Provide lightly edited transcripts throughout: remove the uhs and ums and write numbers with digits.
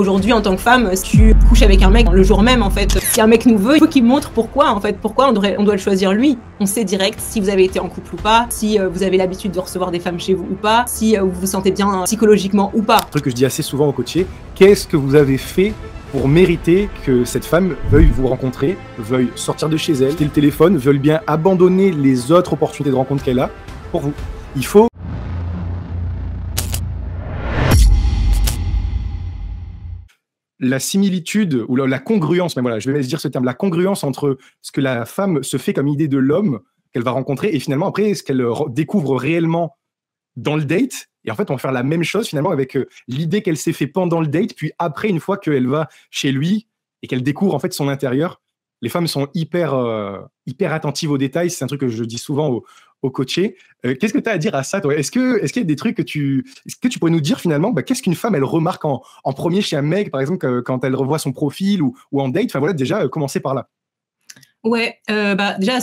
Aujourd'hui, en tant que femme, si tu couches avec un mec le jour même, en fait, si un mec nous veut, il faut qu'il montre pourquoi, en fait, pourquoi on doit le choisir lui. On sait direct si vous avez été en couple ou pas, si vous avez l'habitude de recevoir des femmes chez vous ou pas, si vous vous sentez bien psychologiquement ou pas. Un truc que je dis assez souvent aux coachés, qu'est-ce que vous avez fait pour mériter que cette femme veuille vous rencontrer, veuille sortir de chez elle, quitter le téléphone, veuille bien abandonner les autres opportunités de rencontre qu'elle a pour vous. Il faut la similitude ou la congruence, mais voilà, je vais dire ce terme, la congruence entre ce que la femme se fait comme idée de l'homme qu'elle va rencontrer et finalement après ce qu'elle découvre réellement dans le date. Et en fait, on va faire la même chose finalement avec l'idée qu'elle s'est fait pendant le date, puis après, une fois qu'elle va chez lui et qu'elle découvre en fait son intérieur. Les femmes sont hyper attentives aux détails. C'est un truc que je dis souvent aux coachés. Qu'est-ce que tu as à dire à ça, toi? Est-ce qu'il y a des trucs que tu pourrais nous dire finalement, qu'est-ce qu'une femme, elle remarque en premier chez un mec, par exemple, quand elle revoit son profil ou en date? Enfin voilà, déjà, commencer par là. Ouais, déjà,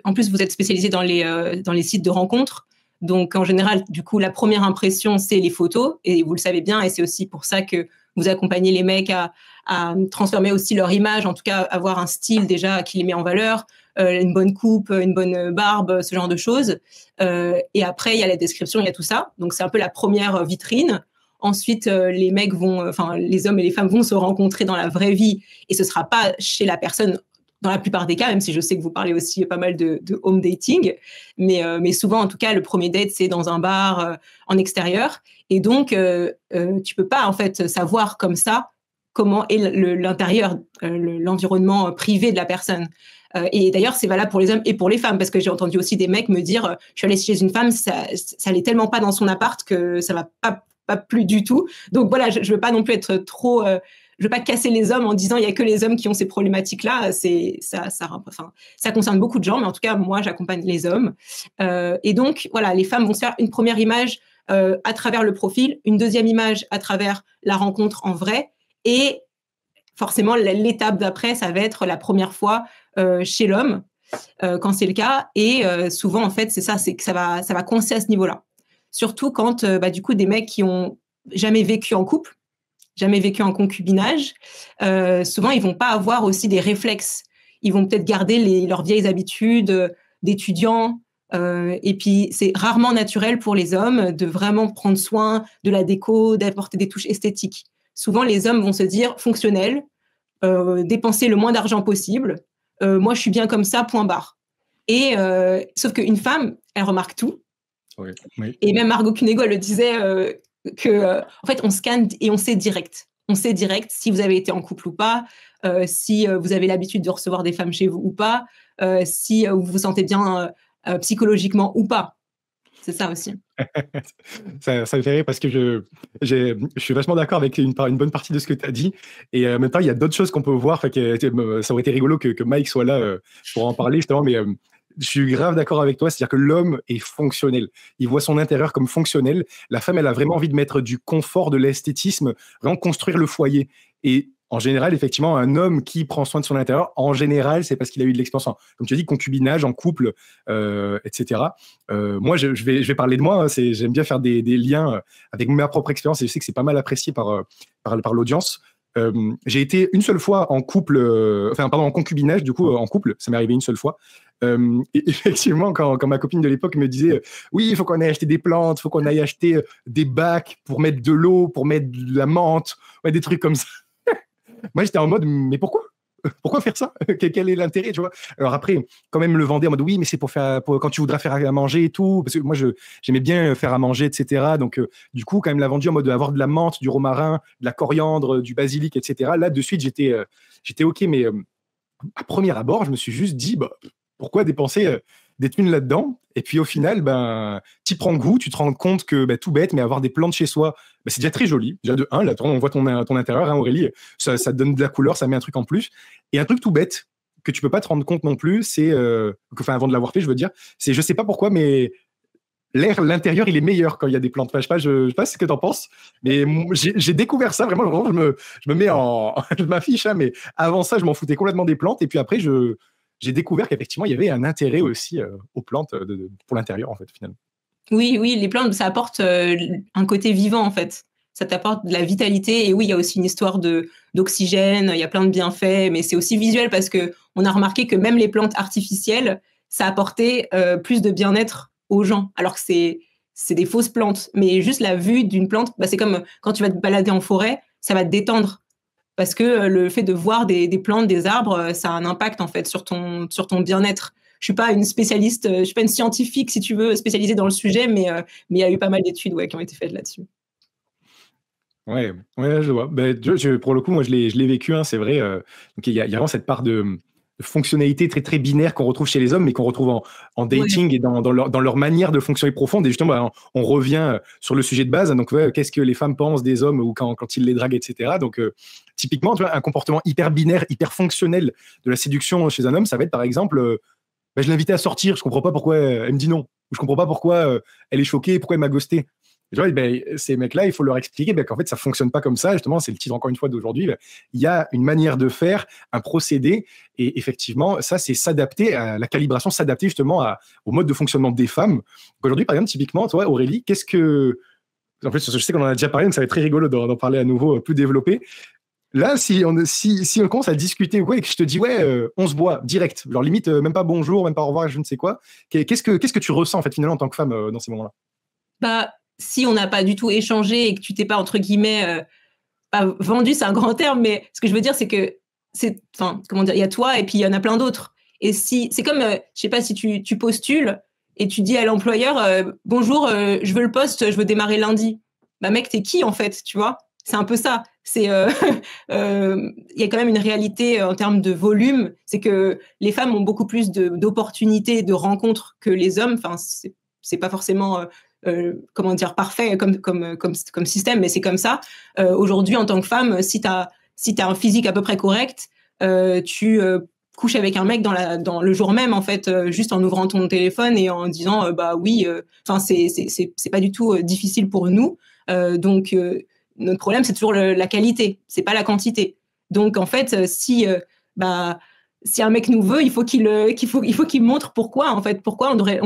en plus, vous êtes spécialisé dans les sites de rencontres. Donc, en général, du coup, la première impression, c'est les photos. Et vous le savez bien, et c'est aussi pour ça que vous accompagnez les mecs à transformer aussi leur image, en tout cas, avoir un style déjà qui les met en valeur, une bonne coupe, une bonne barbe, ce genre de choses. Et après, il y a la description, il y a tout ça. Donc, c'est un peu la première vitrine. Ensuite, les hommes et les femmes vont se rencontrer dans la vraie vie. Et ce ne sera pas chez la personne dans la plupart des cas, même si je sais que vous parlez aussi pas mal de home dating, mais souvent, en tout cas, le premier date, c'est dans un bar en extérieur. Et donc, tu peux pas, en fait, savoir comme ça comment est l'intérieur, l'environnement privé de la personne. Et d'ailleurs, c'est valable pour les hommes et pour les femmes, parce que j'ai entendu aussi des mecs me dire je suis allée chez une femme, ça allait tellement pas dans son appart que ça va pas plus du tout. Donc voilà, je veux pas non plus être trop... je veux pas casser les hommes en disant il y a que les hommes qui ont ces problématiques-là. Ça concerne beaucoup de gens, mais en tout cas, moi, j'accompagne les hommes. Et donc, voilà, les femmes vont se faire une première image à travers le profil, une deuxième image à travers la rencontre en vrai, et forcément, l'étape d'après, ça va être la première fois chez l'homme, quand c'est le cas. Et souvent, en fait, c'est que ça va coincer à ce niveau-là. Surtout quand, du coup, des mecs qui ont jamais vécu en couple, jamais vécu en concubinage, souvent, ils vont pas avoir aussi des réflexes. Ils vont peut-être garder leurs vieilles habitudes d'étudiants. Et puis, c'est rarement naturel pour les hommes de vraiment prendre soin de la déco, d'apporter des touches esthétiques. Souvent, les hommes vont se dire fonctionnel, dépenser le moins d'argent possible. Moi, je suis bien comme ça, point barre. Et sauf qu'une femme, elle remarque tout. Oui, oui. Et même Margot Cunego, elle le disait... en fait, on scanne et on sait direct. On sait direct si vous avez été en couple ou pas, si vous avez l'habitude de recevoir des femmes chez vous ou pas, si vous vous sentez bien psychologiquement ou pas. C'est ça aussi. Ça me fait rire parce que je suis vachement d'accord avec une bonne partie de ce que tu as dit. Et en même temps, il y a d'autres choses qu'on peut voir. Ça aurait été rigolo que Mike soit là pour en parler, justement. Mais je suis grave d'accord avec toi. C'est-à-dire que l'homme est fonctionnel. Il voit son intérieur comme fonctionnel. La femme, elle a vraiment envie de mettre du confort, de l'esthétisme, vraiment construire le foyer. Et en général, effectivement, un homme qui prend soin de son intérieur, en général, c'est parce qu'il a eu de l'expérience, comme tu as dit, concubinage, en couple, etc. Moi, je vais parler de moi. J'aime bien faire des liens avec ma propre expérience et je sais que c'est pas mal apprécié par l'audience. J'ai été une seule fois en couple, en concubinage, du coup, en couple. Ça m'est arrivé une seule fois. Et effectivement, quand ma copine de l'époque me disait oui, il faut qu'on aille acheter des plantes, il faut qu'on aille acheter des bacs pour mettre de l'eau, pour mettre de la menthe, ouais, des trucs comme ça. Moi, j'étais en mode, mais pourquoi faire ça? Quel est l'intérêt, tu vois? Alors après, quand même le vendait en mode, oui, mais c'est pour quand tu voudras faire à manger et tout. Parce que moi, j'aimais bien faire à manger, etc. Donc, du coup, quand même, l'a vendu en mode avoir de la menthe, du romarin, de la coriandre, du basilic, etc. Là, de suite, j'étais OK. Mais à premier abord, je me suis juste dit, pourquoi dépenser des thunes là-dedans? Et puis au final, tu prends goût, tu te rends compte que tout bête, mais avoir des plantes chez soi, c'est déjà très joli. Déjà de un, là, on voit ton intérieur, hein, Aurélie, ça donne de la couleur, ça met un truc en plus. Et un truc tout bête que tu peux pas te rendre compte non plus, c'est, avant de l'avoir fait, je veux dire, c'est, je sais pas pourquoi, mais l'intérieur, il est meilleur quand il y a des plantes. Enfin, je sais pas ce que tu en penses, mais j'ai découvert ça vraiment. Je me mets je m'affiche, hein, mais avant ça, je m'en foutais complètement des plantes. Et puis après, j'ai découvert qu'effectivement, il y avait un intérêt aussi aux plantes pour l'intérieur, en fait, finalement. Oui, les plantes, ça apporte un côté vivant, en fait. ça t'apporte de la vitalité. Et oui, il y a aussi une histoire d'oxygène, il y a plein de bienfaits, mais c'est aussi visuel parce qu'on a remarqué que même les plantes artificielles, ça apportait plus de bien-être aux gens, alors que c'est des fausses plantes. Mais juste la vue d'une plante, c'est comme quand tu vas te balader en forêt, ça va te détendre. Parce que le fait de voir des plantes, des arbres, ça a un impact en fait sur ton bien-être. Je suis pas une spécialiste, je suis pas une scientifique si tu veux spécialisée dans le sujet, mais il y a eu pas mal d'études qui ont été faites là-dessus. Ouais, je vois. Pour le coup, moi, je l'ai vécu, hein, c'est vrai. Donc, il y a vraiment cette part de fonctionnalité très, très binaire qu'on retrouve chez les hommes, mais qu'on retrouve en dating et dans leur manière de fonctionner profonde. Et justement, on revient sur le sujet de base. Donc, qu'est-ce que les femmes pensent des hommes ou quand ils les draguent, etc. Donc, typiquement, tu vois, un comportement hyper binaire, hyper fonctionnel de la séduction chez un homme, ça va être par exemple, je l'invitais à sortir, je comprends pas pourquoi elle me dit non. Ou je comprends pas pourquoi elle est choquée, pourquoi elle m'a ghosté. Et tu vois, ces mecs-là, il faut leur expliquer qu'en fait, ça fonctionne pas comme ça. Justement, c'est le titre encore une fois d'aujourd'hui. Il y a une manière de faire, un procédé, et effectivement, ça, c'est s'adapter à la calibration, s'adapter justement au mode de fonctionnement des femmes. Aujourd'hui, par exemple, typiquement, toi, Aurélie, qu'est-ce que... En plus, je sais qu'on en a déjà parlé, donc ça va être très rigolo d'en parler à nouveau, plus développé. Là, si on commence à discuter et que je te dis, on se voit direct, genre limite, même pas bonjour, même pas au revoir, je ne sais quoi, qu'est-ce que tu ressens en fait finalement en tant que femme dans ces moments-là? Si on n'a pas du tout échangé et que tu t'es pas, entre guillemets, vendu, c'est un grand terme, mais ce que je veux dire, c'est que comment dire, il y a toi et puis il y en a plein d'autres. Et si c'est comme, je sais pas, si tu postules et tu dis à l'employeur, bonjour, je veux le poste, je veux démarrer lundi. Mec, t'es qui en fait, tu vois? C'est un peu ça. C'est, y a quand même une réalité en termes de volume, c'est que les femmes ont beaucoup plus d'opportunités, de rencontres que les hommes. Enfin, c'est pas forcément comment dire, parfait comme système, mais c'est comme ça. Aujourd'hui, en tant que femme, si t'as un physique à peu près correct, tu couches avec un mec dans le jour même, en fait, juste en ouvrant ton téléphone et en disant oui. C'est pas du tout difficile pour nous. Donc notre problème, c'est toujours la qualité, c'est pas la quantité. Donc en fait, si un mec nous veut, il faut qu'il montre pourquoi on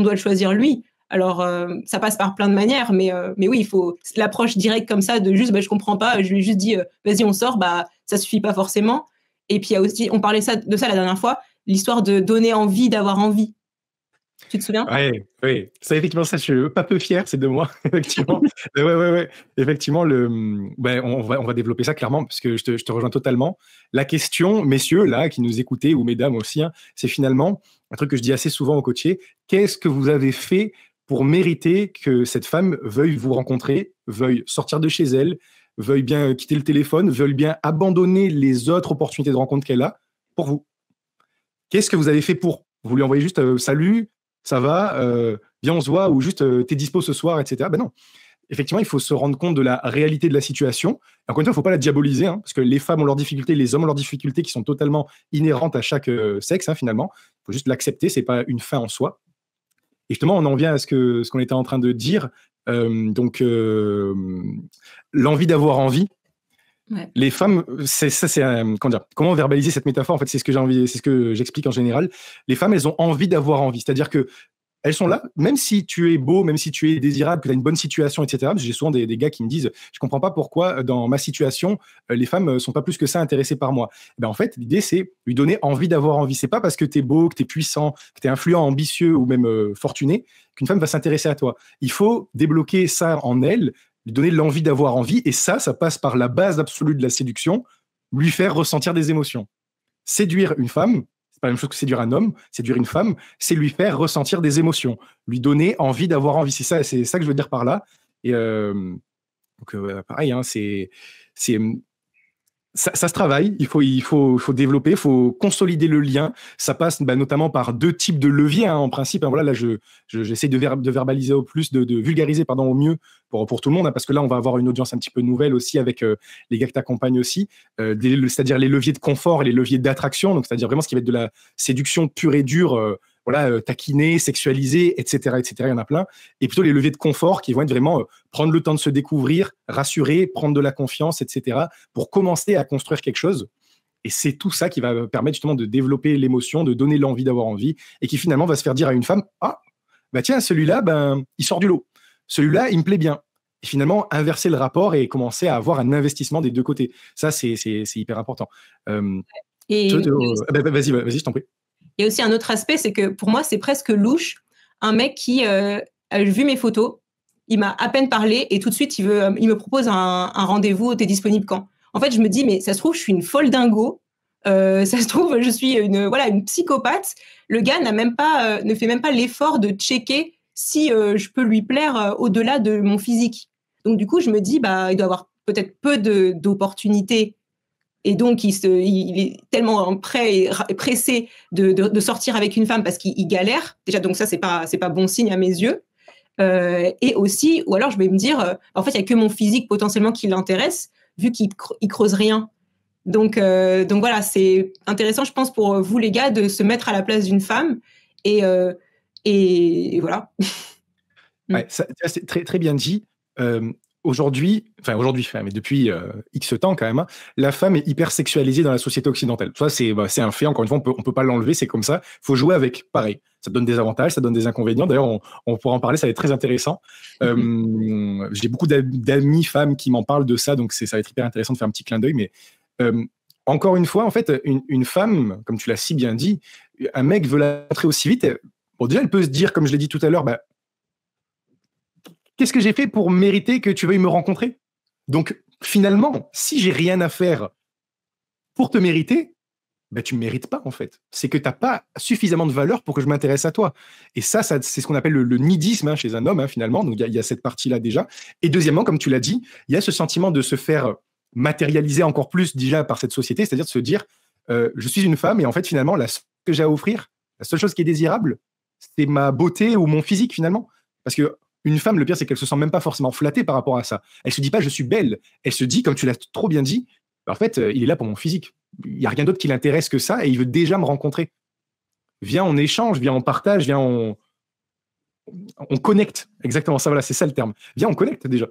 doit le choisir lui. Alors, ça passe par plein de manières, mais oui, il faut l'approche directe comme ça, de juste, je comprends pas, je lui ai juste dit, vas-y, on sort, ça suffit pas forcément. Et puis, il y a aussi, on parlait de ça la dernière fois, l'histoire de donner envie d'avoir envie. Tu te souviens? Oui. Ça, effectivement, ça, je suis pas peu fier, c'est de moi, effectivement. Ouais. Effectivement, on va développer ça clairement, parce que je te rejoins totalement. La question, messieurs, là, qui nous écoutez, ou mesdames aussi, hein, c'est finalement un truc que je dis assez souvent aux coachés. Qu'est-ce que vous avez fait pour mériter que cette femme veuille vous rencontrer, veuille sortir de chez elle, veuille bien quitter le téléphone, veuille bien abandonner les autres opportunités de rencontre qu'elle a pour vous? Qu'est-ce que vous avez fait pour? Vous lui envoyez juste salut, ça va, viens, on se voit, ou juste t'es dispo ce soir, etc. Non. Effectivement, il faut se rendre compte de la réalité de la situation. Encore une fois, il ne faut pas la diaboliser, hein, parce que les femmes ont leurs difficultés, les hommes ont leurs difficultés qui sont totalement inhérentes à chaque sexe, hein, finalement. Il faut juste l'accepter, ce n'est pas une fin en soi. Et justement, on en vient à ce qu'on était en train de dire. L'envie d'avoir envie. Ouais. Les femmes, comment verbaliser cette métaphore? En fait, c'est ce que j'explique en général. Les femmes, elles ont envie d'avoir envie. C'est-à-dire que elles sont là, même si tu es beau, même si tu es désirable, que tu as une bonne situation, etc. J'ai souvent des gars qui me disent, je comprends pas pourquoi dans ma situation, les femmes sont pas plus que ça intéressées par moi. En fait, l'idée, c'est lui donner envie d'avoir envie. C'est pas parce que tu es beau, que tu es puissant, que tu es influent, ambitieux ou même fortuné qu'une femme va s'intéresser à toi. Il faut débloquer ça en elle, lui donner l'envie d'avoir envie, et ça passe par la base absolue de la séduction, lui faire ressentir des émotions. Séduire une femme, c'est pas la même chose que séduire un homme. Séduire une femme, c'est lui faire ressentir des émotions, lui donner envie d'avoir envie. C'est ça que je veux dire par là. Et pareil, hein, ça se travaille, il faut développer, il faut consolider le lien. Ça passe notamment par deux types de leviers, hein, en principe. Hein, voilà, là, j'essaie de verbaliser au plus, de vulgariser au mieux pour tout le monde, hein, parce que là, on va avoir une audience un petit peu nouvelle aussi avec les gars que tu accompagnes aussi, c'est-à-dire les leviers de confort et les leviers d'attraction, donc c'est-à-dire vraiment ce qui va être de la séduction pure et dure, taquiner, sexualiser, etc., etc. Il y en a plein. Et plutôt les leviers de confort qui vont être vraiment prendre le temps de se découvrir, rassurer, prendre de la confiance, etc. pour commencer à construire quelque chose. Et c'est tout ça qui va permettre justement de développer l'émotion, de donner l'envie d'avoir envie, et qui finalement va se faire dire à une femme, ah, tiens, celui-là, il sort du lot. Celui-là, il me plaît bien. et finalement inverser le rapport et commencer à avoir un investissement des deux côtés. Ça, c'est hyper important. Et vas-y, je t'en prie. Il y a aussi un autre aspect, c'est que pour moi, c'est presque louche. Un mec qui a vu mes photos, il m'a à peine parlé et tout de suite, il me propose un rendez-vous, t'es disponible quand? En fait, je me dis, mais ça se trouve, je suis une folle dingo. Ça se trouve, je suis une psychopathe. Le gars ne fait même pas l'effort de checker si je peux lui plaire au-delà de mon physique. Donc, du coup, je me dis, il doit avoir peut-être peu d'opportunités. Et donc, il est tellement pressé de sortir avec une femme parce qu'il galère. Déjà, donc ça, c'est pas bon signe à mes yeux. Et aussi, ou alors je vais me dire, en fait, il n'y a que mon physique potentiellement qui l'intéresse, vu qu'il creuse rien. Donc voilà, c'est intéressant, je pense, pour vous, les gars, de se mettre à la place d'une femme. Et voilà. Ouais, ça, c'est très, très bien dit. Aujourd'hui, mais depuis X temps quand même, hein, la femme est hyper sexualisée dans la société occidentale. Ça, c'est un fait, encore une fois, on peut pas l'enlever, c'est comme ça. Il faut jouer avec, pareil. Ça donne des avantages, ça donne des inconvénients. D'ailleurs, on pourra en parler, ça va être très intéressant. J'ai beaucoup d'amis femmes qui m'en parlent de ça, donc ça va être hyper intéressant de faire un petit clin d'œil. Mais encore une fois, en fait, une femme, comme tu l'as si bien dit, un mec veut la montrer aussi vite. Bon, déjà, elle peut se dire, comme je l'ai dit tout à l'heure, qu'est-ce que j'ai fait pour mériter que tu veuilles me rencontrer? Donc, finalement, si j'ai rien à faire pour te mériter, tu ne me mérites pas, en fait. C'est que tu n'as pas suffisamment de valeur pour que je m'intéresse à toi. Et ça c'est ce qu'on appelle le nidisme chez un homme, finalement. Donc, il y a cette partie-là déjà. Et deuxièmement, comme tu l'as dit, il y a ce sentiment de se faire matérialiser encore plus déjà par cette société, c'est-à-dire de se dire, je suis une femme et en fait, finalement, la seule chose que j'ai à offrir, la seule chose qui est désirable, c'est ma beauté ou mon physique, finalement. Parce que une femme, le pire, c'est qu'elle se sent même pas forcément flattée par rapport à ça. Elle se dit pas, je suis belle. Elle se dit, comme tu l'as trop bien dit, en fait, il est là pour mon physique. Il y a rien d'autre qui l'intéresse que ça et il veut déjà me rencontrer. Viens, on échange, viens, on partage, viens, on connecte. Exactement ça, voilà, c'est ça le terme. Viens, on connecte déjà.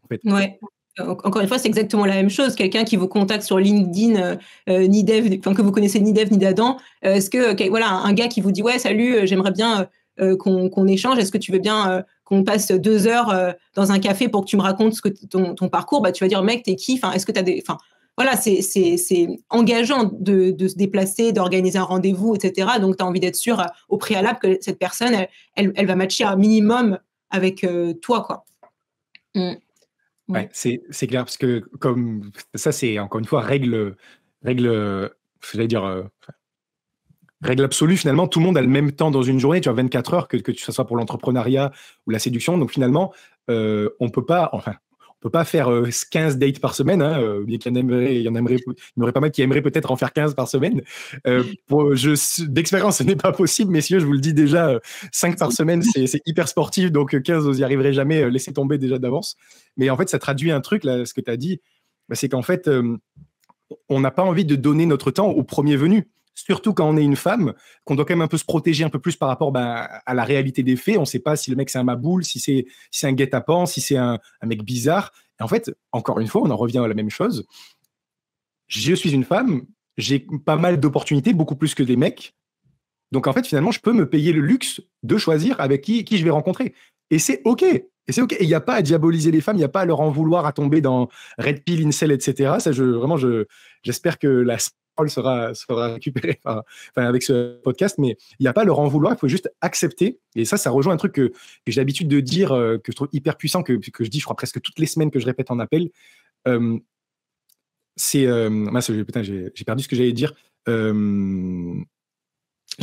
En fait. Ouais. Encore une fois, c'est exactement la même chose. Quelqu'un qui vous contacte sur LinkedIn, ni Dev, que vous connaissez ni Dev ni d'Adam, est-ce que voilà, un gars qui vous dit ouais, salut, j'aimerais bien qu'on échange, est-ce que tu veux bien qu'on passe 2 heures dans un café pour que tu me racontes ton parcours? Tu vas dire mec, t'es qui? Est-ce que t'as des, voilà, c'est engageant de se déplacer, d'organiser un rendez-vous, etc. Donc, tu as envie d'être sûr au préalable que cette personne, elle va matcher un minimum avec toi, quoi. Ouais, c'est clair, parce que comme ça, c'est encore une fois règle absolue. Finalement, tout le monde a le même temps dans une journée. Tu as 24 heures, que ce soit pour l'entrepreneuriat ou la séduction. Donc finalement, on peut pas faire 15 dates par semaine, bien qu'il y en aurait pas mal qui aimeraient peut-être en faire 15 par semaine. D'expérience, ce n'est pas possible, messieurs, je vous le dis déjà, 5 par semaine, c'est hyper sportif, donc 15, vous n'y arriverez jamais, laissez tomber déjà d'avance. Mais en fait, ça traduit un truc, là, ce que tu as dit, c'est qu'en fait, on n'a pas envie de donner notre temps au premier venu. Surtout quand on est une femme, qu'on doit quand même un peu se protéger un peu plus par rapport à la réalité des faits. On ne sait pas si le mec c'est un maboule, si c'est un guet-apens, si c'est un mec bizarre. Et en fait, encore une fois, on en revient à la même chose. Je suis une femme, j'ai pas mal d'opportunités, beaucoup plus que des mecs. Donc en fait, finalement, je peux me payer le luxe de choisir avec qui je vais rencontrer. Et c'est OK. Et il n'y a pas à diaboliser les femmes, il n'y a pas à leur en vouloir, à tomber dans Red Pill, Incel, etc. Ça, j'espère que la parole sera récupérée avec ce podcast, mais il n'y a pas à leur en vouloir, il faut juste accepter. Et ça rejoint un truc que j'ai l'habitude de dire, que je trouve hyper puissant, que je dis, je crois, presque toutes les semaines, que je répète en appel. J'ai perdu ce que j'allais dire. J'ai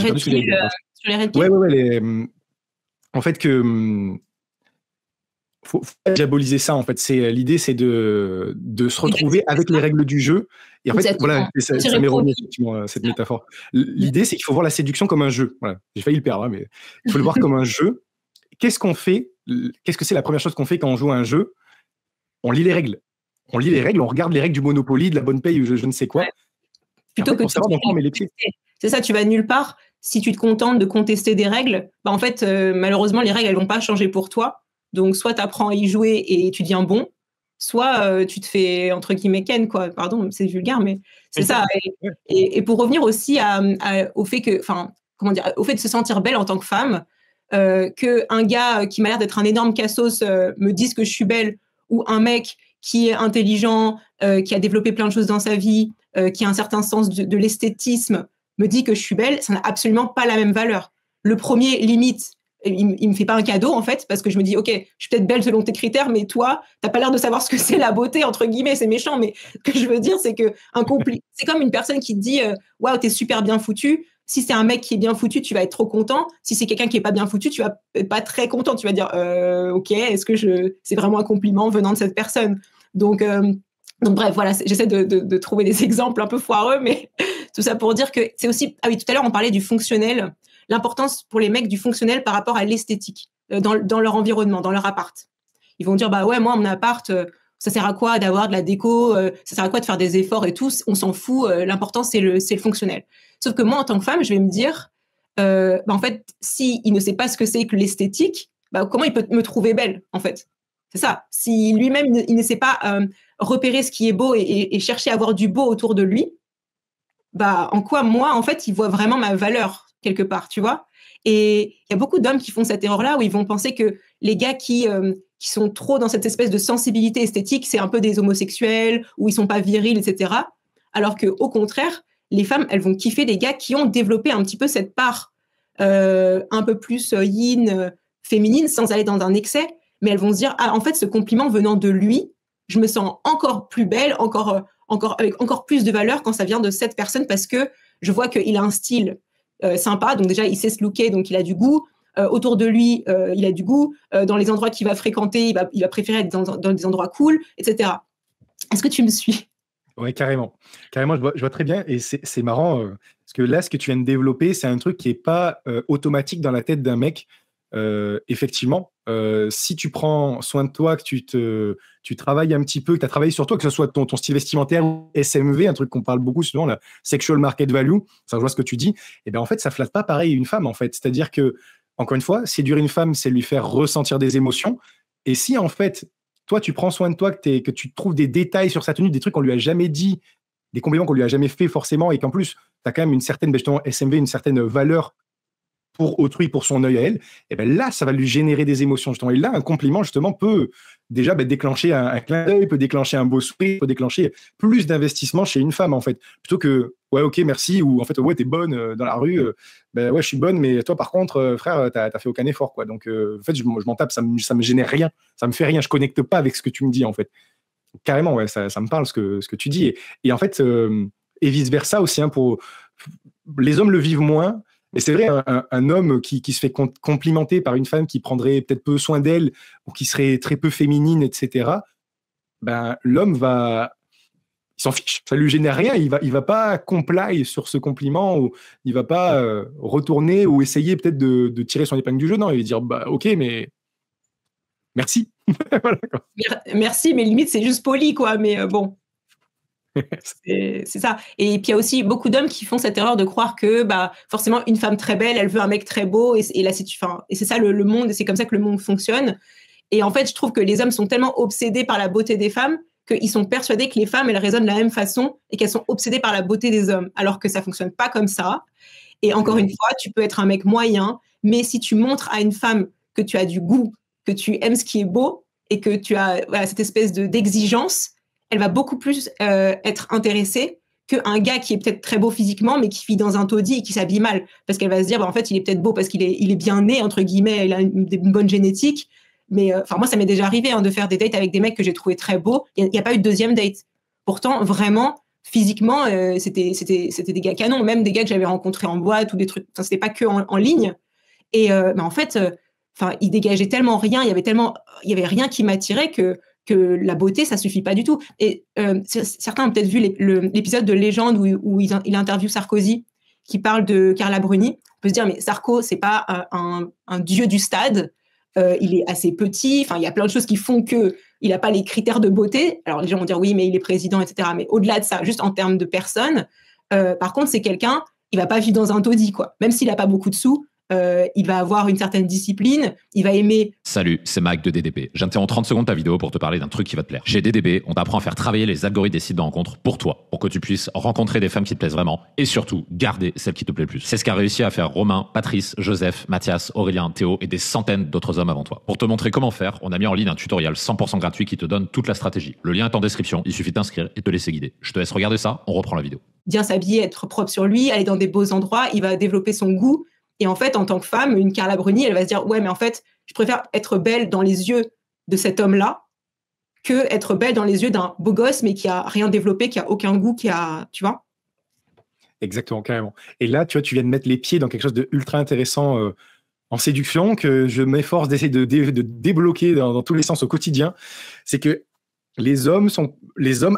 perdu ce que j'allais dire. Sur les Red Pill. Ouais. En fait, faut pas diaboliser ça, en fait. L'idée, c'est de se retrouver avec les règles du jeu. Et en fait, voilà, ça m'est revenu, effectivement, cette métaphore. L'idée, c'est qu'il faut voir la séduction comme un jeu. Voilà. J'ai failli le perdre, mais il faut le voir comme un jeu. Qu'est-ce qu'on fait? Qu'est-ce que c'est la première chose qu'on fait quand on joue à un jeu? On lit les règles. On regarde les règles du Monopoly, de la bonne paye ou je ne sais quoi. Ouais. Plutôt que de met les pieds. C'est ça, tu vas nulle part. Si tu te contentes de contester des règles, en fait, malheureusement, les règles, elles vont pas changer pour toi. Donc, soit tu apprends à y jouer et tu deviens bon, soit tu te fais, entre guillemets, ken, quoi. Pardon, c'est vulgaire, mais c'est ça. Et pour revenir aussi au fait au fait de se sentir belle en tant que femme, qu'un gars qui m'a l'air d'être un énorme cassos me dise que je suis belle, ou un mec qui est intelligent, qui a développé plein de choses dans sa vie, qui a un certain sens de l'esthétisme, me dit que je suis belle, ça n'a absolument pas la même valeur. Le premier, limite, il me fait pas un cadeau, en fait, parce que je me dis, OK, je suis peut-être belle selon tes critères, mais toi, t'as pas l'air de savoir ce que c'est la beauté, entre guillemets, c'est méchant, mais ce que je veux dire, c'est que c'est comme une personne qui te dit, waouh, t'es super bien foutu. Si c'est un mec qui est bien foutu, tu vas être trop content. Si c'est quelqu'un qui est pas bien foutu, tu vas être pas très content. Tu vas dire, OK, est-ce que c'est vraiment un compliment venant de cette personne? Donc bref, voilà, j'essaie de trouver des exemples un peu foireux, mais tout ça pour dire que c'est aussi... Ah oui, tout à l'heure, on parlait du fonctionnel, l'importance pour les mecs du fonctionnel par rapport à l'esthétique dans leur environnement, dans leur appart. Ils vont dire, bah ouais, moi, mon appart, ça sert à quoi d'avoir de la déco, ça sert à quoi de faire des efforts et tout, on s'en fout, l'important, c'est le fonctionnel. Sauf que moi, en tant que femme, je vais me dire, bah, en fait, s'il ne sait pas ce que c'est que l'esthétique, bah, comment il peut me trouver belle, en fait? C'est ça. Si lui-même, il ne sait pas repérer ce qui est beau et chercher à avoir du beau autour de lui, bah, en quoi, moi, en fait, il voit vraiment ma valeur, quelque part, tu vois? Et il y a beaucoup d'hommes qui font cette erreur-là, où ils vont penser que les gars qui sont trop dans cette espèce de sensibilité esthétique, c'est un peu des homosexuels, ou ils sont pas virils, etc. Alors qu'au contraire, les femmes, elles vont kiffer des gars qui ont développé un petit peu cette part un peu plus yin, féminine, sans aller dans un excès, mais elles vont se dire, ah, en fait, ce compliment venant de lui, je me sens encore plus belle, avec encore plus de valeur quand ça vient de cette personne, parce que je vois qu'il a un style sympa, donc déjà, il sait se looker, donc il a du goût. Autour de lui, il a du goût. Dans les endroits qu'il va fréquenter, il va préférer être dans des endroits cool, etc. Est-ce que tu me suis? Ouais, carrément. Carrément, je vois très bien. Et c'est marrant, parce que là, ce que tu viens de développer, c'est un truc qui n'est pas automatique dans la tête d'un mec. Effectivement, si tu prends soin de toi, que tu travailles un petit peu, que tu as travaillé sur toi, que ce soit ton style vestimentaire ou SMV, un truc qu'on parle beaucoup souvent, la sexual market value, ça rejoint ce que tu dis, et bien en fait, ça flatte pas pareil une femme, en fait. C'est-à-dire que, encore une fois, séduire une femme, c'est lui faire ressentir des émotions. Et si, en fait, toi, tu prends soin de toi, que tu trouves des détails sur sa tenue, des trucs qu'on lui a jamais dit, des compliments qu'on lui a jamais fait forcément, et qu'en plus, tu as quand même une certaine, justement, SMV, une certaine valeur pour autrui, pour son œil à elle, et ben là, ça va lui générer des émotions, justement. Et là, un compliment, justement, peut déjà déclencher un clin d'œil, peut déclencher un beau sourire, peut déclencher plus d'investissement chez une femme, en fait. Plutôt que, ouais, ok, merci, ou en fait, ouais, t'es bonne dans la rue, ben ouais, je suis bonne, mais toi, par contre, frère, t'as fait aucun effort, quoi. Donc, en fait, je m'en tape, ça me génère rien, ça me fait rien, je connecte pas avec ce que tu me dis, en fait. Carrément, ouais, ça me parle ce que tu dis. Et en fait, et vice-versa aussi, hein, les hommes le vivent moins. Mais c'est vrai, un homme qui se fait complimenter par une femme qui prendrait peut-être peu soin d'elle ou qui serait très peu féminine, etc., ben, l'homme il s'en fiche, ça lui génère rien, il va pas comply sur ce compliment, ou il va pas retourner ou essayer peut-être de tirer son épingle du jeu. Non, il va dire, bah, ok, mais merci. Voilà, quoi. Merci, mais limite, c'est juste poli, quoi. Mais bon. C'est ça. Et puis il y a aussi beaucoup d'hommes qui font cette erreur de croire que bah forcément une femme très belle, elle veut un mec très beau, et là et c'est ça le monde, et c'est comme ça que le monde fonctionne. Et en fait, je trouve que les hommes sont tellement obsédés par la beauté des femmes qu'ils sont persuadés que les femmes, elles raisonnent de la même façon et qu'elles sont obsédées par la beauté des hommes, alors que ça fonctionne pas comme ça. Et encore une fois, tu peux être un mec moyen, mais si tu montres à une femme que tu as du goût, que tu aimes ce qui est beau et que tu as cette espèce d'exigence, elle va beaucoup plus être intéressée qu'un gars qui est peut-être très beau physiquement, mais qui vit dans un taudis et qui s'habille mal. Parce qu'elle va se dire, bah, en fait, il est peut-être beau parce qu'il est bien né, entre guillemets, il a une bonne génétique. Mais moi, ça m'est déjà arrivé de faire des dates avec des mecs que j'ai trouvés très beaux. Il n'y a pas eu de deuxième date. Pourtant, vraiment, physiquement, c'était des gars canons. Même des gars que j'avais rencontrés en boîte ou des trucs. Enfin, c'était pas que en ligne. Et bah, en fait, ils dégageaient tellement rien. Il y avait rien qui m'attirait que la beauté, ça suffit pas du tout. Et certains ont peut-être vu l'épisode de Légende où il interviewe Sarkozy, qui parle de Carla Bruni. On peut se dire, mais Sarko, c'est pas un dieu du stade. Il est assez petit. Enfin, il y a plein de choses qui font que il n'a pas les critères de beauté. Alors, les gens vont dire, oui, mais il est président, etc. Mais au-delà de ça, juste en termes de personne, par contre, c'est quelqu'un, il va pas vivre dans un taudis, quoi. Même s'il a pas beaucoup de sous, il va avoir une certaine discipline, il va aimer... Salut, c'est Mike de DDP. J'interromps 30 secondes ta vidéo pour te parler d'un truc qui va te plaire. Chez DDP, on t'apprend à faire travailler les algorithmes des sites de rencontres pour toi, pour que tu puisses rencontrer des femmes qui te plaisent vraiment et surtout garder celles qui te plaisent le plus. C'est ce qu'a réussi à faire Romain, Patrice, Joseph, Mathias, Aurélien, Théo et des centaines d'autres hommes avant toi. Pour te montrer comment faire, on a mis en ligne un tutoriel 100% gratuit qui te donne toute la stratégie. Le lien est en description, il suffit de t'inscrire et de te laisser guider. Je te laisse regarder ça, on reprend la vidéo. Bien s'habiller, être propre sur lui, aller dans des beaux endroits, il va développer son goût. Et en fait, en tant que femme, une Carla Bruni, elle va se dire « Ouais, mais en fait, je préfère être belle dans les yeux de cet homme-là que être belle dans les yeux d'un beau gosse, mais qui a rien développé, qui a aucun goût, qui a... » Tu vois ? Exactement, carrément. Et là, tu vois, tu viens de mettre les pieds dans quelque chose de ultra intéressant en séduction que je m'efforce d'essayer de débloquer dans tous les sens au quotidien. C'est que les hommes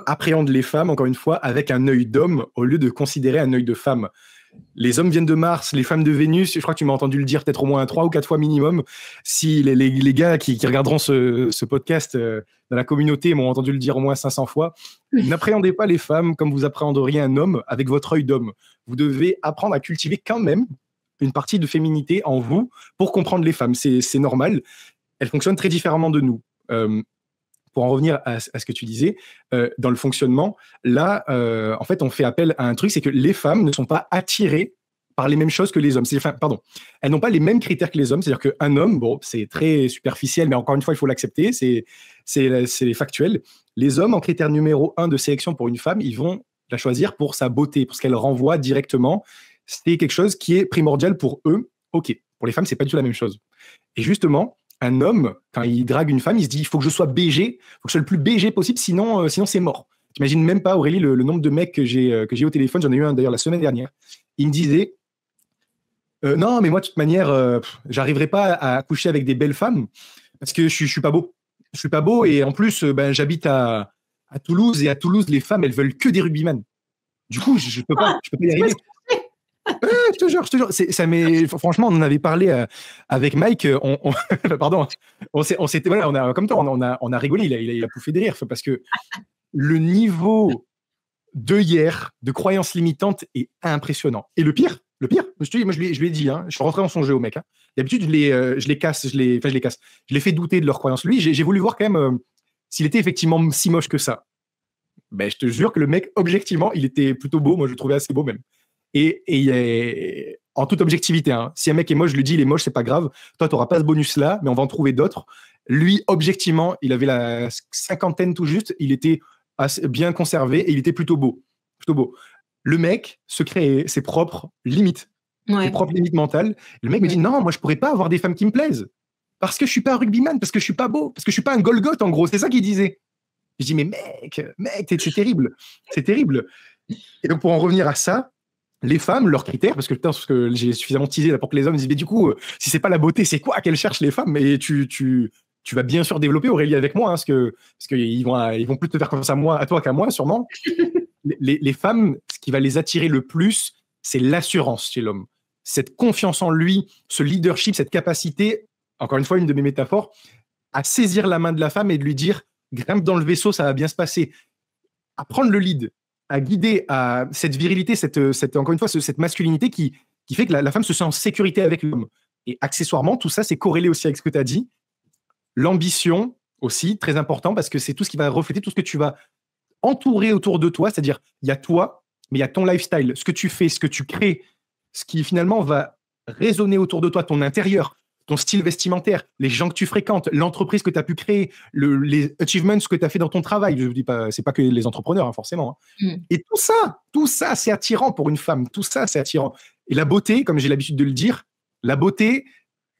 appréhendent les femmes, encore une fois, avec un œil d'homme au lieu de considérer un œil de femme. Les hommes viennent de Mars, les femmes de Vénus. Je crois que tu m'as entendu le dire peut-être au moins 3 ou 4 fois minimum. Si les gars qui regarderont ce podcast dans la communauté m'ont entendu le dire au moins 500 fois, n'appréhendez pas les femmes comme vous appréhenderiez un homme avec votre œil d'homme. Vous devez apprendre à cultiver quand même une partie de féminité en vous pour comprendre les femmes. C'est normal. Elles fonctionnent très différemment de nous. Pour en revenir à ce que tu disais, dans le fonctionnement, là, en fait, on fait appel à un truc, c'est que les femmes ne sont pas attirées par les mêmes choses que les hommes. Elles n'ont pas les mêmes critères que les hommes. C'est-à-dire qu'un homme, bon, c'est très superficiel, mais encore une fois, il faut l'accepter, c'est factuel. Les hommes, en critère numéro 1 de sélection pour une femme, ils vont la choisir pour sa beauté, pour ce qu'elle renvoie directement. C'est quelque chose qui est primordial pour eux. OK. Pour les femmes, c'est pas du tout la même chose. Et justement, un homme, quand il drague une femme, il se dit « il faut que je sois BG, il faut que je sois le plus BG possible, sinon c'est mort ». T'imagines même pas, Aurélie, le nombre de mecs que j'ai au téléphone. J'en ai eu un d'ailleurs la semaine dernière. Il me disait non, mais moi, de toute manière, j'arriverai pas à coucher avec des belles femmes parce que je suis pas beau. Je suis pas beau et en plus, j'habite à Toulouse et à Toulouse, les femmes, elles veulent que des rugbyman. Du coup, je peux pas y arriver. Je te jure. Franchement, on en avait parlé avec Mike. Pardon. Comme toi, on a rigolé. Il a pouffé de rire parce que le niveau de croyances limitantes est impressionnant. Et le pire, je lui ai dit, hein, je suis rentré dans son jeu au mec. Hein. D'habitude, je les casse. Je les fais douter de leurs croyances. Lui, j'ai voulu voir quand même s'il était effectivement si moche que ça. Ben, je te jure que le mec, objectivement, il était plutôt beau. Moi, je le trouvais assez beau même. Et en toute objectivité, hein, si un mec est moche, je lui dis il est moche, c'est pas grave. Toi, tu n'auras pas ce bonus-là, mais on va en trouver d'autres. Lui, objectivement, il avait la cinquantaine tout juste. Il était bien conservé et il était plutôt beau. Le mec se crée ses propres limites, ses propres limites mentales. Le mec me dit non, moi, je pourrais pas avoir des femmes qui me plaisent parce que je suis pas un rugbyman, parce que je suis pas beau, parce que je suis pas un Golgoth, en gros. C'est ça qu'il disait. Je dis mais mec, c'est terrible. C'est terrible. Et donc, pour en revenir à ça, les femmes, leurs critères, parce que j'ai suffisamment teasé là pour que les hommes disent, mais du coup, si c'est pas la beauté, c'est quoi qu'elles cherchent les femmes? Et tu vas bien sûr développer, Aurélie, avec moi, hein, parce qu'ils vont plus te faire confiance à toi qu'à moi, sûrement. Les femmes, ce qui va les attirer le plus, c'est l'assurance chez l'homme. Cette confiance en lui, ce leadership, cette capacité, encore une fois, une de mes métaphores, à saisir la main de la femme et de lui dire, grimpe dans le vaisseau, ça va bien se passer. À prendre le lead, à guider à cette virilité, encore une fois, cette masculinité qui fait que la femme se sent en sécurité avec l'homme. Et accessoirement, tout ça, c'est corrélé aussi avec ce que tu as dit. L'ambition aussi, très important, parce que c'est tout ce qui va refléter tout ce que tu vas entourer autour de toi, c'est-à-dire, il y a toi, mais il y a ton lifestyle, ce que tu fais, ce que tu crées, ce qui finalement va résonner autour de toi, ton intérieur, ton style vestimentaire, les gens que tu fréquentes, l'entreprise que tu as pu créer, les achievements que tu as fait dans ton travail. Je ne dis pas, c'est pas que les entrepreneurs, hein, forcément. Hein. Et tout ça, c'est attirant pour une femme. Tout ça, c'est attirant. Et la beauté, comme j'ai l'habitude de le dire, la beauté,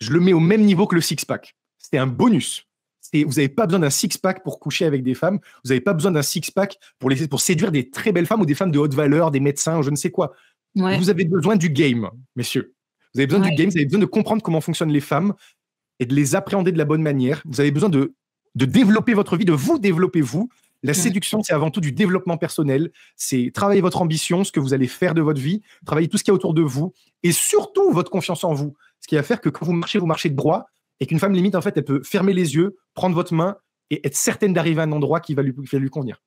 je le mets au même niveau que le six-pack. C'est un bonus. Vous n'avez pas besoin d'un six-pack pour coucher avec des femmes. Vous n'avez pas besoin d'un six-pack pour séduire des très belles femmes ou des femmes de haute valeur, des médecins, je ne sais quoi. Ouais. Vous avez besoin du game, messieurs. Vous avez besoin du game, vous avez besoin de comprendre comment fonctionnent les femmes et de les appréhender de la bonne manière. Vous avez besoin de développer votre vie, de vous développer vous. La séduction, c'est avant tout du développement personnel. C'est travailler votre ambition, ce que vous allez faire de votre vie, travailler tout ce qu'il y a autour de vous et surtout votre confiance en vous. Ce qui va faire que quand vous marchez de droit et qu'une femme limite, en fait, elle peut fermer les yeux, prendre votre main et être certaine d'arriver à un endroit qui va lui convenir.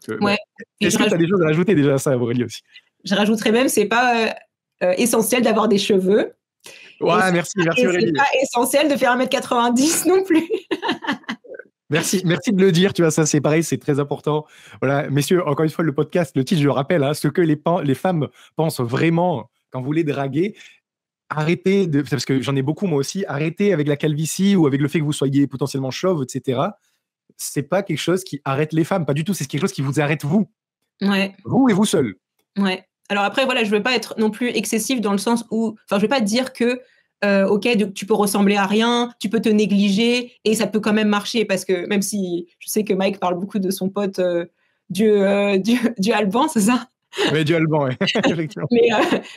Est-ce que tu as des choses à ajouter déjà à ça, Aurélie, aussi? Je rajouterais même, c'est pas essentiel d'avoir des cheveux. Ouais, merci Aurélie. C'est pas essentiel de faire 1m90 non plus. Merci de le dire, tu vois, ça c'est pareil, c'est très important. Voilà, messieurs, encore une fois, le podcast, le titre, je le rappelle, ce que les femmes pensent vraiment quand vous les draguez, arrêtez, parce que j'en ai beaucoup moi aussi, arrêtez avec la calvitie ou avec le fait que vous soyez potentiellement chauve, etc. C'est pas quelque chose qui arrête les femmes, pas du tout, c'est quelque chose qui vous arrête vous. Ouais. Vous et vous seul. Ouais. Alors après, voilà, je veux pas être non plus excessif dans le sens où, enfin, je veux pas dire que ok, tu peux ressembler à rien, tu peux te négliger et ça peut quand même marcher parce que même si je sais que Mike parle beaucoup de son pote Dieu Alban, c'est ça? Oui, Dieu Alban, ouais. Effectivement.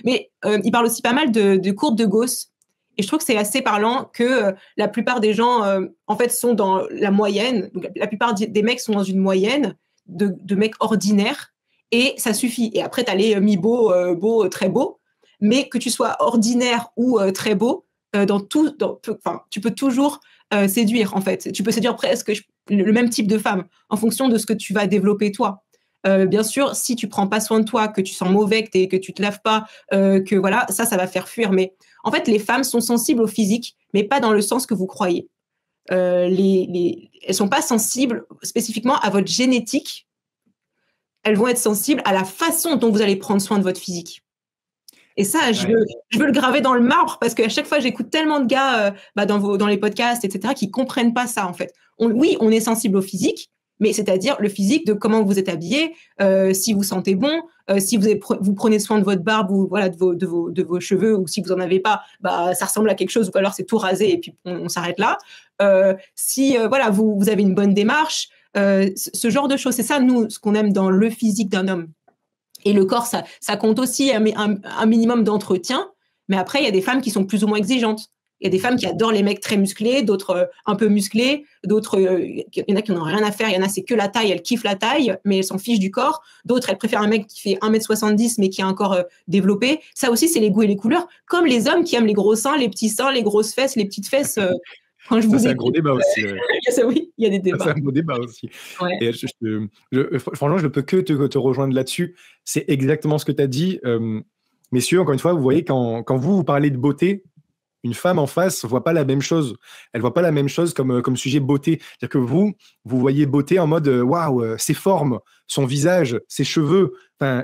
Mais il parle aussi pas mal de courbes de Gauss. Et je trouve que c'est assez parlant que la plupart des gens, en fait, sont dans la moyenne. Donc, la plupart des mecs sont dans une moyenne de mecs ordinaires et ça suffit. Et après, tu as les mi-beaux, beaux, très beaux. Mais que tu sois ordinaire ou très beau, tu peux toujours séduire, en fait. Tu peux séduire presque le même type de femme en fonction de ce que tu vas développer toi. Bien sûr, si tu prends pas soin de toi, que tu sens mauvais, que tu te laves pas, que voilà, ça va faire fuir. Mais en fait, les femmes sont sensibles au physique, mais pas dans le sens que vous croyez. Elles sont pas sensibles spécifiquement à votre génétique. Elles vont être sensibles à la façon dont vous allez prendre soin de votre physique. Et ça, je veux le graver dans le marbre parce qu'à chaque fois, j'écoute tellement de gars dans les podcasts, etc., qui comprennent pas ça, en fait. Oui, on est sensible au physique, mais c'est-à-dire le physique de comment vous êtes habillé, si vous sentez bon, si vous prenez soin de votre barbe ou voilà, de vos cheveux, ou si vous en avez pas, ça ressemble à quelque chose, ou alors c'est tout rasé et puis on s'arrête là. Si voilà, vous avez une bonne démarche, ce genre de choses, c'est ça, nous, ce qu'on aime dans le physique d'un homme. Et le corps, ça compte aussi un minimum d'entretien. Mais après, il y a des femmes qui sont plus ou moins exigeantes. Il y a des femmes qui adorent les mecs très musclés, d'autres un peu musclés, d'autres, il y en a qui n'en ont rien à faire. Il y en a, c'est que la taille, elles kiffent la taille, mais elles s'en fichent du corps. D'autres, elles préfèrent un mec qui fait 1m70, mais qui a un corps développé. Ça aussi, c'est les goûts et les couleurs. Comme les hommes qui aiment les gros seins, les petits seins, les grosses fesses, les petites fesses. Ça, c'est un gros débat aussi. Oui, il y a des débats. C'est un gros débat aussi. Ouais. Et franchement, je ne peux que te rejoindre là-dessus. C'est exactement ce que tu as dit. Messieurs, encore une fois, vous voyez, quand vous parlez de beauté, une femme en face ne voit pas la même chose. Elle ne voit pas la même chose comme sujet beauté. C'est-à-dire que vous voyez beauté en mode waouh, ses formes, son visage, ses cheveux,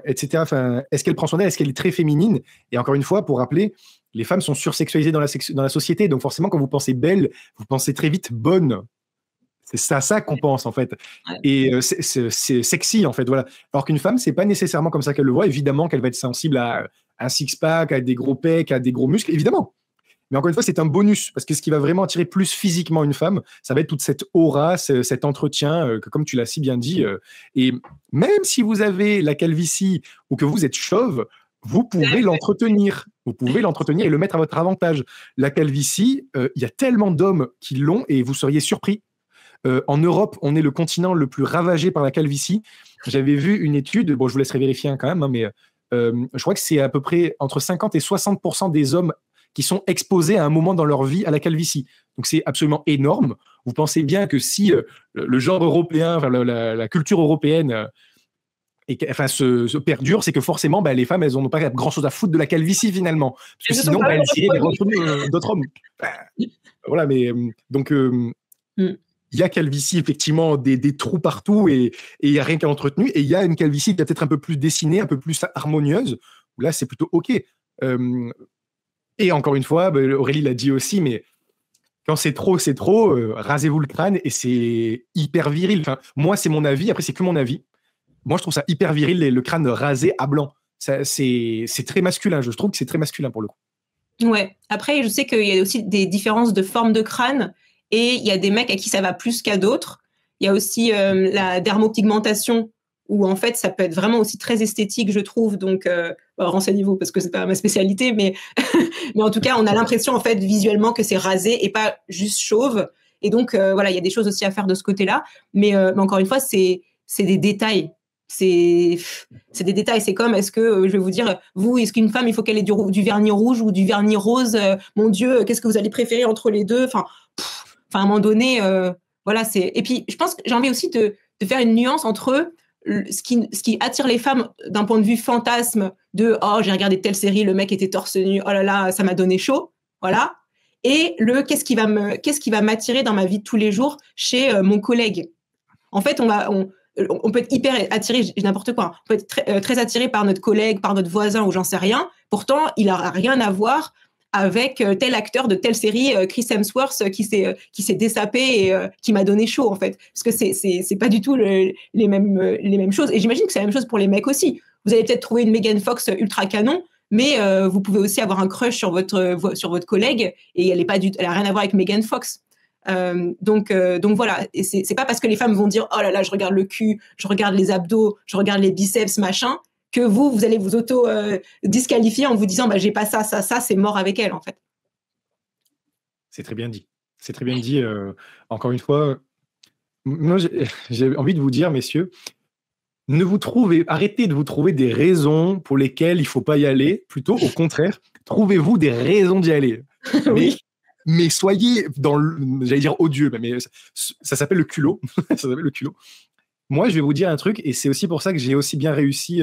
etc. Est-ce qu'elle prend soin d'elle? Est-ce qu'elle est très féminine? Et encore une fois, pour rappeler, les femmes sont sursexualisées dans la société. Donc forcément, quand vous pensez belle, vous pensez très vite bonne. C'est ça qu'on pense, en fait. Ouais. Et c'est sexy, en fait. Voilà. Alors qu'une femme, c'est pas nécessairement comme ça qu'elle le voit. Évidemment qu'elle va être sensible à un six-pack, à des gros pecs, à des gros muscles, évidemment. Mais encore une fois, c'est un bonus, parce que ce qui va vraiment attirer plus physiquement une femme, ça va être toute cette aura, cet entretien, que, comme tu l'as si bien dit. Et même si vous avez la calvitie ou que vous êtes chauve, vous pouvez l'entretenir. Vous pouvez l'entretenir et le mettre à votre avantage. La calvitie, il y a tellement d'hommes qui l'ont et vous seriez surpris. En Europe, on est le continent le plus ravagé par la calvitie. J'avais vu une étude, bon, je vous laisserai vérifier quand même, mais je crois que c'est à peu près entre 50 et 60% des hommes qui sont exposés à un moment dans leur vie à la calvitie. Donc c'est absolument énorme. Vous pensez bien que si le genre européen, la culture européenne se perdure, c'est que forcément, les femmes, elles n'ont pas grand-chose à foutre de la calvitie finalement. Parce que sinon, elles iraient vers d'autres hommes. Voilà, mais donc... Il y a calvitie, effectivement, des trous partout et il n'y a rien qu'à l'entretenu. Et il y a une calvitie qui est peut-être un peu plus dessinée, un peu plus harmonieuse, où là, c'est plutôt OK. Et encore une fois, Aurélie l'a dit aussi, mais quand c'est trop, rasez-vous le crâne et c'est hyper viril. Enfin, moi, c'est mon avis. Après, c'est que mon avis. Moi, je trouve ça hyper viril, le crâne rasé à blanc. C'est très masculin. Je trouve que c'est très masculin pour le coup. Ouais. Après, je sais qu'il y a aussi des différences de forme de crâne. Et il y a des mecs à qui ça va plus qu'à d'autres. Il y a aussi la dermopigmentation, où en fait, ça peut être vraiment aussi très esthétique, je trouve. Donc, renseignez-vous, parce que c'est pas ma spécialité, mais en tout cas, on a l'impression, en fait, visuellement, que c'est rasé et pas juste chauve. Et donc, voilà, il y a des choses aussi à faire de ce côté-là. Mais encore une fois, c'est des détails. C'est des détails. C'est comme, est-ce que, je vais vous dire, est-ce qu'une femme, il faut qu'elle ait du vernis rouge ou du vernis rose? Mon Dieu, qu'est-ce que vous allez préférer entre les deux? Enfin, à un moment donné, voilà, c'est. Et puis, je pense que j'ai envie aussi de faire une nuance entre ce qui attire les femmes d'un point de vue fantasme de « Oh, j'ai regardé telle série, le mec était torse nu, oh là là, ça m'a donné chaud ». voilà, et le qu'est-ce qui va m'attirer dans ma vie de tous les jours chez mon collègue. En fait, on peut être hyper attiré, n'importe quoi, on peut être très attiré par notre collègue, par notre voisin ou j'en sais rien. Pourtant, il n'a rien à voir avec tel acteur de telle série, Chris Hemsworth, qui s'est dessapé et qui m'a donné chaud, en fait. Parce que c'est pas du tout les mêmes choses. Et j'imagine que c'est la même chose pour les mecs aussi. Vous allez peut-être trouver une Megan Fox ultra canon, mais vous pouvez aussi avoir un crush sur votre collègue et elle a rien à voir avec Megan Fox. Donc voilà, et c'est pas parce que les femmes vont dire oh là là je regarde le cul, je regarde les abdos, je regarde les biceps machin que vous allez vous auto disqualifier en vous disant bah j'ai pas ça, c'est mort avec elle en fait. C'est très bien dit. C'est très bien dit. Encore une fois, moi j'ai envie de vous dire, messieurs, arrêtez de vous trouver des raisons pour lesquelles il faut pas y aller. Plutôt au contraire, trouvez-vous des raisons d'y aller. Oui. Mais soyez j'allais dire odieux, mais ça s'appelle le culot. Ça s'appelle le culot. Moi, je vais vous dire un truc, et c'est aussi pour ça que j'ai aussi bien réussi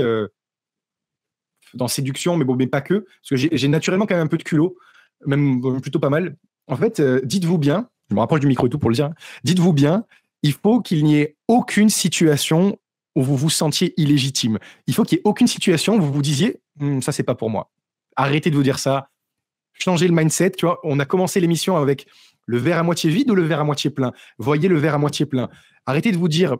dans séduction, mais pas que, parce que j'ai naturellement quand même un peu de culot, même plutôt pas mal. En fait, dites-vous bien, je me rapproche du micro et tout pour le dire, dites-vous bien, il faut qu'il n'y ait aucune situation où vous vous sentiez illégitime. Il faut qu'il n'y ait aucune situation où vous vous disiez ça, c'est pas pour moi. Arrêtez de vous dire ça. Changer le mindset, tu vois, on a commencé l'émission avec le verre à moitié vide ou le verre à moitié plein. Voyez le verre à moitié plein. Arrêtez de vous dire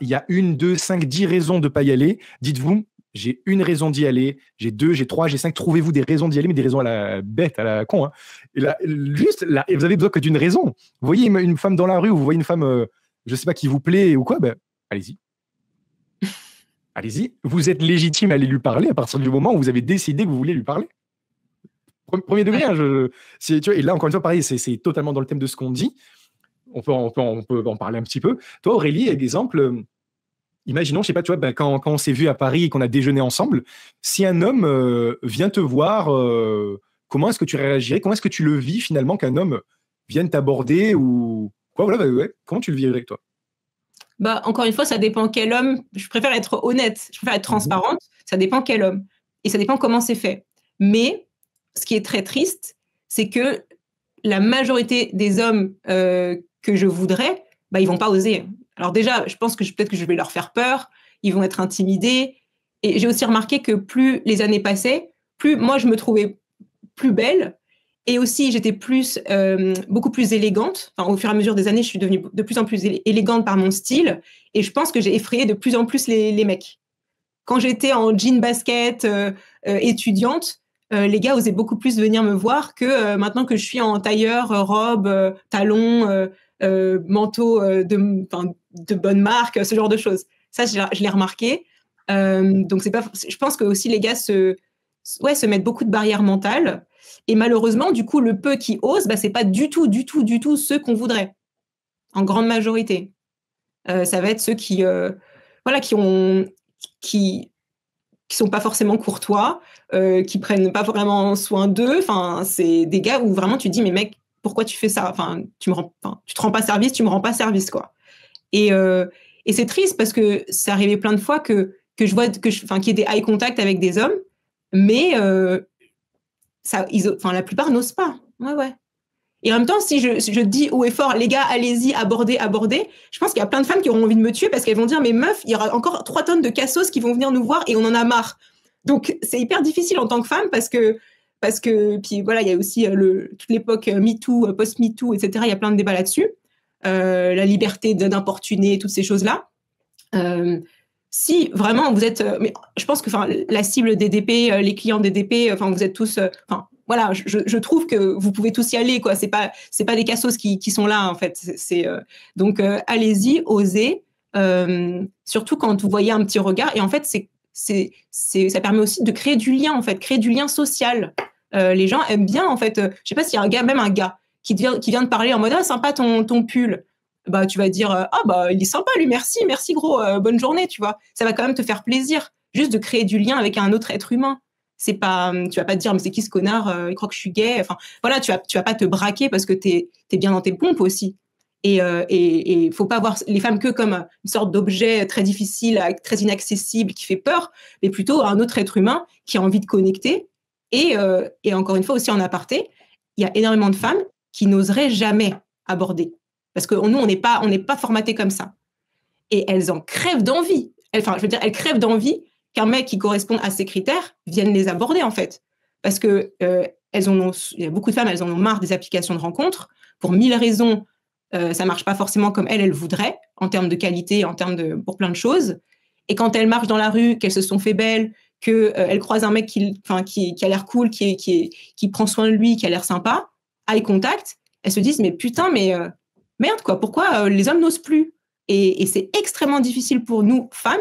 il y a 1, 2, 5, 10 raisons de ne pas y aller. Dites-vous, j'ai une raison d'y aller, j'ai 2, j'ai 3, j'ai 5. Trouvez-vous des raisons d'y aller, mais des raisons à la bête, à la con. Hein. Et là, vous avez besoin que d'une raison. Vous voyez une femme dans la rue, ou vous voyez une femme, je ne sais pas, qui vous plaît ou quoi, allez-y. Allez-y. Vous êtes légitime à aller lui parler à partir du moment où vous avez décidé que vous voulez lui parler. Premier degré, hein, tu vois, et là, encore une fois, pareil, c'est totalement dans le thème de ce qu'on dit. On peut en parler un petit peu. Toi, Aurélie, exemple, imaginons, je sais pas, tu vois, quand on s'est vu à Paris et qu'on a déjeuné ensemble, si un homme vient te voir, comment est-ce que tu réagirais? Comment est-ce que tu le vis finalement qu'un homme vienne t'aborder ou quoi? Voilà, ouais. Comment tu le vivrais, toi? Encore une fois, ça dépend quel homme. Je préfère être honnête, je préfère être transparente. Ça dépend quel homme. Et ça dépend comment c'est fait. Mais ce qui est très triste, c'est que la majorité des hommes que je voudrais, ils vont pas oser. Alors déjà, je pense que peut-être que je vais leur faire peur, ils vont être intimidés. Et j'ai aussi remarqué que plus les années passaient, plus moi je me trouvais plus belle. Et aussi, j'étais beaucoup plus élégante. Enfin, au fur et à mesure des années, je suis devenue de plus en plus élégante par mon style. Et je pense que j'ai effrayé de plus en plus les mecs. Quand j'étais en jean basket étudiante, les gars osaient beaucoup plus venir me voir que maintenant que je suis en tailleur, robe, talons, manteau de bonne marque, ce genre de choses. Ça, je l'ai remarqué. Donc, je pense que aussi les gars se mettent beaucoup de barrières mentales. Et malheureusement, du coup, le peu qui osent, c'est pas du tout ceux qu'on voudrait, en grande majorité. Ça va être ceux qui sont pas forcément courtois, qui prennent pas vraiment soin d'eux. Enfin, c'est des gars où vraiment tu te dis, mais mec, pourquoi tu fais ça? Enfin, tu te rends pas service, tu me rends pas service, quoi. Et c'est triste parce que c'est arrivé plein de fois que je vois qu'il y ait des eye contact avec des hommes, mais la plupart n'osent pas. Ouais. Et en même temps, si je dis haut et fort, les gars, allez-y, abordez, je pense qu'il y a plein de femmes qui auront envie de me tuer parce qu'elles vont dire, mais meuf, il y aura encore 3 tonnes de cassos qui vont venir nous voir et on en a marre. Donc, c'est hyper difficile en tant que femme parce que puis voilà, il y a aussi toute l'époque MeToo, post-MeToo, etc. Il y a plein de débats là-dessus. La liberté d'importuner, toutes ces choses-là. Si vraiment vous êtes, mais je pense que la cible des DP, les clients des DP, vous êtes tous, voilà, je trouve que vous pouvez tous y aller, quoi. C'est pas des cassos qui sont là, en fait. Donc allez-y, osez, surtout quand vous voyez un petit regard. Et en fait, ça permet aussi de créer du lien, en fait, créer du lien social. Les gens aiment bien, en fait. Je sais pas s'il y a même un gars qui vient de parler en mode sympa ton pull. Tu vas dire il est sympa lui, merci gros, bonne journée, tu vois. Ça va quand même te faire plaisir juste de créer du lien avec un autre être humain. C'est pas, tu vas pas te dire mais c'est qui ce connard, il croit que je suis gay. Enfin voilà, tu vas pas te braquer parce que t'es bien dans tes pompes aussi. Et faut pas voir les femmes que comme une sorte d'objet très difficile, très inaccessible, qui fait peur, mais plutôt un autre être humain qui a envie de connecter. Et encore une fois aussi en aparté, il y a énormément de femmes qui n'oseraient jamais aborder. Parce que nous, on n'est pas formaté comme ça. Et elles en crèvent d'envie. Enfin, je veux dire, elles crèvent d'envie qu'un mec qui correspond à ces critères vienne les aborder, en fait. Parce que il y a beaucoup de femmes, elles en ont marre des applications de rencontres. Pour 1000 raisons, ça marche pas forcément comme elles voudraient, en termes de qualité, pour plein de choses. Et quand elles marchent dans la rue, qu'elles se sont fait belles, qu'elles croisent un mec qui a l'air cool, qui prend soin de lui, qui a l'air sympa, eye contact, elles se disent, mais putain, merde, quoi, pourquoi les hommes n'osent plus? Et c'est extrêmement difficile pour nous, femmes,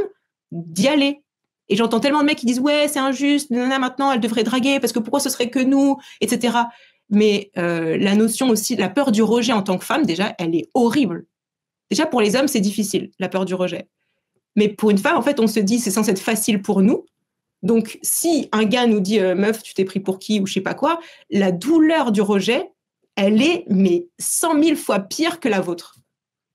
d'y aller. Et j'entends tellement de mecs qui disent, ouais, c'est injuste, nana, maintenant, elle devrait draguer, parce que pourquoi ce serait que nous, etc. Mais la notion aussi, la peur du rejet en tant que femme, déjà, elle est horrible. Déjà, pour les hommes, c'est difficile, la peur du rejet. Mais pour une femme, en fait, on se dit, c'est censé être facile pour nous. Donc, si un gars nous dit, meuf, tu t'es pris pour qui, ou je sais pas quoi, la douleur du rejet, elle est, mais 100 000 fois pire que la vôtre.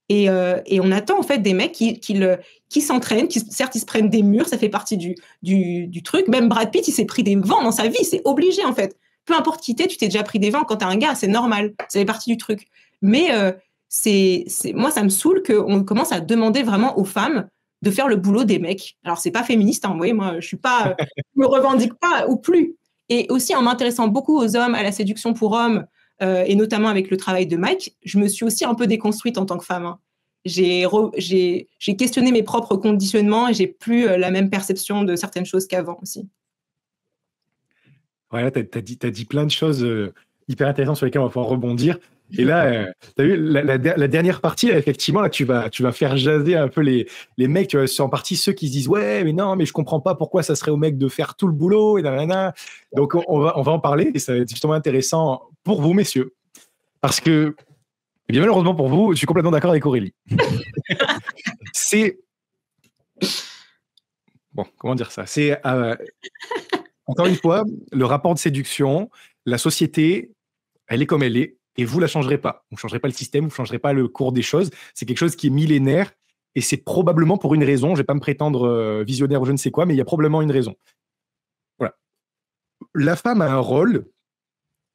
Et on attend, en fait, des mecs qui s'entraînent, certes, ils se prennent des murs, ça fait partie du truc. Même Brad Pitt, il s'est pris des vents dans sa vie, c'est obligé, en fait. Peu importe qui t'es, tu t'es déjà pris des vents quand t'es un gars, c'est normal, ça fait partie du truc. Mais moi, ça me saoule qu'on commence à demander vraiment aux femmes de faire le boulot des mecs. Alors, c'est pas féministe, hein, vous voyez, moi, je me revendique pas ou plus. Et aussi, en m'intéressant beaucoup aux hommes, à la séduction pour hommes, et notamment avec le travail de Mike, je me suis aussi un peu déconstruite en tant que femme. Hein. J'ai questionné mes propres conditionnements et j'ai plus la même perception de certaines choses qu'avant aussi. Ouais, t'as dit plein de choses hyper intéressantes sur lesquelles on va pouvoir rebondir. Et là, tu as vu la dernière partie, là, effectivement, là, tu vas faire jaser un peu les mecs, tu vois, c'est en partie ceux qui se disent ouais, mais non, mais je comprends pas pourquoi ça serait aux mecs de faire tout le boulot et nanana. Donc on va en parler et ça va être justement intéressant pour vous, messieurs, parce que bien malheureusement pour vous, je suis complètement d'accord avec Aurélie. C'est bon, comment dire ça? C'est encore une fois le rapport de séduction, la société, elle est comme elle est. Et vous ne la changerez pas. Vous ne changerez pas le système, vous ne changerez pas le cours des choses. C'est quelque chose qui est millénaire et c'est probablement pour une raison. Je ne vais pas me prétendre visionnaire ou je ne sais quoi, mais il y a probablement une raison. Voilà. La femme a un rôle,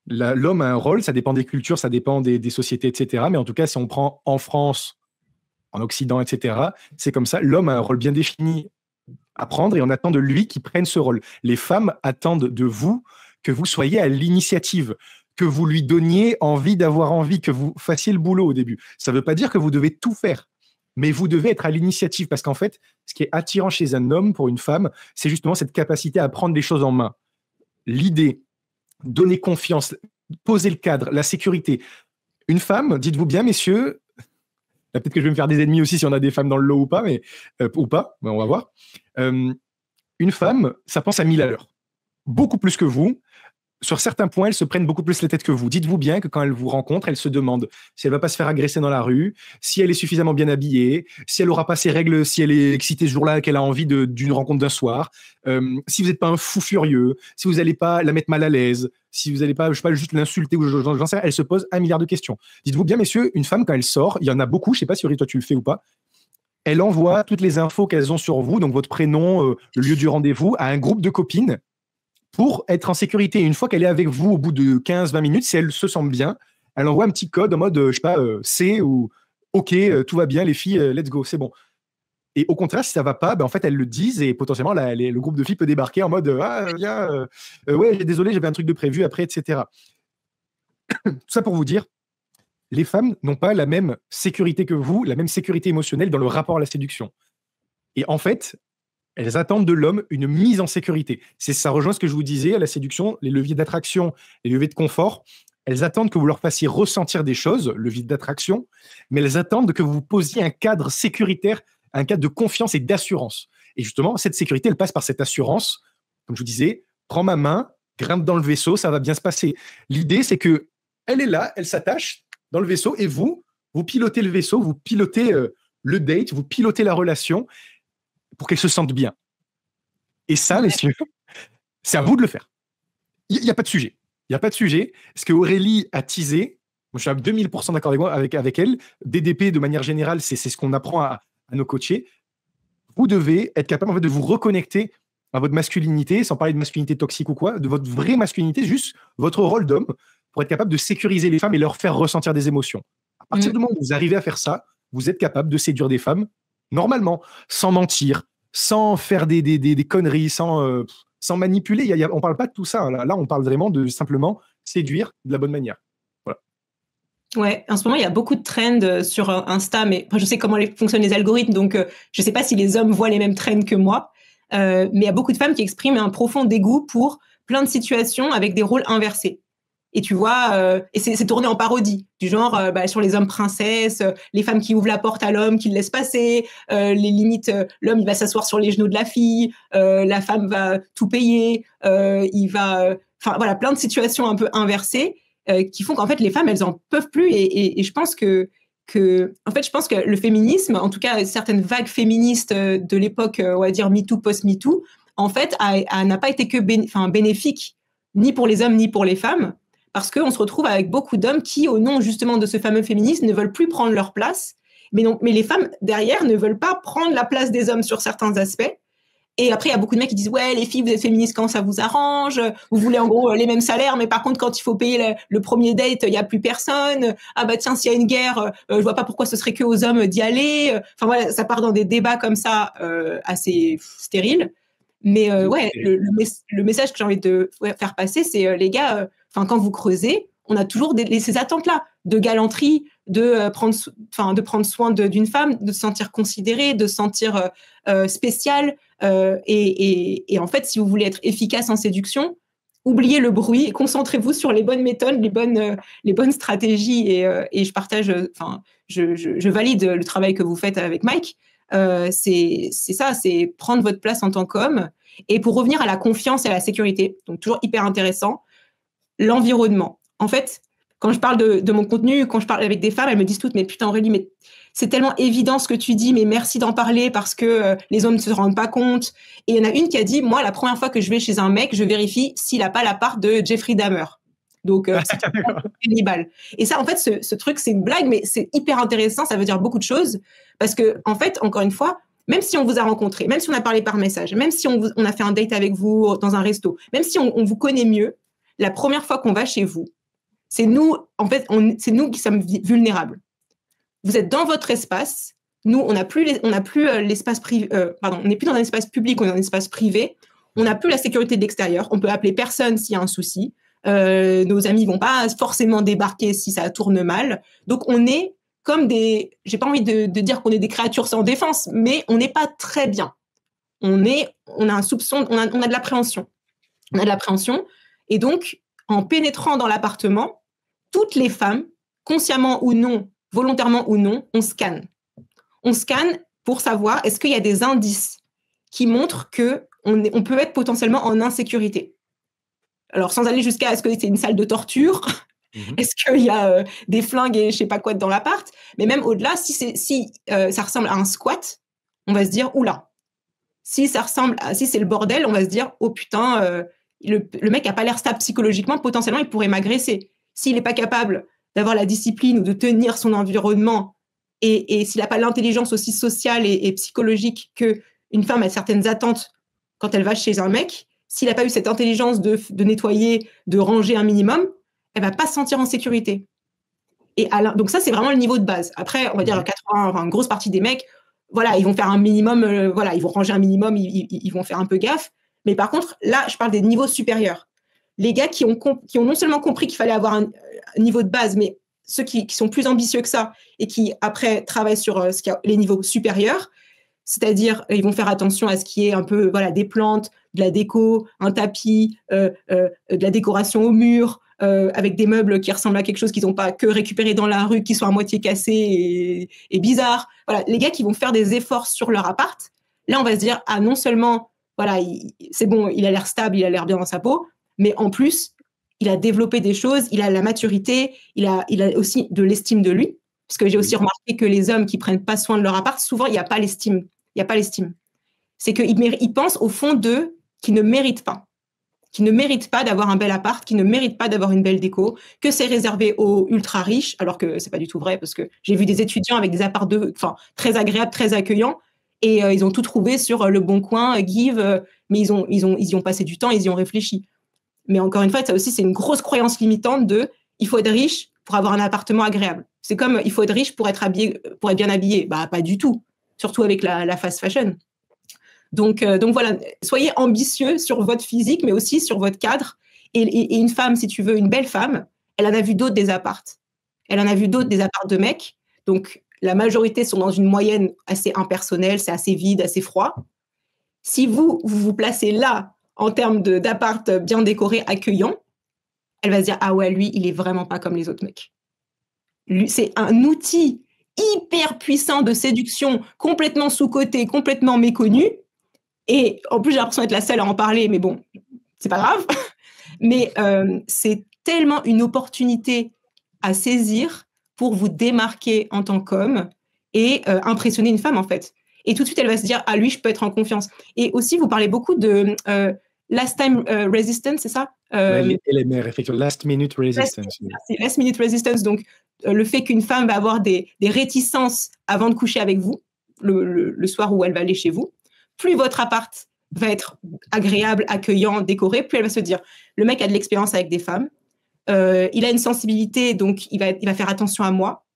l'homme a un rôle, ça dépend des cultures, ça dépend des sociétés, etc. Mais en tout cas, si on prend en France, en Occident, etc., c'est comme ça. L'homme a un rôle bien défini à prendre et on attend de lui qu'il prenne ce rôle. Les femmes attendent de vous que vous soyez à l'initiative, que vous lui donniez envie d'avoir envie, que vous fassiez le boulot au début. Ça ne veut pas dire que vous devez tout faire, mais vous devez être à l'initiative parce qu'en fait, ce qui est attirant chez un homme pour une femme, c'est justement cette capacité à prendre les choses en main. L'idée, donner confiance, poser le cadre, la sécurité. Une femme, dites-vous bien, messieurs, là, peut-être que je vais me faire des ennemis aussi si on a des femmes dans le lot ou pas, mais on va voir. Une femme, ça pense à 1000 à l'heure. Beaucoup plus que vous. Sur certains points, elles se prennent beaucoup plus la tête que vous. Dites-vous bien que quand elles vous rencontrent, elles se demandent si elle ne va pas se faire agresser dans la rue, si elle est suffisamment bien habillée, si elle n'aura pas ses règles, si elle est excitée ce jour-là, qu'elle a envie d'une rencontre d'un soir, si vous n'êtes pas un fou furieux, si vous n'allez pas la mettre mal à l'aise, si vous n'allez pas, je sais pas, juste l'insulter ou j'en sais rien, elle se pose 1 milliard de questions. Dites-vous bien, messieurs, une femme, quand elle sort, il y en a beaucoup, je ne sais pas si toi tu le fais ou pas, elle envoie toutes les infos qu'elles ont sur vous, donc votre prénom, le lieu du rendez-vous, à un groupe de copines, pour être en sécurité. Une fois qu'elle est avec vous au bout de 15-20 minutes, si elle se sent bien, elle envoie un petit code en mode, je sais pas, C ou OK, tout va bien, les filles, let's go, c'est bon. Et au contraire, si ça va pas, en fait, elles le disent et potentiellement, le groupe de filles peut débarquer en mode, ouais, désolé, j'avais un truc de prévu après, etc. Tout ça pour vous dire, les femmes n'ont pas la même sécurité que vous, la même sécurité émotionnelle dans le rapport à la séduction. Et en fait, elles attendent de l'homme une mise en sécurité. Ça rejoint ce que je vous disais, à la séduction, les leviers d'attraction, les leviers de confort. Elles attendent que vous leur fassiez ressentir des choses, levier d'attraction, mais elles attendent que vous posiez un cadre sécuritaire, un cadre de confiance et d'assurance. Et justement, cette sécurité, elle passe par cette assurance. Comme je vous disais, prends ma main, grimpe dans le vaisseau, ça va bien se passer. L'idée, c'est que elle est là, elle s'attache dans le vaisseau et vous pilotez le vaisseau, vous pilotez le date, vous pilotez la relation pour qu'elle se sente bien. Et ça, messieurs, c'est à vous de le faire. Il n'y a pas de sujet. Il n'y a pas de sujet. Ce que Aurélie a teasé, moi, je suis à 2000% d'accord avec elle. DDP, de manière générale, c'est ce qu'on apprend à nos coachés. Vous devez être capable en fait, de vous reconnecter à votre masculinité, sans parler de masculinité toxique ou quoi, de votre vraie masculinité, juste votre rôle d'homme, pour être capable de sécuriser les femmes et leur faire ressentir des émotions. À partir du moment où vous arrivez à faire ça, vous êtes capable de séduire des femmes normalement, sans mentir, sans faire des conneries, sans manipuler. On ne parle pas de tout ça. Hein. Là, on parle vraiment de simplement séduire de la bonne manière. Voilà. Ouais, en ce moment, il y a beaucoup de trends sur Insta, mais je sais comment fonctionnent les algorithmes, donc je ne sais pas si les hommes voient les mêmes trends que moi, mais il y a beaucoup de femmes qui expriment un profond dégoût pour plein de situations avec des rôles inversés. Et tu vois, et c'est tourné en parodie, du genre sur les hommes princesses, les femmes qui ouvrent la porte à l'homme, qui le laissent passer, les limites, l'homme il va s'asseoir sur les genoux de la fille, la femme va tout payer, il va, voilà, plein de situations un peu inversées qui font qu'en fait les femmes elles en peuvent plus et je pense que le féminisme, en tout cas certaines vagues féministes de l'époque, on va dire MeToo, post-MeToo, en fait n'a pas été que bénéfique ni pour les hommes ni pour les femmes. Parce qu'on se retrouve avec beaucoup d'hommes qui, au nom justement de ce fameux féminisme, ne veulent plus prendre leur place. Mais les femmes, derrière, ne veulent pas prendre la place des hommes sur certains aspects. Et après, il y a beaucoup de mecs qui disent « Ouais, les filles, vous êtes féministes quand ça vous arrange. Vous voulez en gros les mêmes salaires, mais par contre, quand il faut payer le premier date, il n'y a plus personne. Ah bah tiens, s'il y a une guerre, je vois pas pourquoi ce serait que aux hommes d'y aller. » Enfin voilà, ça part dans des débats comme ça assez stériles. Mais le message que j'ai envie de faire passer, c'est les gars, quand vous creusez, on a toujours ces attentes-là de galanterie, de prendre soin d'une femme, de se sentir considérée, de se sentir spéciale. Et en fait, si vous voulez être efficace en séduction, oubliez le bruit et concentrez-vous sur les bonnes méthodes, les bonnes stratégies. Et je partage, je valide le travail que vous faites avec Mike. C'est ça, c'est prendre votre place en tant qu'homme. Et pour revenir à la confiance et à la sécurité, donc toujours hyper intéressant, l'environnement. En fait, quand je parle de mon contenu, quand je parle avec des femmes, elles me disent toutes, mais putain Aurélie, mais c'est tellement évident ce que tu dis, mais merci d'en parler parce que les hommes ne se rendent pas compte. Et il y en a une qui a dit, moi, la première fois que je vais chez un mec, je vérifie s'il n'a pas la part de Jeffrey Dahmer. Donc, c'est cannibale. Et ça, en fait, ce truc, c'est une blague, mais c'est hyper intéressant. Ça veut dire beaucoup de choses. Parce que, en fait, encore une fois, même si on vous a rencontré, même si on a parlé par message, même si on a fait un date avec vous dans un resto, même si on vous connaît mieux, la première fois qu'on va chez vous, c'est nous, en fait, c'est nous qui sommes vulnérables. Vous êtes dans votre espace. Nous, on n'a plus l'espace privé. On n'est plus dans un espace public, on est dans un espace privé. On n'a plus la sécurité de l'extérieur. On peut appeler personne s'il y a un souci. Nos amis vont pas forcément débarquer si ça tourne mal. Donc, on est comme j'ai pas envie de dire qu'on est des créatures sans défense, mais on n'est pas très bien. On a un soupçon, on a de l'appréhension. On a de l'appréhension. Et donc, en pénétrant dans l'appartement, toutes les femmes, consciemment ou non, volontairement ou non, on scanne. On scanne pour savoir est-ce qu'il y a des indices qui montrent qu'on peut être potentiellement en insécurité. Alors, sans aller jusqu'à est-ce que c'est une salle de torture, est-ce qu'il y a des flingues et je sais pas quoi dans l'appart, mais même au-delà, si ça ressemble à un squat, on va se dire oula. Si c'est le bordel, on va se dire oh putain, le mec a pas l'air stable psychologiquement, potentiellement il pourrait m'agresser. S'il n'est pas capable d'avoir la discipline ou de tenir son environnement et s'il n'a pas l'intelligence aussi sociale et psychologique qu'une femme a certaines attentes quand elle va chez un mec, s'il n'a pas eu cette intelligence de nettoyer, de ranger un minimum, elle va pas se sentir en sécurité. Donc ça, c'est vraiment le niveau de base. Après, on va dire une grosse partie des mecs, voilà, ils vont faire un minimum, ils vont ranger un minimum, ils vont faire un peu gaffe. Mais par contre, là, je parle des niveaux supérieurs. Les gars qui ont non seulement compris qu'il fallait avoir un niveau de base, mais ceux qui sont plus ambitieux que ça et qui, après, travaillent sur les niveaux supérieurs, c'est-à-dire ils vont faire attention à ce qui est un peu des plantes, de la déco, un tapis, de la décoration au mur, avec des meubles qui ressemblent à quelque chose qu'ils n'ont pas que récupéré dans la rue, qui sont à moitié cassés et bizarres. Voilà, les gars qui vont faire des efforts sur leur appart, là, on va se dire, non seulement, c'est bon, il a l'air stable, il a l'air bien dans sa peau, mais en plus, il a développé des choses, il a la maturité, il a aussi de l'estime de lui. Parce que j'ai aussi remarqué que les hommes qui ne prennent pas soin de leur appart, souvent, il n'y a pas l'estime. Il n'y a pas l'estime. C'est qu'ils pensent au fond d'eux qu'ils ne méritent pas. Qui ne méritent pas d'avoir un bel appart, qui ne méritent pas d'avoir une belle déco, que c'est réservé aux ultra riches, alors que c'est pas du tout vrai, parce que j'ai vu des étudiants avec des apparts très agréables, très accueillants, et ils ont tout trouvé sur Le Bon Coin, Give, mais ils y ont passé du temps, ils y ont réfléchi. Mais encore une fois, ça aussi, c'est une grosse croyance limitante il faut être riche pour avoir un appartement agréable. C'est comme il faut être riche pour être bien habillé. Bah, pas du tout. Surtout avec la fast fashion. Donc voilà, soyez ambitieux sur votre physique, mais aussi sur votre cadre. Et une femme, si tu veux, une belle femme, elle en a vu d'autres des appartes. Elle en a vu d'autres des apparts de mecs. Donc, la majorité sont dans une moyenne assez impersonnelle, c'est assez vide, assez froid. Si vous placez là, en termes d'appart bien décoré, accueillant, elle va se dire « Ah ouais, lui, il est vraiment pas comme les autres mecs. » C'est un outil hyper puissant de séduction, complètement sous-coté, complètement méconnu. Et en plus, j'ai l'impression d'être la seule à en parler, mais bon, c'est pas grave. Mais c'est tellement une opportunité à saisir pour vous démarquer en tant qu'homme et impressionner une femme, en fait. Et tout de suite, elle va se dire « Ah, lui, je peux être en confiance. » Et aussi, vous parlez beaucoup de last time resistance, c'est ça LMR, effectivement. Last minute resistance. C'est last minute resistance. Donc, le fait qu'une femme va avoir des réticences avant de coucher avec vous, le soir où elle va aller chez vous, plus votre appart va être agréable, accueillant, décoré, plus elle va se dire « Le mec a de l'expérience avec des femmes. Il a une sensibilité, donc il va faire attention à moi.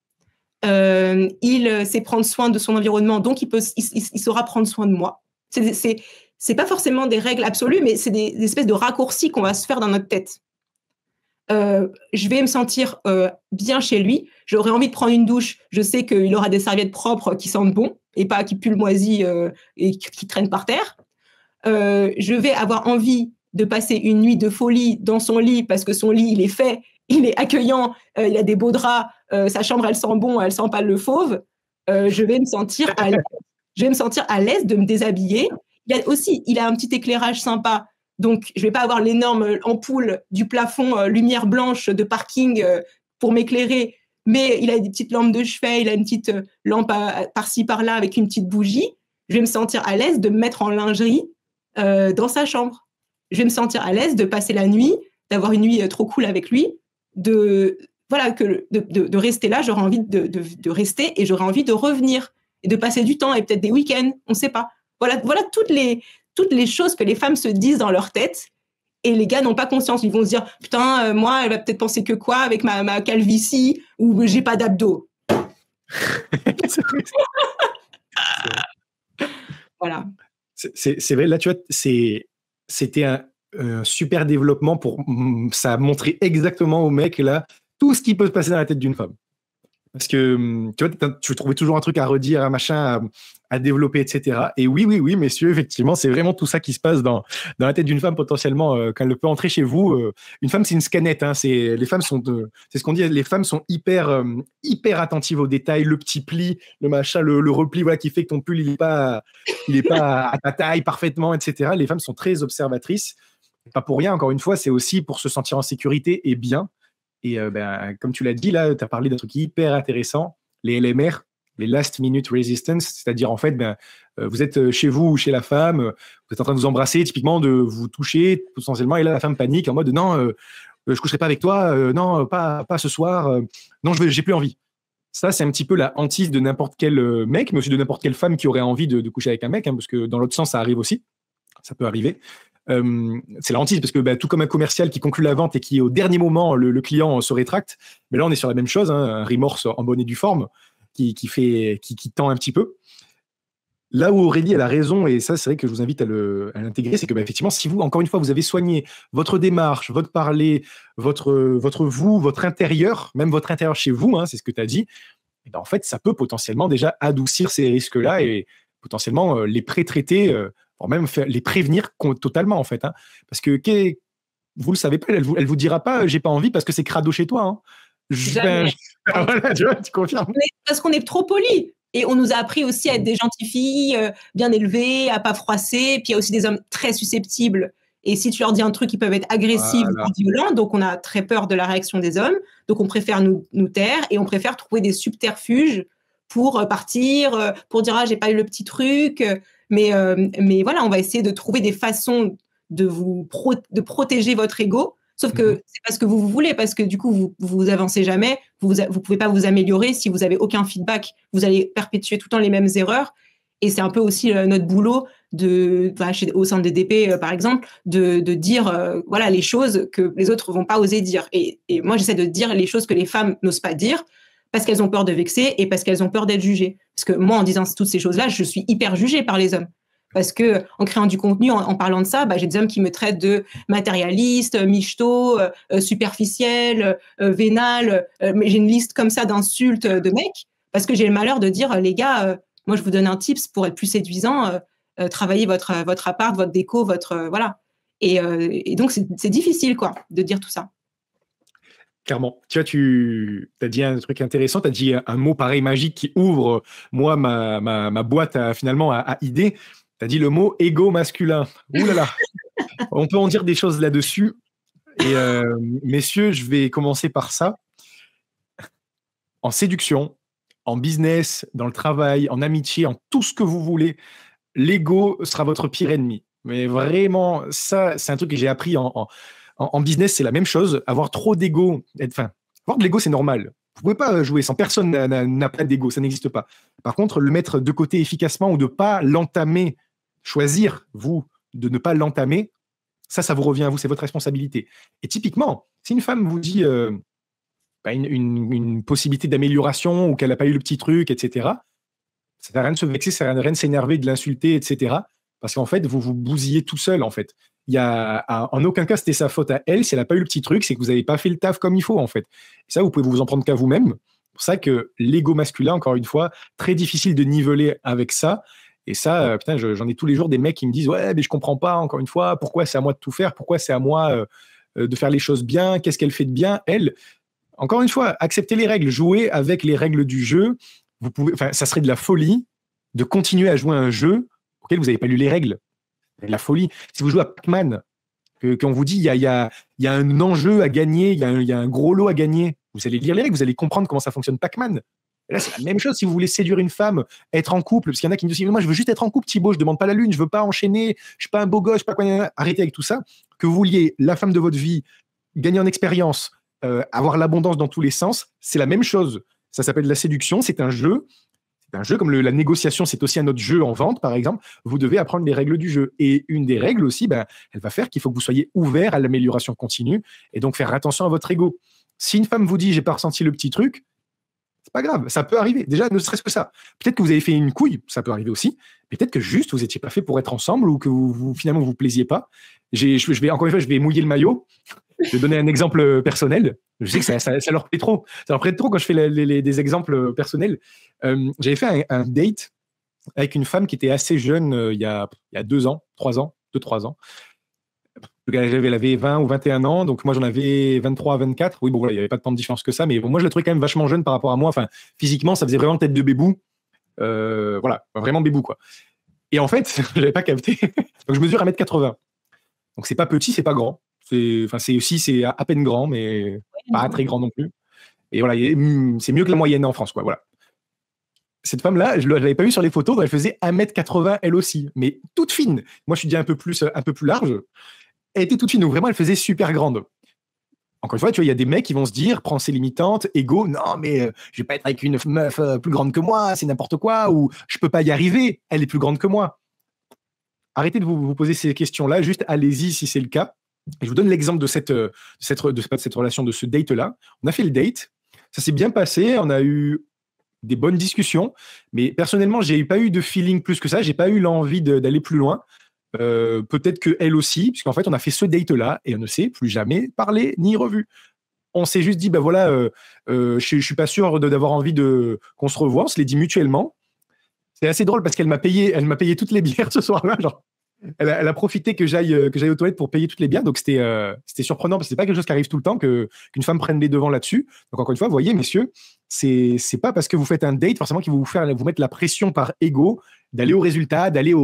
Il sait prendre soin de son environnement, donc il saura prendre soin de moi. » C'est pas forcément des règles absolues, mais c'est des espèces de raccourcis qu'on va se faire dans notre tête. Je vais me sentir bien chez lui. J'aurais envie de prendre une douche. Je sais qu'il aura des serviettes propres qui sentent bon et pas qui puent le moisi et qui traînent par terre. Je vais avoir envie de passer une nuit de folie dans son lit parce que son lit, il est fait, il est accueillant, il a des beaux draps, sa chambre, elle sent bon, elle sent pas le fauve. Je vais me sentir à l'aise de me déshabiller. Il a un petit éclairage sympa. Donc, je vais pas avoir l'énorme ampoule du plafond, lumière blanche de parking pour m'éclairer, mais il a des petites lampes de chevet, il a une petite lampe par-ci, par-là avec une petite bougie. Je vais me sentir à l'aise de me mettre en lingerie dans sa chambre. Je vais me sentir à l'aise de passer la nuit, d'avoir une nuit trop cool avec lui, de rester là. J'aurais envie de rester et j'aurais envie de revenir et de passer du temps et peut-être des week-ends, on ne sait pas. Voilà toutes les choses que les femmes se disent dans leur tête et les gars n'ont pas conscience. Ils vont se dire « Putain, moi, elle va peut-être penser que quoi avec ma calvitie ou j'ai pas d'abdos. » Voilà. C'est vrai, là, tu vois, c'était un super développement ça a montré exactement au mec, là, tout ce qui peut se passer dans la tête d'une femme. Parce que, tu vois, tu trouvais toujours un truc à redire, un machin à développer, etc. Et oui, messieurs, effectivement, c'est vraiment tout ça qui se passe dans la tête d'une femme potentiellement quand elle peut entrer chez vous. Une femme, c'est une scanette. Hein, c'est ce qu'on dit. Les femmes sont hyper attentives aux détails, le petit pli, le machin, le repli, voilà, qui fait que ton pull il est pas à ta taille parfaitement, etc. Les femmes sont très observatrices. Pas pour rien. Encore une fois, c'est aussi pour se sentir en sécurité et bien. Et comme tu l'as dit, là, tu as parlé d'un truc hyper intéressant, les LMR, les Last Minute Resistance, c'est-à-dire en fait, vous êtes chez vous ou chez la femme, vous êtes en train de vous embrasser, typiquement de vous toucher potentiellement, et là la femme panique en mode non, je coucherai pas avec toi, non, pas ce soir, non, j'ai plus envie. Ça, c'est un petit peu la hantise de n'importe quel mec, mais aussi de n'importe quelle femme qui aurait envie de coucher avec un mec, hein, parce que dans l'autre sens, ça arrive aussi, ça peut arriver. C'est la hantise parce que tout comme un commercial qui conclut la vente et qui au dernier moment le client se rétracte, mais là on est sur la même chose, hein, un remorse en bonne et due forme qui tend un petit peu. Là où Aurélie elle a raison, et ça c'est vrai que je vous invite à l'intégrer, c'est que effectivement si vous, encore une fois, vous avez soigné votre démarche, votre parler, votre intérieur, même votre intérieur chez vous, hein, c'est ce que tu as dit, et en fait ça peut potentiellement déjà adoucir ces risques-là et potentiellement les pré-traiter, voire même les prévenir totalement en fait, hein. Parce que vous le savez pas, elle vous dira pas j'ai pas envie parce que c'est crado chez toi, hein. Voilà, tu vois, tu confirmes. Parce qu'on est trop poli et on nous a appris aussi à être des gentilles filles, bien élevées, à pas froisser. Puis il y a aussi des hommes très susceptibles. Et si tu leur dis un truc, ils peuvent être agressifs ou violents. Donc on a très peur de la réaction des hommes. Donc on préfère nous taire et on préfère trouver des subterfuges pour partir, pour dire j'ai pas eu le petit truc. Mais voilà, on va essayer de trouver des façons de protéger votre ego. Sauf que c'est pas ce que vous voulez, parce que du coup, vous avancez jamais, vous pouvez pas vous améliorer si vous avez aucun feedback. Vous allez perpétuer tout le temps les mêmes erreurs. Et c'est un peu aussi notre boulot au sein des DP par exemple, de dire voilà les choses que les autres vont pas oser dire. Et moi j'essaie de dire les choses que les femmes n'osent pas dire parce qu'elles ont peur de vexer et parce qu'elles ont peur d'être jugées. Parce que moi en disant toutes ces choses-là, je suis hyper jugée par les hommes. Parce que en créant du contenu, en parlant de ça, j'ai des hommes qui me traitent de matérialiste, michto, superficiel, vénal. Mais j'ai une liste comme ça d'insultes de mecs parce que j'ai le malheur de dire les gars, moi je vous donne un tips pour être plus séduisant, travaillez votre appart, votre déco, voilà. Et donc c'est difficile quoi de dire tout ça. Clairement. Tu vois, tu as dit un truc intéressant, tu as dit un mot pareil magique qui ouvre, moi, ma boîte finalement à idées. Tu as dit le mot égo masculin. Ouh là là. On peut en dire des choses là-dessus. Et messieurs, je vais commencer par ça. En séduction, en business, dans le travail, en amitié, en tout ce que vous voulez, l'ego sera votre pire ennemi. Mais vraiment, ça, c'est un truc que j'ai appris en business, c'est la même chose. Avoir trop d'ego, avoir de l'ego, c'est normal. Vous ne pouvez pas jouer sans. Personne n'a pas d'ego, ça n'existe pas. Par contre, le mettre de côté efficacement ou de ne pas l'entamer, choisir, vous, de ne pas l'entamer, ça vous revient à vous, c'est votre responsabilité. Et typiquement, si une femme vous dit une possibilité d'amélioration ou qu'elle n'a pas eu le petit truc, etc., ça ne sert à rien de se vexer, ça ne sert à rien de s'énerver, de l'insulter, etc., parce qu'en fait, vous vous bousillez tout seul, en fait. En aucun cas, c'était sa faute à elle. Si elle n'a pas eu le petit truc, c'est que vous n'avez pas fait le taf comme il faut, en fait. Et ça, vous pouvez vous en prendre qu'à vous-même. C'est pour ça que l'ego masculin, encore une fois, très difficile de niveler avec ça. Et ça, putain, j'en ai tous les jours des mecs qui me disent « Ouais, mais je comprends pas, encore une fois, pourquoi c'est à moi de tout faire? Pourquoi c'est à moi de faire les choses bien? Qu'est-ce qu'elle fait de bien? » Elle, encore une fois, acceptez les règles, jouez avec les règles du jeu. Ça serait de la folie de continuer à jouer à un jeu auquel vous n'avez pas lu les règles. C'est de la folie. Si vous jouez à Pac-Man, qu'on vous dit il y a un enjeu à gagner, il y a un gros lot à gagner, vous allez lire les règles, vous allez comprendre comment ça fonctionne Pac-Man. Et là, c'est la même chose si vous voulez séduire une femme, être en couple, parce qu'il y en a qui me disent « Moi, je veux juste être en couple, Thibaut, je ne demande pas la lune, je ne veux pas enchaîner, je ne suis pas un beau gosse, je sais pas quoi. » Arrêtez avec tout ça. Que vous vouliez la femme de votre vie, gagner en expérience, avoir l'abondance dans tous les sens, c'est la même chose. Ça s'appelle de la séduction, c'est un jeu. C'est un jeu comme la négociation, c'est aussi un autre jeu en vente, par exemple. Vous devez apprendre les règles du jeu. Et une des règles aussi, elle va faire qu'il faut que vous soyez ouvert à l'amélioration continue et donc faire attention à votre ego. Si une femme vous dit « J'ai pas ressenti le petit truc », c'est pas grave, ça peut arriver. Déjà, ne serait-ce que ça. Peut-être que vous avez fait une couille, ça peut arriver aussi. Mais peut-être que juste vous n'étiez pas fait pour être ensemble ou que finalement vous plaisiez pas. Encore une fois, je vais mouiller le maillot. Je vais donner un exemple personnel. Je sais que ça leur plaît trop. Ça leur plaît trop quand je fais des exemples personnels. J'avais fait un date avec une femme qui était assez jeune il y a 2 ans, 3 ans, 2-3 ans. Elle avait 20 ou 21 ans, donc moi j'en avais 23 à 24. Oui, bon, voilà, il n'y avait pas tant de différence que ça, mais bon, moi je la trouvais quand même vachement jeune par rapport à moi. Enfin, physiquement, ça faisait vraiment tête de bébou. Voilà, vraiment bébou, quoi. Et en fait, je n'avais pas capté. Donc je mesure 1m80. Donc c'est pas petit, c'est pas grand. C'est à peine grand, mais pas très grand non plus. Et voilà, c'est mieux que la moyenne en France, quoi. Voilà. Cette femme-là, je ne l'avais pas vue sur les photos, elle faisait 1m80 elle aussi, mais toute fine. Moi, je suis déjà un peu plus large. Elle était toute fine, donc vraiment, elle faisait super grande. Encore une fois, tu vois, il y a des mecs qui vont se dire, pensée limitante, égo, non, mais je vais pas être avec une meuf plus grande que moi, c'est n'importe quoi, ou je peux pas y arriver, elle est plus grande que moi. Arrêtez de vous poser ces questions-là, juste allez-y si c'est le cas. Et je vous donne l'exemple de cette relation, de ce date-là. On a fait le date, ça s'est bien passé, on a eu des bonnes discussions, mais personnellement, j'ai pas eu de feeling plus que ça, j'ai pas eu l'envie d'aller plus loin. Peut-être qu'elle aussi, puisqu'en fait, on a fait ce date-là et on ne s'est plus jamais parlé ni revu. On s'est juste dit, je suis pas sûr d'avoir envie qu'on se revoie. On se l'est dit mutuellement. C'est assez drôle parce qu'elle m'a payé toutes les bières ce soir-là. Genre, elle a profité que j'aille aux toilettes pour payer toutes les bières. Donc c'était surprenant parce que c'est pas quelque chose qui arrive tout le temps qu'une femme prenne les devants là-dessus. Donc encore une fois, vous voyez, messieurs, c'est pas parce que vous faites un date forcément qu'il va vous mettre la pression par ego d'aller au résultat, d'aller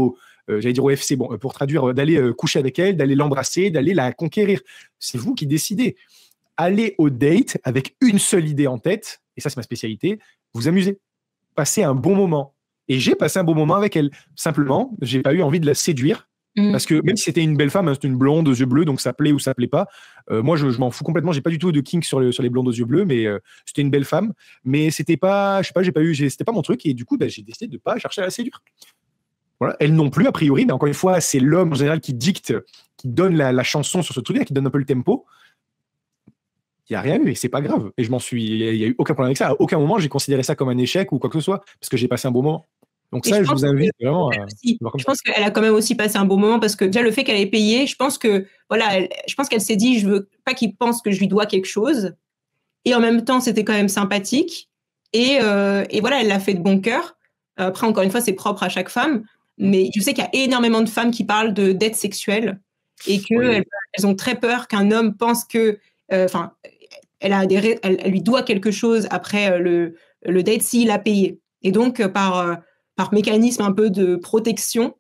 j'allais dire au FC, bon, pour traduire, d'aller coucher avec elle, d'aller l'embrasser, d'aller la conquérir. C'est vous qui décidez. Allez au date avec une seule idée en tête, et ça c'est ma spécialité, vous amuser, passer un bon moment. Et j'ai passé un bon moment avec elle. Simplement, j'ai pas eu envie de la séduire, parce que même si c'était une belle femme, hein, c'était une blonde aux yeux bleus, donc ça plaît ou ça plaît pas, moi je m'en fous complètement, j'ai pas du tout de kink sur les blondes aux yeux bleus, mais c'était une belle femme, mais c'était pas, je sais pas, c'était pas mon truc, et du coup, j'ai décidé de pas chercher à la séduire. Voilà, elle non plus, a priori, mais encore une fois, c'est l'homme en général qui dicte, qui donne la chanson sur ce truc-là, qui donne un peu le tempo. Il n'y a rien eu et c'est pas grave. Et il n'y a eu aucun problème avec ça. À aucun moment, j'ai considéré ça comme un échec ou quoi que ce soit, parce que j'ai passé un bon moment. Donc Et ça, je vous invite vraiment à voir comme je pense qu'elle a quand même aussi passé un bon moment parce que déjà le fait qu'elle ait payé, je pense que voilà, je pense qu'elle s'est dit, je veux pas qu'il pense que je lui dois quelque chose. Et en même temps, c'était quand même sympathique. Et voilà, elle l'a fait de bon cœur. Après, encore une fois, c'est propre à chaque femme. Mais je sais qu'il y a énormément de femmes qui parlent de dette sexuelle et qu'elles elles ont très peur qu'un homme pense que, enfin, elle lui doit quelque chose après le date s'il a payé. Et donc, par mécanisme un peu de protection,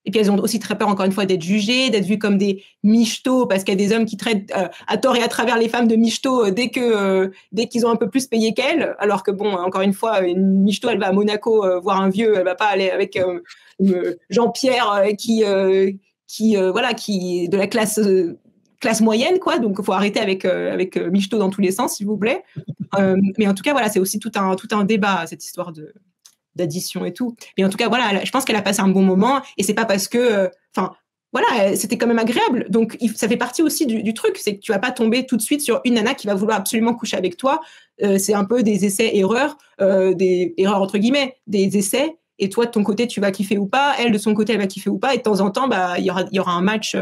et puis elles ont aussi très peur, encore une fois, d'être jugées, d'être vues comme des michetots, parce qu'il y a des hommes qui traitent à tort et à travers les femmes de michetots dès qu'ils ont un peu plus payé qu'elles. Alors que bon, encore une fois, une michetot, elle va à Monaco voir un vieux, elle va pas aller avec Jean-Pierre qui voilà, qui est de la classe moyenne, quoi. Donc, il faut arrêter avec michetots dans tous les sens, s'il vous plaît. Mais en tout cas, voilà, c'est aussi tout un débat, cette histoire d'addition et tout. Mais en tout cas, voilà, je pense qu'elle a passé un bon moment et c'est pas parce que, voilà, c'était quand même agréable. Donc, ça fait partie aussi du truc, c'est que tu vas pas tomber tout de suite sur une nana qui va vouloir absolument coucher avec toi. C'est un peu des essais-erreurs, des erreurs entre guillemets, des essais. Et toi, de ton côté, tu vas kiffer ou pas. Elle, de son côté, elle va kiffer ou pas. Et de temps en temps, bah, il y aura un match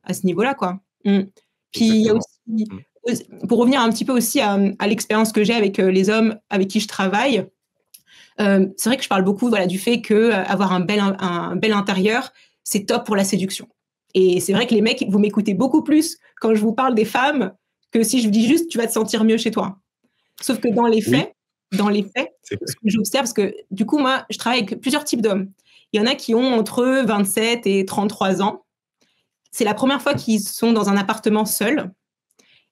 à ce niveau-là, quoi. Puis, il y a aussi, pour revenir un petit peu aussi à l'expérience que j'ai avec les hommes avec qui je travaille, c'est vrai que je parle beaucoup, voilà, du fait que avoir un bel intérieur, c'est top pour la séduction. Et c'est vrai que les mecs, vous m'écoutez beaucoup plus quand je vous parle des femmes que si je vous dis juste tu vas te sentir mieux chez toi. Sauf que dans les faits, ce que j'observe, parce que du coup, moi, je travaille avec plusieurs types d'hommes. Il y en a qui ont entre 27 et 33 ans. C'est la première fois qu'ils sont dans un appartement seuls.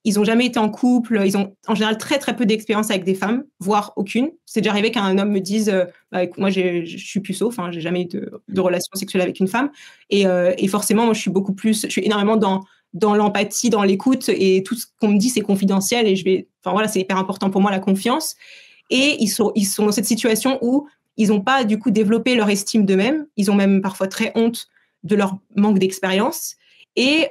Ils n'ont jamais été en couple. Ils ont en général très, très peu d'expérience avec des femmes, voire aucune. C'est déjà arrivé qu'un homme me dise moi, je suis puceau, enfin, j'ai jamais eu de relation sexuelle avec une femme. Et forcément, moi, je suis énormément dans l'empathie, dans l'écoute. Et tout ce qu'on me dit, c'est confidentiel. Et voilà, c'est hyper important pour moi, la confiance. Et ils sont dans cette situation où ils n'ont pas, du coup, développé leur estime d'eux-mêmes. Ils ont même parfois très honte de leur manque d'expérience. Et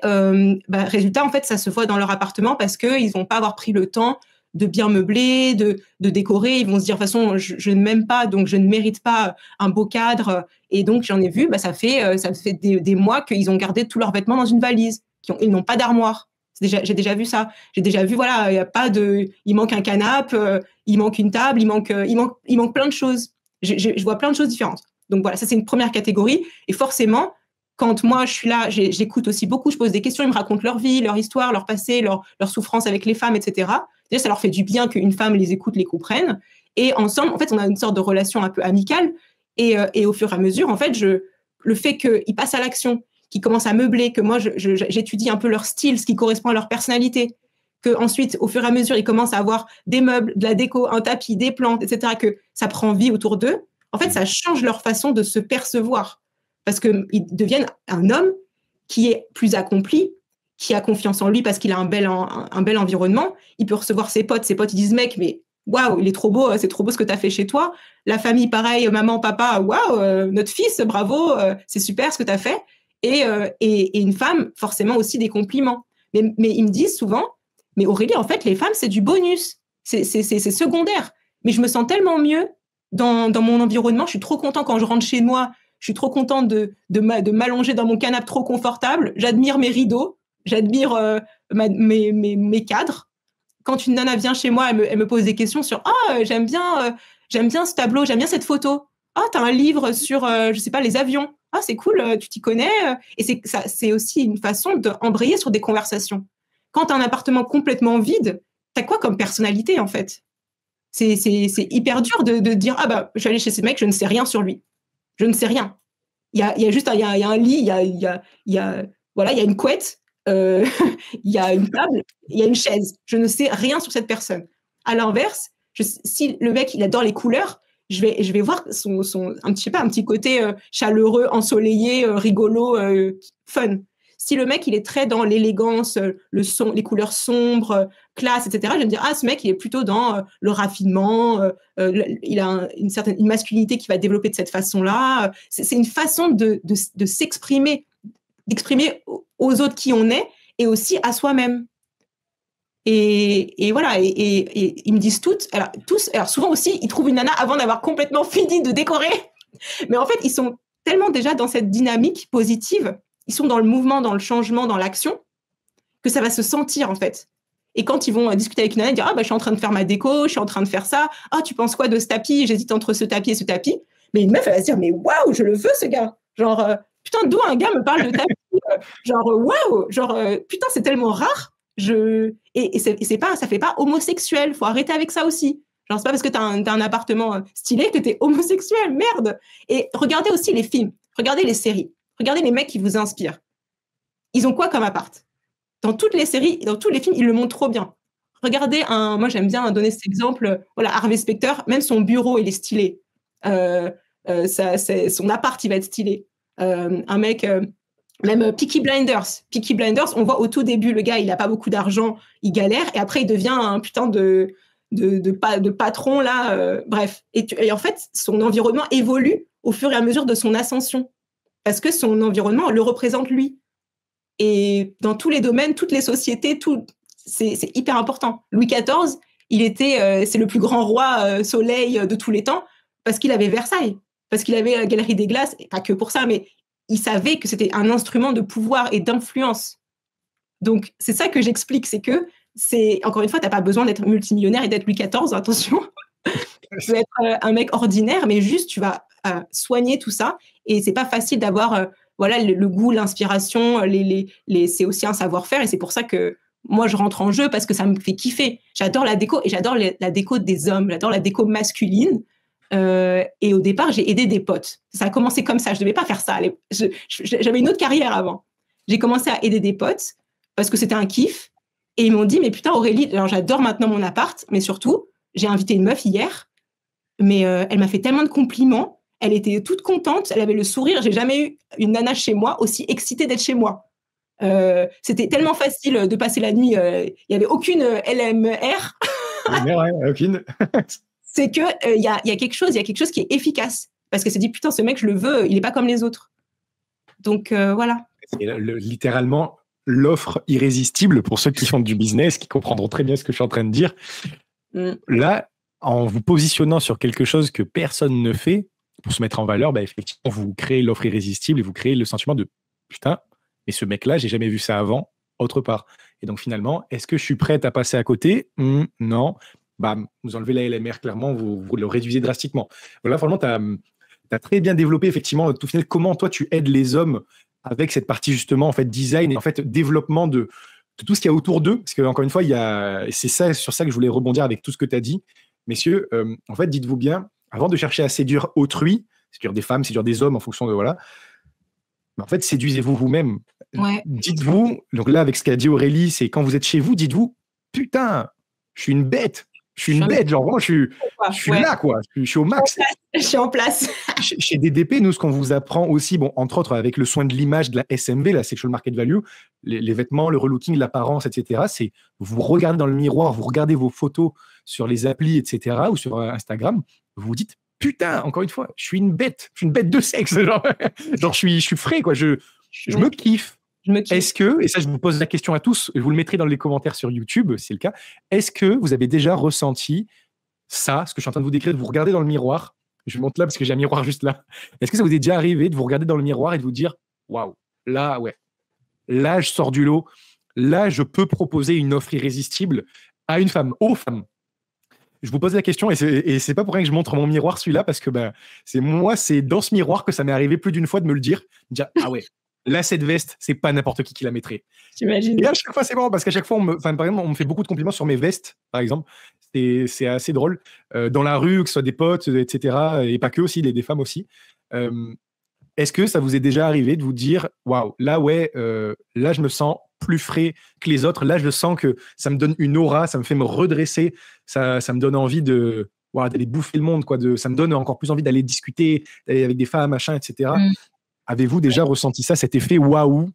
résultat, en fait, ça se voit dans leur appartement parce qu'ils vont pas avoir pris le temps de bien meubler, de décorer. Ils vont se dire, de toute façon, je ne m'aime pas, donc je ne mérite pas un beau cadre. Et donc, j'en ai vu, ça fait des mois qu'ils ont gardé tous leurs vêtements dans une valise. Ils n'ont pas d'armoire. J'ai déjà vu ça. J'ai déjà vu, voilà, il manque un canapé, il manque une table, il manque plein de choses. Je vois plein de choses différentes. Donc voilà, ça c'est une première catégorie. Et forcément, quand moi je suis là, j'écoute aussi beaucoup, je pose des questions, ils me racontent leur vie, leur histoire, leur passé, leur souffrance avec les femmes, etc. Déjà, ça leur fait du bien qu'une femme les écoute, les comprenne. Et ensemble, en fait, on a une sorte de relation un peu amicale. Et au fur et à mesure, en fait, le fait qu'ils passent à l'action, qu'ils commencent à meubler, que moi, j'étudie un peu leur style, ce qui correspond à leur personnalité, qu'ensuite, au fur et à mesure, ils commencent à avoir des meubles, de la déco, un tapis, des plantes, etc., que ça prend vie autour d'eux. En fait, ça change leur façon de se percevoir. Parce qu'ils deviennent un homme qui est plus accompli, qui a confiance en lui parce qu'il a un bel environnement. Il peut recevoir ses potes. Ses potes, ils disent, mec, mais waouh, il est trop beau, c'est trop beau ce que tu as fait chez toi. La famille, pareil, maman, papa, waouh, notre fils, bravo, c'est super ce que tu as fait. Et une femme, forcément aussi des compliments. Mais ils me disent souvent, mais Aurélie, en fait, les femmes, c'est du bonus. C'est secondaire. Mais je me sens tellement mieux dans mon environnement. Je suis trop content quand je rentre chez moi. Je suis trop contente de m'allonger dans mon canapé trop confortable. J'admire mes rideaux. J'admire mes cadres. Quand une nana vient chez moi, elle me pose des questions sur j'aime bien ce tableau, j'aime bien cette photo. T'as un livre sur je sais pas, les avions. C'est cool, tu t'y connais. Et c'est aussi une façon d'embrayer sur des conversations. Quand t'as un appartement complètement vide, t'as quoi comme personnalité en fait? C'est hyper dur de dire je suis allée chez ce mec, je ne sais rien sur lui. Je ne sais rien. Il y a juste un lit, il y a une couette, il y a une table, il y a une chaise. Je ne sais rien sur cette personne. À l'inverse, si le mec il adore les couleurs, je vais voir un petit côté chaleureux, ensoleillé, rigolo, fun. Si le mec, il est très dans l'élégance, le son, les couleurs sombres, classe, etc., je vais me dire, ah, ce mec, il est plutôt dans le raffinement, il a une masculinité qui va développer de cette façon-là. C'est une façon de s'exprimer, d'exprimer aux autres qui on est et aussi à soi-même. Et voilà, et ils me disent tous, alors souvent aussi, ils trouvent une nana avant d'avoir complètement fini de décorer. Mais en fait, ils sont tellement déjà dans cette dynamique positive, ils sont dans le mouvement, dans le changement, dans l'action, que ça va se sentir en fait. Et quand ils vont discuter avec une nana, ils disent ah, bah, je suis en train de faire ma déco, je suis en train de faire ça. Ah, tu penses quoi de ce tapis? J'hésite entre ce tapis et ce tapis. Mais une meuf, elle va se dire mais waouh, je le veux ce gars. Genre, putain, d'où un gars me parle de tapis? Genre, waouh, genre, putain, c'est tellement rare. Et c'est pas, ça fait pas homosexuel. Faut arrêter avec ça aussi. Genre, c'est pas parce que t'as un appartement stylé que t'es homosexuel. Merde. Et regardez aussi les films. Regardez les séries. Regardez les mecs qui vous inspirent. Ils ont quoi comme appart? Dans toutes les séries, dans tous les films, ils le montrent trop bien. Regardez moi j'aime bien donner cet exemple. Voilà, Harvey Specter, même son bureau, il est stylé. Son appart, il va être stylé. Un mec... Même Peaky Blinders. Peaky Blinders, on voit au tout début, le gars, il n'a pas beaucoup d'argent, il galère, et après, il devient un putain de patron, là. Bref. Et en fait, son environnement évolue au fur et à mesure de son ascension. Parce que son environnement le représente lui. Et dans tous les domaines, toutes les sociétés, c'est hyper important. Louis XIV, c'est le plus grand roi soleil de tous les temps, parce qu'il avait Versailles, parce qu'il avait la Galerie des Glaces, et pas que pour ça, mais il savait que c'était un instrument de pouvoir et d'influence. Donc, c'est ça que j'explique, encore une fois, tu n'as pas besoin d'être multimillionnaire et d'être Louis XIV, attention. Tu peux être un mec ordinaire, mais juste, tu vas soigner tout ça. Et c'est pas facile d'avoir le goût, l'inspiration, c'est aussi un savoir-faire. Et c'est pour ça que moi, je rentre en jeu parce que ça me fait kiffer. J'adore la déco et j'adore la déco des hommes. J'adore la déco masculine. Et au départ, j'ai aidé des potes. Ça a commencé comme ça. Je ne devais pas faire ça. J'avais une autre carrière avant. J'ai commencé à aider des potes parce que c'était un kiff. Et ils m'ont dit, mais putain, Aurélie, alors j'adore maintenant mon appart, mais surtout, j'ai invité une meuf hier, mais elle m'a fait tellement de compliments. Elle était toute contente. Elle avait le sourire. J'ai jamais eu une nana chez moi aussi excitée d'être chez moi. C'était tellement facile de passer la nuit. Il n'y avait aucune LMR. Aucune. C'est que y a quelque chose qui est efficace. Parce qu'elle s'est dit, putain, ce mec, je le veux, il n'est pas comme les autres. Donc, voilà. C'est littéralement l'offre irrésistible pour ceux qui font du business, qui comprendront très bien ce que je suis en train de dire. Là, en vous positionnant sur quelque chose que personne ne fait, pour se mettre en valeur, effectivement, vous créez l'offre irrésistible et vous créez le sentiment de, putain, mais ce mec-là, j'ai jamais vu ça avant, autre part. Et donc, finalement, est-ce que je suis prête à passer à côté? Non. Vous enlevez la LMR, clairement, vous le réduisez drastiquement. Voilà, franchement, tu as très bien développé, effectivement, tout final, comment toi, tu aides les hommes avec cette partie, justement, en fait, design et en fait, développement de tout ce qu'il y a autour d'eux. Parce que, encore une fois, c'est sur ça que je voulais rebondir avec tout ce que tu as dit. Messieurs, en fait, dites-vous bien, avant de chercher à séduire autrui, séduire des femmes, séduire des hommes en fonction de, voilà, en fait, séduisez-vous vous-même. Ouais. Dites-vous, donc là, avec ce qu'a dit Aurélie, c'est quand vous êtes chez vous, dites-vous, putain, je suis une bête. Je suis une bête, genre vraiment, je suis là, quoi. Je suis au max. Je suis en place. Chez DDP, nous, ce qu'on vous apprend aussi, entre autres, avec le soin de l'image de la SMV, la Sexual Market Value, les vêtements, le relooking, l'apparence, etc., c'est vous regardez dans le miroir, vous regardez vos photos sur les applis, etc., ou sur Instagram, vous vous dites, putain, encore une fois, je suis une bête de sexe. Genre je suis frais, quoi. Je me kiffe. Est-ce que, et ça je vous pose la question à tous, et vous le mettrez dans les commentaires sur YouTube, si c'est le cas, est-ce que vous avez déjà ressenti ça, ce que je suis en train de vous décrire, de vous regarder dans le miroir, je monte là parce que j'ai un miroir juste là, est-ce que ça vous est déjà arrivé de vous regarder dans le miroir et de vous dire, waouh, là, ouais, là je sors du lot, là je peux proposer une offre irrésistible à une femme, aux femmes. Je vous pose la question et c'est pas pour rien que je montre mon miroir celui-là parce que c'est dans ce miroir que ça m'est arrivé plus d'une fois de me le dire ah ouais, là cette veste c'est pas n'importe qui la mettrait. J'imagine. Et à chaque fois c'est marrant parce qu'à chaque fois par exemple on me fait beaucoup de compliments sur mes vestes par exemple, c'est assez drôle dans la rue, que ce soit des potes, etc., et pas que aussi, des femmes aussi. Est-ce que ça vous est déjà arrivé de vous dire waouh, là ouais, là je me sens plus frais que les autres, là je sens que ça me donne une aura, ça me fait me redresser, ça me donne envie d'aller bouffer le monde, quoi, ça me donne encore plus envie d'aller discuter, d'aller avec des femmes, machin, etc. Avez-vous déjà ressenti ça, cet effet waouh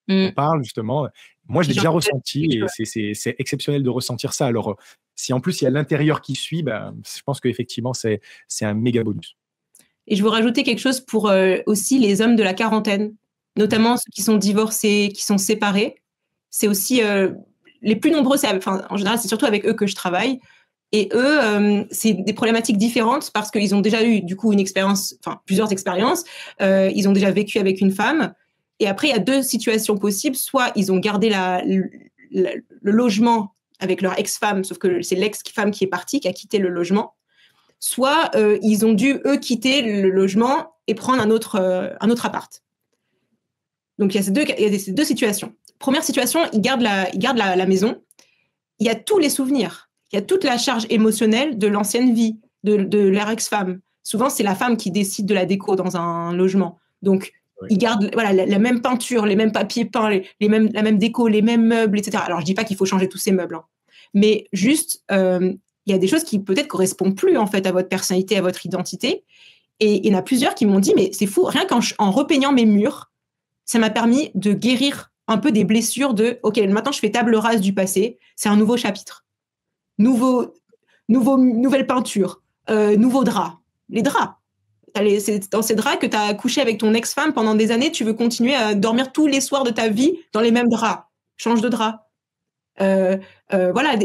on parle justement. Moi, je l'ai déjà ressenti et Ouais. c'est exceptionnel de ressentir ça. Alors, si en plus il y a l'intérieur qui suit, ben, je pense qu'effectivement, c'est un méga bonus. Et je veux rajouter quelque chose pour aussi les hommes de la quarantaine, notamment ceux qui sont divorcés, qui sont séparés. C'est aussi les plus nombreux, en général, c'est surtout avec eux que je travaille. Et eux, c'est des problématiques différentes parce qu'ils ont déjà eu du coup une expérience, enfin plusieurs expériences. Ils ont déjà vécu avec une femme. Et après, il y a deux situations possibles. Soit ils ont gardé le logement avec leur ex-femme, sauf que c'est l'ex-femme qui est partie, qui a quitté le logement. Soit ils ont dû, eux, quitter le logement et prendre un autre appart. Donc il y a ces deux situations. Première situation, ils gardent la maison. Il y a tous les souvenirs. Il y a toute la charge émotionnelle de l'ancienne vie, de leur ex-femme. Souvent, c'est la femme qui décide de la déco dans un logement. Donc, ils gardent la même peinture, les mêmes papiers peints, la même déco, les mêmes meubles, etc. Alors, je dis pas qu'il faut changer tous ces meubles, hein. Mais juste, il y a des choses qui peut-être correspondent plus en fait à votre personnalité, à votre identité. Et il y en a plusieurs qui m'ont dit, mais c'est fou, rien qu'en repeignant mes murs, ça m'a permis de guérir un peu des blessures de, OK, maintenant je fais table rase du passé, c'est un nouveau chapitre. Nouvelle peinture, nouveau drap. Les draps. C'est dans ces draps que tu as couché avec ton ex-femme pendant des années, tu veux continuer à dormir tous les soirs de ta vie dans les mêmes draps. Change de drap. Voilà,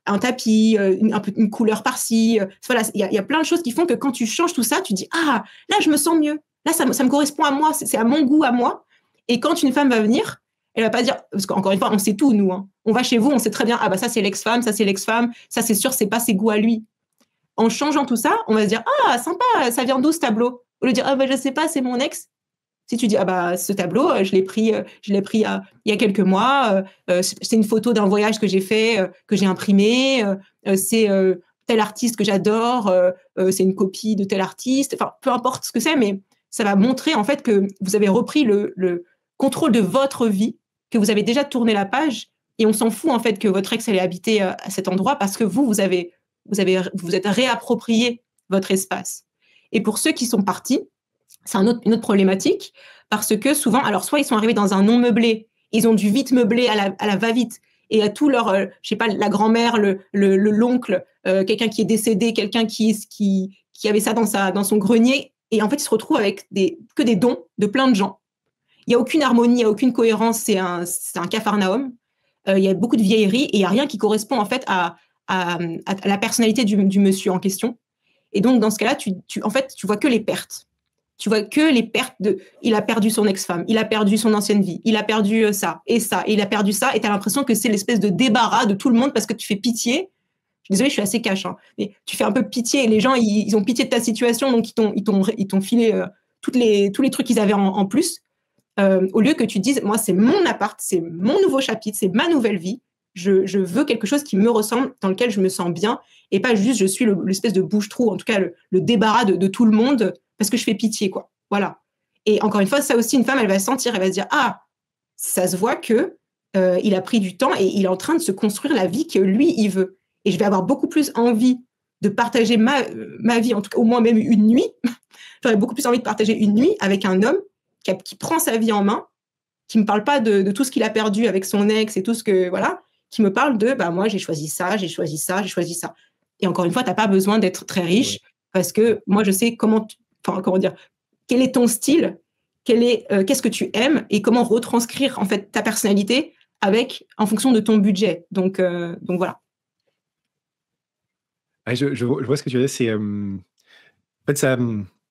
un tapis, une couleur par-ci. Voilà, il y a plein de choses qui font que quand tu changes tout ça, tu dis, ah, là, je me sens mieux. Là, ça me correspond à moi, c'est à mon goût, à moi. Et quand une femme va venir, elle va pas dire, parce qu'encore une fois, on sait tout, nous, hein. On va chez vous, on sait très bien, ah bah ça c'est l'ex-femme, ça c'est sûr, c'est pas ses goûts à lui. En changeant tout ça, on va se dire, ah, sympa, ça vient d'où ce tableau? Au lieu de dire, ah bah je sais pas, c'est mon ex. Si tu dis, ah bah ce tableau, je l'ai pris il y a quelques mois, c'est une photo d'un voyage que j'ai fait, que j'ai imprimé, c'est tel artiste que j'adore, c'est une copie de tel artiste, enfin peu importe ce que c'est, mais ça va montrer en fait que vous avez repris le contrôle de votre vie, que vous avez déjà tourné la page, et on s'en fout en fait que votre ex allait habiter à cet endroit parce que vous êtes réapproprié votre espace. Et pour ceux qui sont partis, c'est une autre problématique parce que souvent, alors soit ils sont arrivés dans un non meublé, ils ont dû vite meubler à la va-vite et à tout leur, je sais pas, la grand-mère, l'oncle, quelqu'un qui est décédé, quelqu'un qui avait ça dans son grenier, et en fait ils se retrouvent avec que des dons de plein de gens. Il y a aucune harmonie, il y a aucune cohérence, c'est un capharnaüm. Il y a beaucoup de vieilleries et il y a rien qui correspond en fait à la personnalité du monsieur en question. Et donc dans ce cas-là, en fait, tu vois que les pertes. Tu vois que les pertes il a perdu son ex-femme, il a perdu son ancienne vie, il a perdu ça, et il a perdu ça, et tu as l'impression que c'est l'espèce de débarras de tout le monde parce que tu fais pitié. Je suis désolée, je suis assez cash, hein, mais tu fais un peu pitié, et les gens, ils ont pitié de ta situation, donc ils t'ont filé tous les trucs qu'ils avaient en plus, au lieu que tu te dises, moi, c'est mon appart, c'est mon nouveau chapitre, c'est ma nouvelle vie, je veux quelque chose qui me ressemble, dans lequel je me sens bien, et pas juste je suis l'espèce de bouche-trou, en tout cas le débarras de tout le monde, parce que je fais pitié, quoi. Voilà. Et encore une fois, ça aussi, une femme, elle va sentir, elle va se dire, ah, ça se voit que il a pris du temps et il est en train de se construire la vie que lui, il veut. Et je vais avoir beaucoup plus envie de partager ma vie, en tout cas au moins même une nuit. J'aurais beaucoup plus envie de partager une nuit avec un homme qui prend sa vie en main, qui me parle pas de tout ce qu'il a perdu avec son ex et tout ce que, voilà, qui me parle de, bah, moi, j'ai choisi ça, j'ai choisi ça, j'ai choisi ça. Et encore une fois, t'as pas besoin d'être très riche parce que moi, je sais comment dire, quel est ton style, qu'est-ce que tu aimes et comment retranscrire en fait ta personnalité en fonction de ton budget. Donc voilà. Je vois ce que tu veux dire. C'est en fait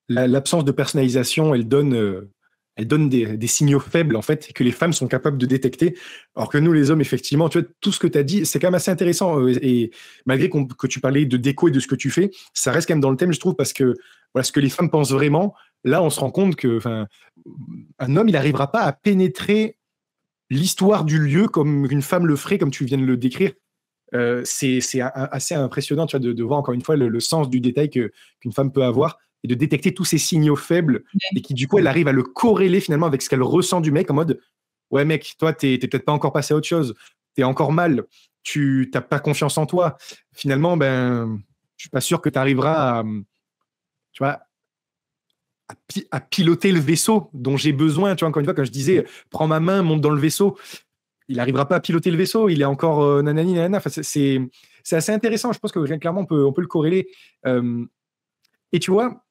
l'absence de personnalisation, elle donne des signaux faibles en fait que les femmes sont capables de détecter, alors que nous les hommes, effectivement, tu vois, tout ce que tu as dit, c'est quand même assez intéressant, et malgré que tu parlais de déco et de ce que tu fais, ça reste quand même dans le thème, je trouve, parce que voilà, ce que les femmes pensent vraiment, là on se rend compte que un homme, il n'arrivera pas à pénétrer l'histoire du lieu comme une femme le ferait, comme tu viens de le décrire. C'est assez impressionnant, tu vois, de voir encore une fois le sens du détail qu'une femme peut avoir, et de détecter tous ces signaux faibles, et qui du coup elle arrive à le corréler finalement avec ce qu'elle ressent du mec, en mode ouais mec, toi t'es peut-être pas encore passé à autre chose, t'es encore mal, tu t'as pas confiance en toi, finalement je suis pas sûr que tu arriveras à, tu vois, à piloter le vaisseau dont j'ai besoin. Tu vois, encore une fois, quand je disais prends ma main, monte dans le vaisseau, il n'arrivera pas à piloter le vaisseau. Il est encore nanani nanana. Enfin, c'est assez intéressant. Je pense que clairement on peut le corréler. Et tu vois,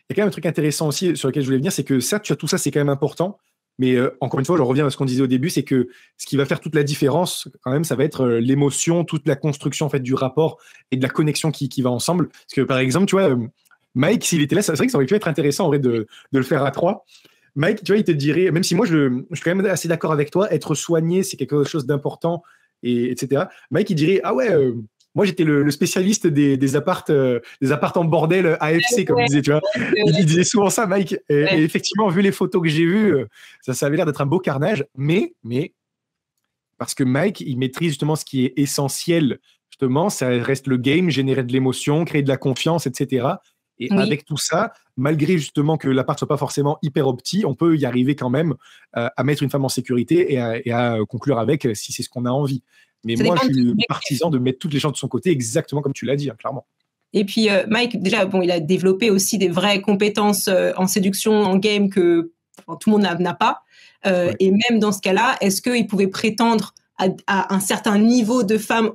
il y a quand même un truc intéressant aussi sur lequel je voulais venir, c'est que certes, tu as tout ça, c'est quand même important. Mais encore une fois, je reviens à ce qu'on disait au début, c'est que ce qui va faire toute la différence, quand même, ça va être l'émotion, toute la construction en fait du rapport et de la connexion qui va ensemble. Parce que par exemple, tu vois, Mike, s'il était là, c'est vrai que ça aurait pu être intéressant en vrai de le faire à trois. Mike, tu vois, il te dirait, même si moi je suis quand même assez d'accord avec toi, être soigné, c'est quelque chose d'important, etc. Mike, il dirait, ah ouais, moi j'étais le spécialiste des apparts en bordel AFC, comme il disait, tu vois. Il disait souvent ça, Mike. Et effectivement, vu les photos que j'ai vues, ça avait l'air d'être un beau carnage, mais parce que Mike, il maîtrise justement ce qui est essentiel, justement, ça reste le game, générer de l'émotion, créer de la confiance, etc. Et avec tout ça, malgré justement que l'appart soit pas forcément hyper opti, on peut y arriver quand même à mettre une femme en sécurité et à conclure avec si c'est ce qu'on a envie. Mais ça moi, je suis partisan de mettre toutes les chances de son côté, exactement comme tu l'as dit, hein, clairement. Et puis, Mike, déjà, bon, il a développé aussi des vraies compétences en séduction, en game que tout le monde n'a pas. Et même dans ce cas-là, est-ce qu'il pouvait prétendre à un certain niveau de femme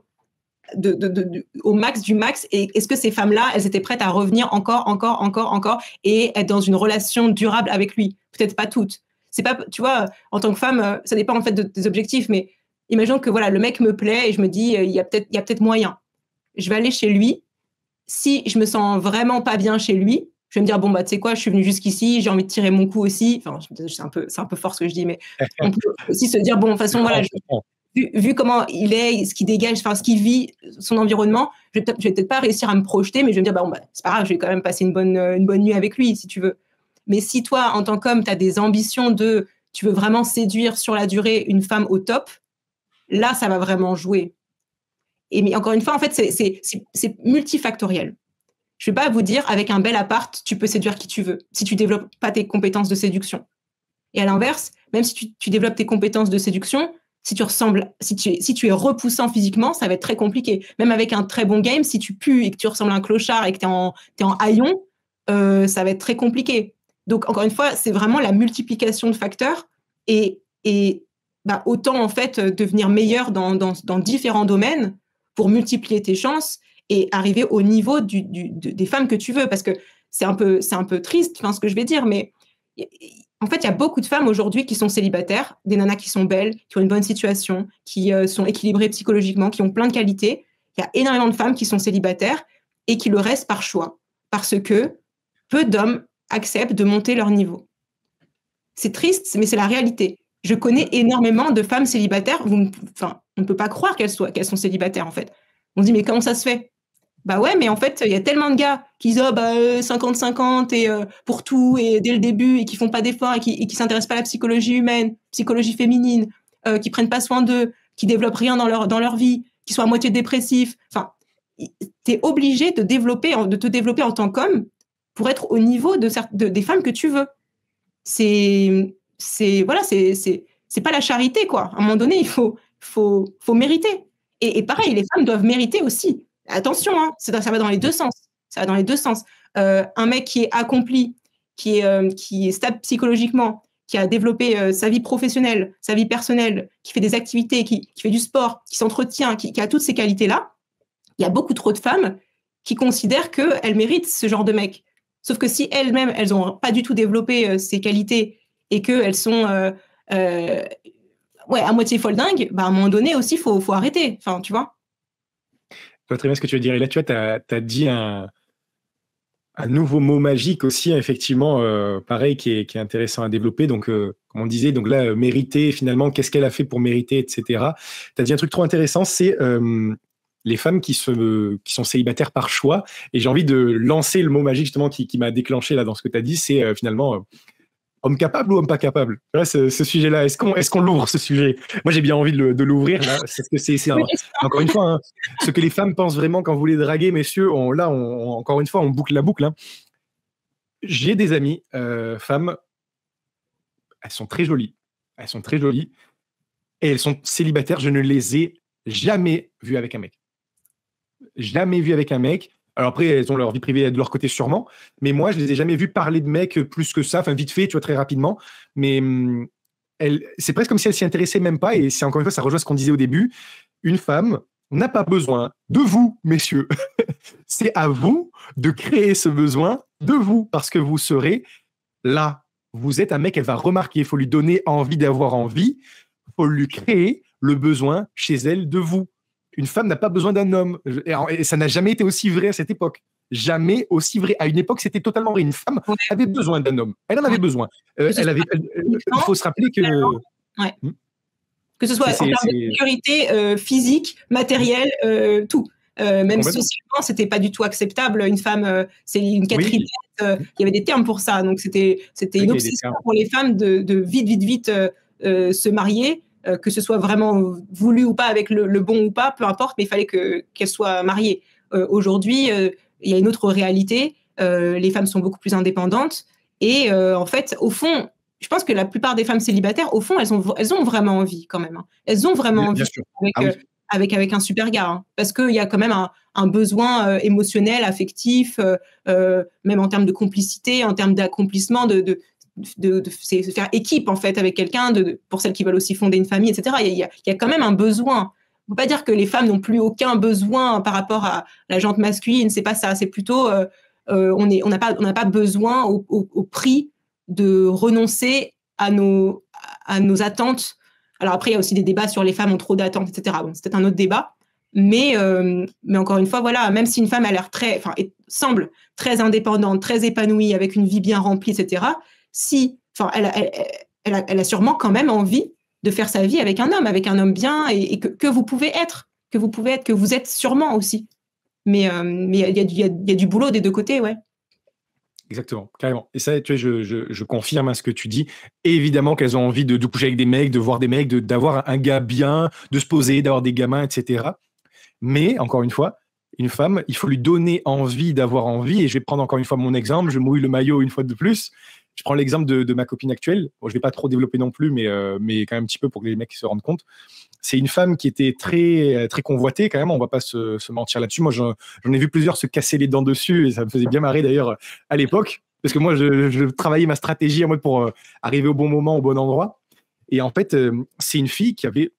au max du max, et est-ce que ces femmes-là, elles étaient prêtes à revenir encore et être dans une relation durable avec lui? Peut-être pas toutes. C'est pas, tu vois, en tant que femme, ça dépend en fait des objectifs, mais imaginons que voilà, le mec me plaît et je me dis, il y a peut-être moyen. Je vais aller chez lui. Si je me sens vraiment pas bien chez lui, je vais me dire, bon, bah, tu sais quoi, je suis venue jusqu'ici, j'ai envie de tirer mon coup aussi. Enfin, c'est un peu fort ce que je dis, mais on peut aussi se dire, bon, de toute façon, voilà, vu comment il est, ce qu'il dégage, enfin, ce qu'il vit, son environnement, je vais peut-être pas réussir à me projeter, mais je vais me dire, bah, bon, bah, c'est pas grave, je vais quand même passer une bonne nuit avec lui, si tu veux. Mais si toi, en tant qu'homme, tu as des ambitions tu veux vraiment séduire sur la durée une femme au top, là, ça va vraiment jouer. Mais encore une fois, en fait, c'est multifactoriel. Je ne vais pas vous dire, avec un bel appart, tu peux séduire qui tu veux, si tu ne développes pas tes compétences de séduction. Et à l'inverse, même si tu développes tes compétences de séduction, si tu es repoussant physiquement, ça va être très compliqué. Même avec un très bon game, si tu pues et que tu ressembles à un clochard et que tu es en haillon, ça va être très compliqué. Donc, encore une fois, c'est vraiment la multiplication de facteurs et bah, autant, en fait, devenir meilleur dans différents domaines pour multiplier tes chances et arriver au niveau des femmes que tu veux. Parce que c'est un peu triste, ce que je vais dire, mais en fait, il y a beaucoup de femmes aujourd'hui qui sont célibataires, des nanas qui sont belles, qui ont une bonne situation, qui sont équilibrées psychologiquement, qui ont plein de qualités. Il y a énormément de femmes qui sont célibataires et qui le restent par choix, parce que peu d'hommes acceptent de monter leur niveau. C'est triste, mais c'est la réalité. Je connais énormément de femmes célibataires. On ne peut pas croire qu'elles sont célibataires, en fait. On se dit, mais comment ça se fait? Bah ouais, mais en fait, il y a tellement de gars qui disent 50-50 et pour tout et dès le début et qui font pas d'efforts et qui s'intéressent pas à la psychologie humaine, psychologie féminine, qui prennent pas soin d'eux, qui développent rien dans leur vie, qui sont à moitié dépressifs. Enfin, t'es obligé de te développer en tant qu'homme pour être au niveau des femmes que tu veux. C'est pas la charité, quoi. À un moment donné, il faut mériter. Et pareil, les femmes doivent mériter aussi. Attention, hein, ça va dans les deux sens. Ça va dans les deux sens. Un mec qui est accompli, qui est stable psychologiquement, qui a développé sa vie professionnelle, sa vie personnelle, qui fait des activités, qui fait du sport, qui s'entretient, qui a toutes ces qualités-là, il y a beaucoup trop de femmes qui considèrent qu'elles méritent ce genre de mec. Sauf que si elles-mêmes, elles n'ont pas du tout développé ces qualités et qu'elles sont à moitié folle dingue, bah, à un moment donné aussi, il faut arrêter. Enfin, tu vois. Je vois très bien ce que tu veux dire. Et là, tu vois, tu as dit un nouveau mot magique aussi, effectivement, pareil, qui est intéressant à développer. Donc, comme on disait, donc là, mériter, finalement, qu'est-ce qu'elle a fait pour mériter, etc. Tu as dit un truc trop intéressant, c'est les femmes qui sont célibataires par choix. Et j'ai envie de lancer le mot magique, justement, qui m'a déclenché là dans ce que tu as dit, c'est finalement homme capable ou homme pas capable. Ce sujet-là, est-ce qu'on l'ouvre, ce sujet? Moi, j'ai bien envie de l'ouvrir, là, parce que c'est encore une fois, hein, ce que les femmes pensent vraiment quand vous les draguez, messieurs, encore une fois, on boucle la boucle. Hein. J'ai des amies femmes, elles sont très jolies, et elles sont célibataires. Je ne les ai jamais vues avec un mec. Jamais vues avec un mec. Alors après, elles ont leur vie privée de leur côté sûrement, mais moi, je les ai jamais vues parler de mecs plus que ça, enfin vite fait, tu vois, très rapidement. Mais c'est presque comme si elles s'y intéressaient même pas, et c'est encore une fois, ça rejoint ce qu'on disait au début. Une femme n'a pas besoin de vous, messieurs. C'est à vous de créer ce besoin de vous, parce que vous serez là. Vous êtes un mec, elle va remarquer, il faut lui donner envie d'avoir envie, il faut lui créer le besoin chez elle de vous. Une femme n'a pas besoin d'un homme. Et ça n'a jamais été aussi vrai à cette époque. Jamais aussi vrai. À une époque, c'était totalement vrai. Une femme avait besoin d'un homme. Elle en avait besoin. Il faut se rappeler que... Ouais. Que ce soit en termes de sécurité physique, matérielle, tout. Même socialement, c'était pas du tout acceptable. Une femme, c'est une quatrième. Il y avait des termes pour ça. Donc, c'était une obsession pour les femmes de vite se marier. Que ce soit vraiment voulu ou pas, avec le bon ou pas, peu importe, mais il fallait qu'elle soit mariée. Aujourd'hui, il y a une autre réalité. Les femmes sont beaucoup plus indépendantes. Et en fait, au fond, je pense que la plupart des femmes célibataires, au fond, elles ont vraiment envie quand même. Hein. Elles ont vraiment envie avec un super gars. Hein, parce qu'il y a quand même un besoin émotionnel, affectif, même en termes de complicité, en termes d'accomplissement, de faire équipe en fait avec quelqu'un, pour celles qui veulent aussi fonder une famille, etc. Il y a quand même un besoin. On ne peut pas dire que les femmes n'ont plus aucun besoin par rapport à la gente masculine. C'est pas ça. C'est plutôt on n'a pas besoin au prix de renoncer à nos attentes. Alors après, il y a aussi des débats sur les femmes ont trop d'attentes, etc. Bon, c'est peut-être un autre débat. Mais encore une fois, voilà, même si une femme a l'air semble très indépendante, très épanouie, avec une vie bien remplie, etc., elle a sûrement quand même envie de faire sa vie avec un homme bien, et que vous pouvez être, que vous êtes sûrement aussi. Mais il y a du boulot des deux côtés, ouais. Exactement, carrément. Et ça, tu vois, je confirme ce que tu dis. Et évidemment qu'elles ont envie de coucher avec des mecs, de voir des mecs, d'avoir un gars bien, de se poser, d'avoir des gamins, etc. Mais, encore une fois, une femme, il faut lui donner envie d'avoir envie. Et je vais prendre encore une fois mon exemple. Je mouille le maillot une fois de plus. Je prends l'exemple de ma copine actuelle. Bon, je ne vais pas trop développer non plus, mais quand même un petit peu pour que les mecs se rendent compte. C'est une femme qui était très, très convoitée, quand même. On ne va pas se mentir là-dessus. Moi, j'en ai vu plusieurs se casser les dents dessus, et ça me faisait bien marrer d'ailleurs à l'époque. Parce que moi, je travaillais ma stratégie en mode pour arriver au bon moment, au bon endroit. Et en fait, c'est une fille qui avait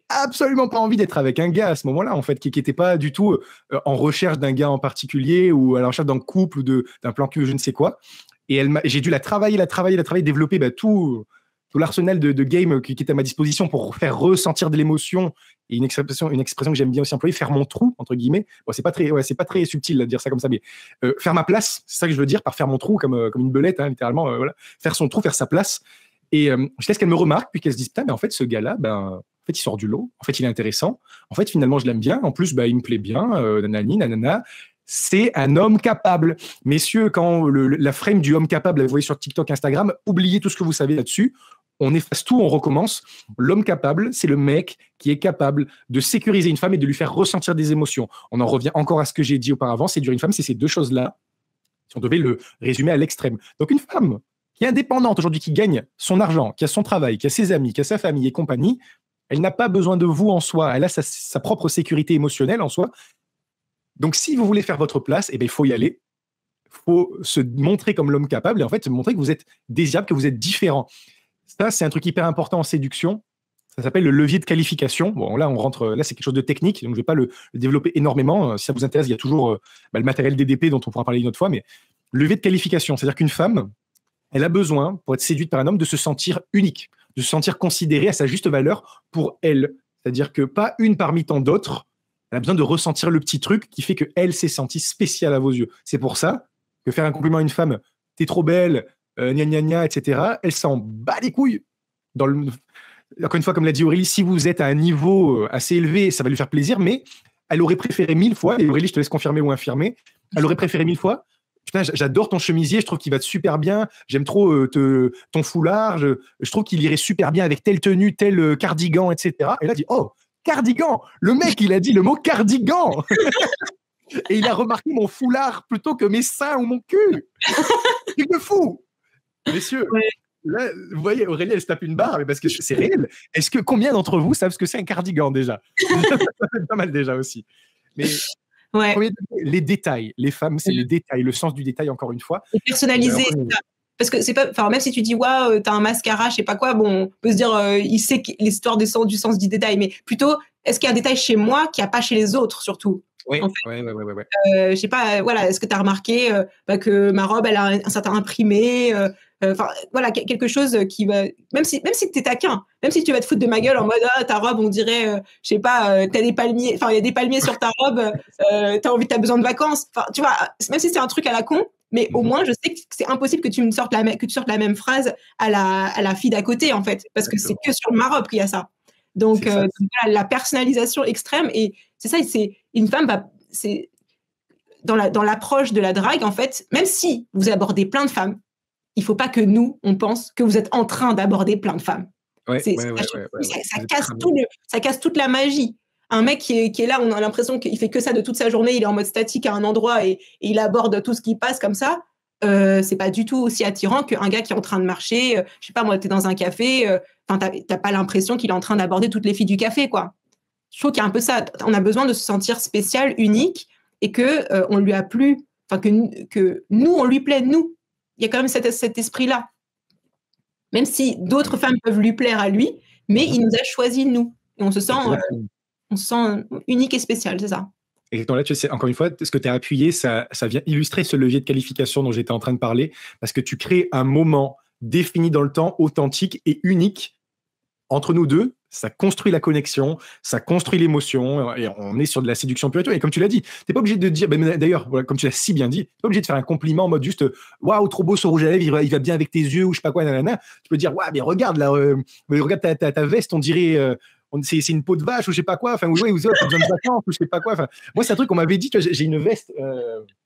absolument pas envie d'être avec un gars à ce moment-là, en fait, qui n'était pas du tout en recherche d'un gars en particulier, ou à la recherche d'un couple, ou d'un plan cul, je ne sais quoi. Et j'ai dû la travailler, développer tout l'arsenal de game qui était à ma disposition pour faire ressentir de l'émotion, et une expression que j'aime bien aussi employer, faire mon trou, entre guillemets. Bon, c'est pas très subtil de dire ça comme ça, mais faire ma place, c'est ça que je veux dire par faire mon trou, comme une belette, hein, littéralement, voilà. Faire son trou, faire sa place. Et je laisse qu'elle me remarque, puis qu'elle se dise, putain, mais en fait, ce gars-là, en fait, il sort du lot. En fait, il est intéressant. En fait, finalement, je l'aime bien. En plus, il me plaît bien. Nanani, nanana. C'est un homme capable. Messieurs, quand la frame du homme capable, vous voyez sur TikTok, Instagram, oubliez tout ce que vous savez là-dessus. On efface tout, on recommence. L'homme capable, c'est le mec qui est capable de sécuriser une femme et de lui faire ressentir des émotions. On en revient encore à ce que j'ai dit auparavant. Séduire une femme, c'est ces deux choses-là, si on devait le résumer à l'extrême. Donc, une femme qui est indépendante aujourd'hui, qui gagne son argent, qui a son travail, qui a ses amis, qui a sa famille et compagnie, elle n'a pas besoin de vous en soi. Elle a sa propre sécurité émotionnelle en soi. Donc, si vous voulez faire votre place, il faut y aller. Il faut se montrer comme l'homme capable et en fait, montrer que vous êtes désirable, que vous êtes différent. Ça, c'est un truc hyper important en séduction. Ça s'appelle le levier de qualification. Bon, là, c'est quelque chose de technique, donc je ne vais pas le développer énormément. Si ça vous intéresse, il y a toujours le matériel DDP dont on pourra parler une autre fois, mais levier de qualification, c'est-à-dire qu'une femme, elle a besoin, pour être séduite par un homme, de se sentir unique, de se sentir considérée à sa juste valeur pour elle. C'est-à-dire que pas une parmi tant d'autres, elle a besoin de ressentir le petit truc qui fait qu'elle s'est sentie spéciale à vos yeux. C'est pour ça que faire un compliment à une femme, t'es trop belle, gna gna gna, etc., elle s'en bat les couilles. Encore une fois, comme l'a dit Aurélie, si vous êtes à un niveau assez élevé, ça va lui faire plaisir, mais elle aurait préféré 1000 fois, et Aurélie, je te laisse confirmer ou infirmer, elle aurait préféré 1000 fois, putain, j'adore ton chemisier, je trouve qu'il va super bien, j'aime trop ton foulard, je trouve qu'il irait super bien avec telle tenue, tel cardigan, etc. Et là, elle dit, oh, cardigan. Le mec, il a dit le mot cardigan. Et il a remarqué mon foulard plutôt que mes seins ou mon cul. Truc de fou. Messieurs, là, vous voyez, Aurélie, elle se tape une barre, mais parce que c'est réel. Combien d'entre vous savent ce que c'est un cardigan déjà? Ça fait pas mal déjà aussi. Mais Ouais. Les détails. Les femmes, c'est les détails, le sens du détail, encore une fois. Et personnaliser. Parce que c'est pas, enfin, même si tu dis, waouh, t'as un mascara, je sais pas quoi, bon, on peut se dire, il sait l'histoire du sens du détail, mais plutôt, est-ce qu'il y a un détail chez moi qu'il n'y a pas chez les autres, surtout? Oui, en fait. Ouais. Je sais pas, voilà, est-ce que tu as remarqué que ma robe, elle a un certain imprimé, enfin, voilà, quelque chose qui va, même si t'es taquin, même si tu vas te foutre de ma gueule en mode, ah, ta robe, on dirait, je sais pas, t'as des palmiers, enfin, il y a des palmiers sur ta robe, t'as besoin de vacances, enfin, tu vois, même si c'est un truc à la con, mais au moins, je sais que c'est impossible que tu sortes la même phrase à la fille d'à côté, en fait, parce que c'est que sur ma robe qu'il y a ça. Donc voilà, la personnalisation extrême, et c'est ça, c'est une femme c'est dans l'approche de la drague, en fait, même si vous abordez plein de femmes, il faut pas que nous, on pense que vous êtes en train d'aborder plein de femmes. Ça casse toute la magie. Un mec qui est là, on a l'impression qu'il fait que ça de toute sa journée, il est en mode statique à un endroit et il aborde tout ce qui passe comme ça. C'est pas du tout aussi attirant qu'un gars qui est en train de marcher. Je sais pas, moi, t'es dans un café, t'as pas l'impression qu'il est en train d'aborder toutes les filles du café, quoi. Je trouve qu'il y a un peu ça. On a besoin de se sentir spécial, unique, et que on lui a plu, enfin que nous, on lui plaît, nous. Il y a quand même cet esprit-là. Même si d'autres femmes peuvent lui plaire à lui, mais il nous a choisi, nous. Et on se sent unique et spécial, c'est ça. Exactement. Là, tu sais, encore une fois, ce que tu as appuyé, ça vient illustrer ce levier de qualification dont j'étais en train de parler, parce que tu crées un moment défini dans le temps, authentique et unique entre nous deux. Ça construit la connexion, ça construit l'émotion, et on est sur de la séduction pure et tout. Et comme tu l'as dit, t'es pas obligé de dire, d'ailleurs, voilà, comme tu l'as si bien dit, t'es pas obligé de faire un compliment en mode juste, waouh, trop beau ce rouge à lèvres, il va bien avec tes yeux, ou je sais pas quoi, nanana. Tu peux dire, waouh, mais regarde là, regarde ta veste, on dirait, c'est une peau de vache, ou je sais pas quoi, enfin, oui, ou t'as besoin de vacances, ou je sais pas quoi. Enfin, moi, c'est un truc qu'on m'avait dit, tu vois, j'ai une veste,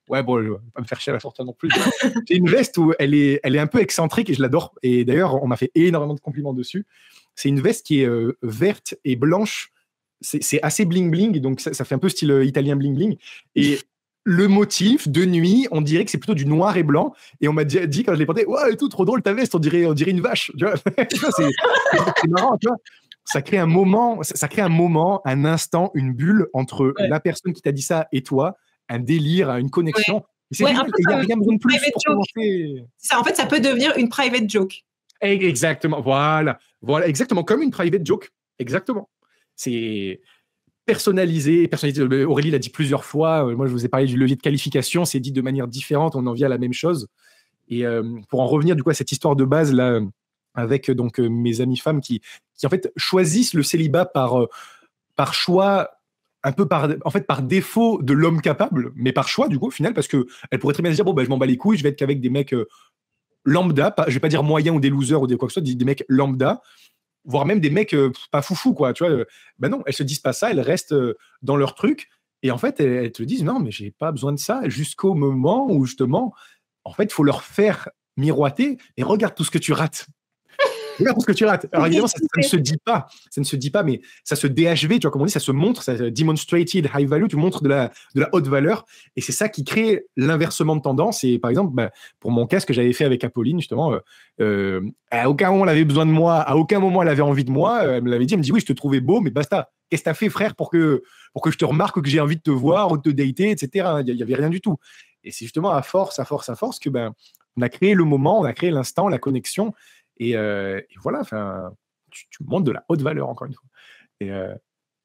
ouais, bon, je vais pas me faire chier à la sortir non plus. J'ai une veste où elle est un peu excentrique et je l'adore. Et d'ailleurs, on m'a fait énormément de compliments dessus. C'est une veste qui est verte et blanche. C'est assez bling-bling, donc ça fait un peu style italien bling-bling. Et le motif de nuit, on dirait que c'est plutôt du noir et blanc. Et on m'a dit quand je l'ai porté, ouais, et tout, trop drôle ta veste, on dirait une vache. Tu vois c'est marrant, tu vois. Ça crée un moment, un instant, une bulle entre la personne qui t'a dit ça et toi, un délire, une connexion. Ouais. Il n'y a rien besoin de plus pour commencer. Ça, en fait, ça peut devenir une private joke. Exactement, voilà, exactement, comme une private joke, exactement. C'est personnalisé. Aurélie l'a dit plusieurs fois, moi je vous ai parlé du levier de qualification, c'est dit de manière différente, on en vient à la même chose. Et pour en revenir du coup à cette histoire de base là, avec donc mes amies femmes qui en fait choisissent le célibat par choix, un peu par défaut de l'homme capable, mais par choix du coup au final, parce que elle pourrait très bien se dire, bon ben je m'en bats les couilles, je vais être qu'avec des mecs lambda, je vais pas dire moyens ou des losers ou des quoi que ce soit, des mecs lambda, voire même des mecs pas foufou, quoi, tu vois. Ben non, elles se disent pas ça, elles restent dans leur truc, et en fait, elles te disent, non, mais j'ai pas besoin de ça, jusqu'au moment où, justement, en fait, il faut leur faire miroiter, et regarde tout ce que tu rates. Regarde tout ce que tu rates. Alors évidemment, ça ne se dit pas, mais ça se DHV, tu vois, comme on dit, ça se montre, ça demonstrated high value, tu montres de la haute valeur, et c'est ça qui crée l'inversement de tendance. Et par exemple, pour mon cas, ce que j'avais fait avec Apolline, justement, à aucun moment elle avait besoin de moi, à aucun moment elle avait envie de moi, elle me l'avait dit, elle me dit, oui, je te trouvais beau, mais basta, qu'est-ce que t'as fait, frère, pour que je te remarque, que j'ai envie de te voir, ou de te dater, etc. Il n'y avait rien du tout. Et c'est justement à force que on a créé le moment, on a créé l'instant, la connexion. Et voilà, tu montres de la haute valeur, encore une fois. Et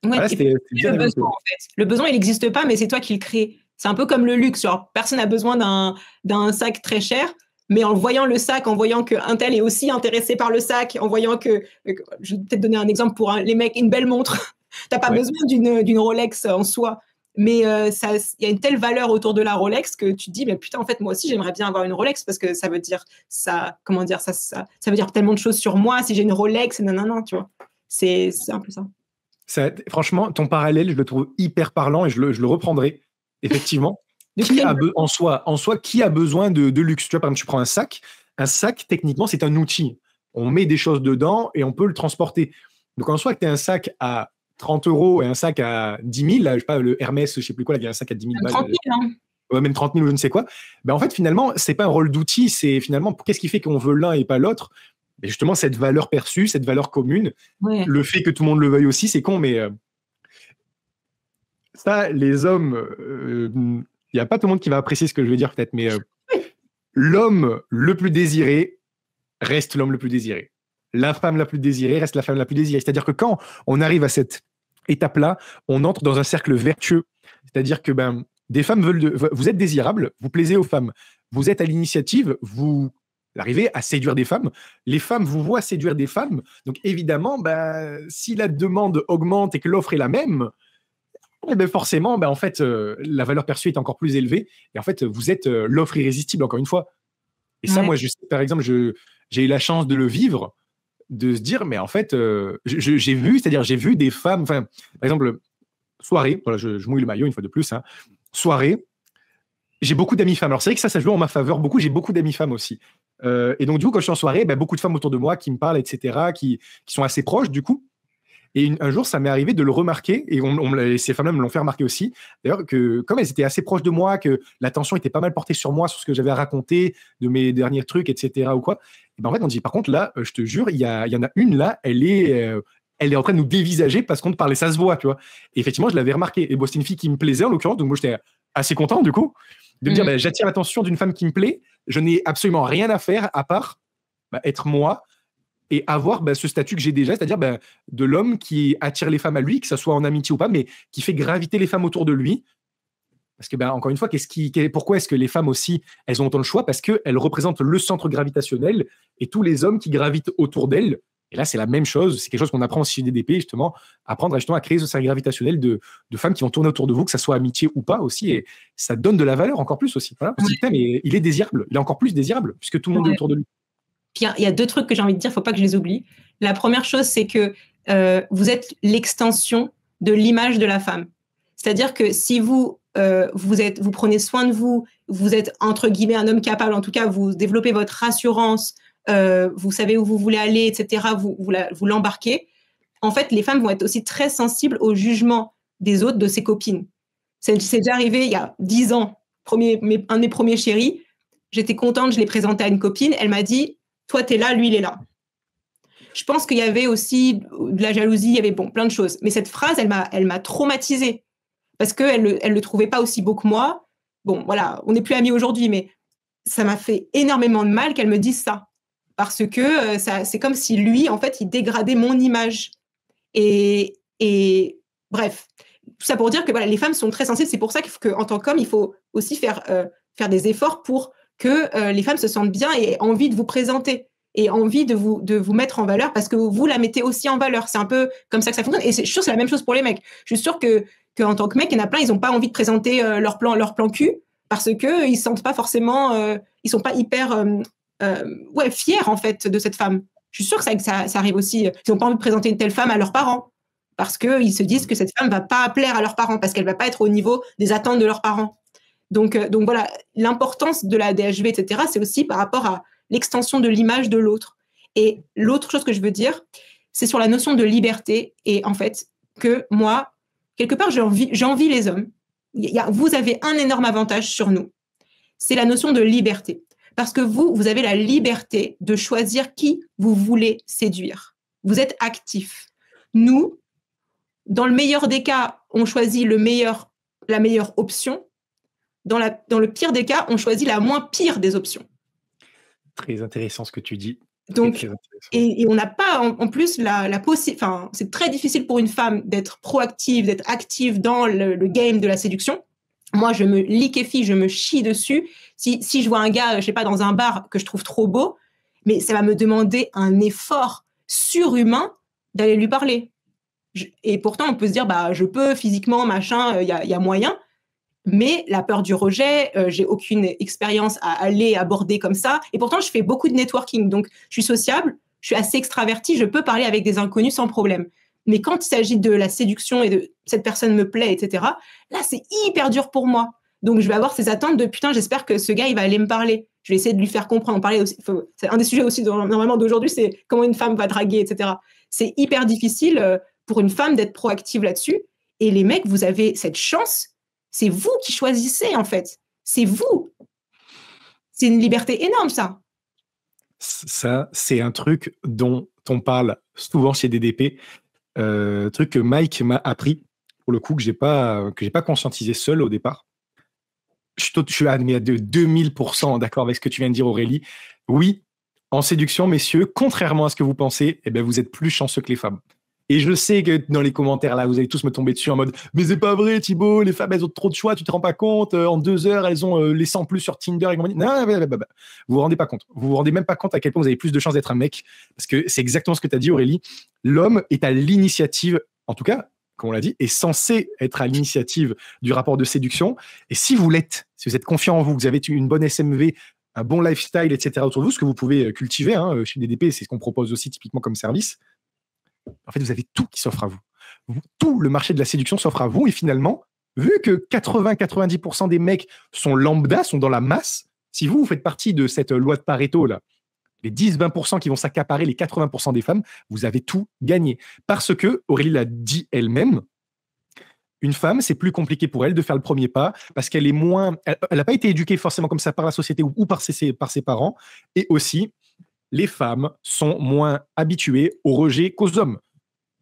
voilà, c'était bien le besoin, en fait. Le besoin, il n'existe pas, mais c'est toi qui le crée. C'est un peu comme le luxe. Genre, personne n'a besoin d'un sac très cher, mais en voyant le sac, en voyant qu'un tel est aussi intéressé par le sac, en voyant que je vais peut-être donner un exemple pour les mecs, une belle montre. Tu n'as pas besoin d'une Rolex en soi. Mais il y a une telle valeur autour de la Rolex que tu te dis, mais putain, en fait, moi aussi, j'aimerais bien avoir une Rolex parce que ça veut dire ça, comment dire, ça veut dire tellement de choses sur moi si j'ai une Rolex, non, tu vois. C'est un peu ça. Franchement, ton parallèle, je le trouve hyper parlant et je le reprendrai, effectivement. En soi, qui a besoin de luxe? Tu vois, par exemple, tu prends un sac, techniquement, c'est un outil. On met des choses dedans et on peut le transporter. Donc, en soi, que tu as un sac à 30 € et un sac à 10 000, là, je sais pas, le Hermès, je sais plus quoi, là, il y a un sac à 10 000 balles. 30 000, hein. Ouais, même 30 000 ou je ne sais quoi. Ben, en fait, finalement, c'est pas un rôle d'outil, c'est finalement, qu'est-ce qui fait qu'on veut l'un et pas l'autre? Ben, justement, cette valeur perçue, cette valeur commune, le fait que tout le monde le veuille aussi, c'est con, mais ça, les hommes, il n'y a pas tout le monde qui va apprécier ce que je vais dire peut-être, mais l'homme le plus désiré reste l'homme le plus désiré. La femme la plus désirée reste la femme la plus désirée. C'est-à-dire que quand on arrive à cette étape-là, on entre dans un cercle vertueux. C'est-à-dire que des femmes vous êtes désirable, vous plaisez aux femmes, vous êtes à l'initiative, vous arrivez à séduire des femmes, les femmes vous voient séduire des femmes, donc évidemment, si la demande augmente et que l'offre est la même, forcément, en fait, la valeur perçue est encore plus élevée, et en fait, vous êtes l'offre irrésistible, encore une fois. Et ça, moi, je sais, par exemple, j'ai eu la chance de le vivre, de se dire, mais en fait, j'ai vu des femmes, par exemple, soirée, voilà, je mouille le maillot une fois de plus, hein, soirée, j'ai beaucoup d'amis femmes. Alors c'est vrai que ça joue en ma faveur beaucoup, j'ai beaucoup d'amis femmes aussi. Et donc du coup, quand je suis en soirée, beaucoup de femmes autour de moi qui me parlent, etc., qui sont assez proches du coup. Et un jour, ça m'est arrivé de le remarquer, et ces femmes-là me l'ont fait remarquer aussi, d'ailleurs, que comme elles étaient assez proches de moi, que l'attention était pas mal portée sur moi, sur ce que j'avais à raconter, de mes derniers trucs, etc., ou quoi, et en fait, on dit, par contre, là, je te jure, il y en a une, là, elle est en train de nous dévisager parce qu'on te parlait, ça se voit, tu vois. Et effectivement, je l'avais remarqué. Et c'était une fille qui me plaisait, en l'occurrence, donc moi, j'étais assez content, du coup, de me dire, j'attire l'attention d'une femme qui me plaît, je n'ai absolument rien à faire à part être moi, et avoir ce statut que j'ai déjà, c'est-à-dire de l'homme qui attire les femmes à lui, que ça soit en amitié ou pas, mais qui fait graviter les femmes autour de lui. Parce que, encore une fois, pourquoi est-ce que les femmes aussi, elles ont autant le choix? Parce qu'elles représentent le centre gravitationnel et tous les hommes qui gravitent autour d'elles. Et là, c'est la même chose. C'est quelque chose qu'on apprend aussi chez DDP, justement, apprendre justement à créer ce cercle gravitationnel de femmes qui vont tourner autour de vous, que ça soit amitié ou pas aussi. Et ça donne de la valeur encore plus aussi. Voilà, parce que, mais il est désirable. Il est encore plus désirable puisque tout le monde est autour de lui. Puis il y a deux trucs que j'ai envie de dire, il ne faut pas que je les oublie. La première chose, c'est que vous êtes l'extension de l'image de la femme. C'est-à-dire que si vous prenez soin de vous, vous êtes entre guillemets un homme capable, en tout cas, vous développez votre assurance, vous savez où vous voulez aller, etc., vous l'embarquez. En fait, les femmes vont être aussi très sensibles au jugement des autres, de ses copines. C'est déjà arrivé il y a 10 ans, un de mes premiers chéris. J'étais contente, je l'ai présenté à une copine, elle m'a dit, toi, t'es là, lui, il est là. Je pense qu'il y avait aussi de la jalousie, il y avait plein de choses. Mais cette phrase, elle m'a traumatisée parce qu'elle le trouvait pas aussi beau que moi. Bon, voilà, on n'est plus amis aujourd'hui, mais ça m'a fait énormément de mal qu'elle me dise ça. Parce que c'est comme si lui, en fait, il dégradait mon image. Et bref, tout ça pour dire que voilà, les femmes sont très sensibles. C'est pour ça qu'en tant qu'homme, il faut aussi faire des efforts pour que les femmes se sentent bien et aient envie de vous présenter et envie de vous mettre en valeur parce que vous la mettez aussi en valeur. C'est un peu comme ça que ça fonctionne. Et je suis sûre que c'est la même chose pour les mecs. Je suis sûre qu'en tant que mec, il y en a plein, ils n'ont pas envie de présenter leur plan cul parce qu'ils ne se sentent pas forcément... ils ne sont pas hyper fiers, en fait, de cette femme. Je suis sûre que ça arrive aussi. Ils n'ont pas envie de présenter une telle femme à leurs parents parce qu'ils se disent que cette femme ne va pas plaire à leurs parents parce qu'elle ne va pas être au niveau des attentes de leurs parents. Donc voilà, l'importance de la DHV, etc., c'est aussi par rapport à l'extension de l'image de l'autre. Et l'autre chose que je veux dire, c'est sur la notion de liberté. Et en fait, que moi, quelque part, j'envie les hommes. Vous avez un énorme avantage sur nous. C'est la notion de liberté. Parce que vous avez la liberté de choisir qui vous voulez séduire. Vous êtes actif. Nous, dans le meilleur des cas, on choisit la meilleure option. Dans le pire des cas, on choisit la moins pire des options. Très intéressant ce que tu dis. Donc, et on n'a pas en plus la possibilité. Enfin, c'est très difficile pour une femme d'être proactive, d'être active dans le game de la séduction. Moi, je me liquéfie, je me chie dessus. Si je vois un gars, je sais pas, dans un bar que je trouve trop beau, mais ça va me demander un effort surhumain d'aller lui parler. Et pourtant, on peut se dire, je peux physiquement, machin, il y a moyen. Mais la peur du rejet, j'ai aucune expérience à aller aborder comme ça. Et pourtant, je fais beaucoup de networking. Donc, je suis sociable, je suis assez extravertie, je peux parler avec des inconnus sans problème. Mais quand il s'agit de la séduction et de cette personne me plaît, etc., là, c'est hyper dur pour moi. Donc, je vais avoir ces attentes de putain, j'espère que ce gars, il va aller me parler. Je vais essayer de lui faire comprendre. Parler aussi, c'est un des sujets aussi normalement d'aujourd'hui, c'est comment une femme va draguer, etc. C'est hyper difficile pour une femme d'être proactive là-dessus. Et les mecs, vous avez cette chance. C'est vous qui choisissez, en fait. C'est vous. C'est une liberté énorme, ça. Ça, c'est un truc dont on parle souvent chez DDP. Truc que Mike m'a appris. pour le coup, que j'ai pas conscientisé seul au départ. Je suis à 2000% d'accord avec ce que tu viens de dire, Aurélie. Oui, en séduction, messieurs, contrairement à ce que vous pensez, eh ben, vous êtes plus chanceux que les femmes. Et je sais que dans les commentaires, là, vous allez tous me tomber dessus en mode « Mais c'est pas vrai, Thibaut, les femmes, elles ont trop de choix, tu te rends pas compte, en 2 heures, elles ont les 100 plus sur Tinder. » et non, vous vous rendez pas compte. Vous vous rendez même pas compte à quel point vous avez plus de chances d'être un mec. Parce que c'est exactement ce que tu as dit, Aurélie. L'homme est à l'initiative, en tout cas, comme on l'a dit, est censé être à l'initiative du rapport de séduction. Et si vous l'êtes, si vous êtes confiant en vous, vous avez une bonne SMV, un bon lifestyle, etc. autour de vous, ce que vous pouvez cultiver chez DDP, c'est ce qu'on propose aussi typiquement comme service. En fait, vous avez tout qui s'offre à vous. Tout le marché de la séduction s'offre à vous. Et finalement, vu que 80-90% des mecs sont lambda, sont dans la masse, si vous faites partie de cette loi de Pareto, là, les 10-20% qui vont s'accaparer les 80% des femmes, vous avez tout gagné. Parce que, Aurélie l'a dit elle-même, une femme, c'est plus compliqué pour elle de faire le premier pas parce qu'elle est moins... Elle n'a pas été éduquée forcément comme ça par la société ou par ses parents. Et aussi, les femmes sont moins habituées au rejet qu'aux hommes.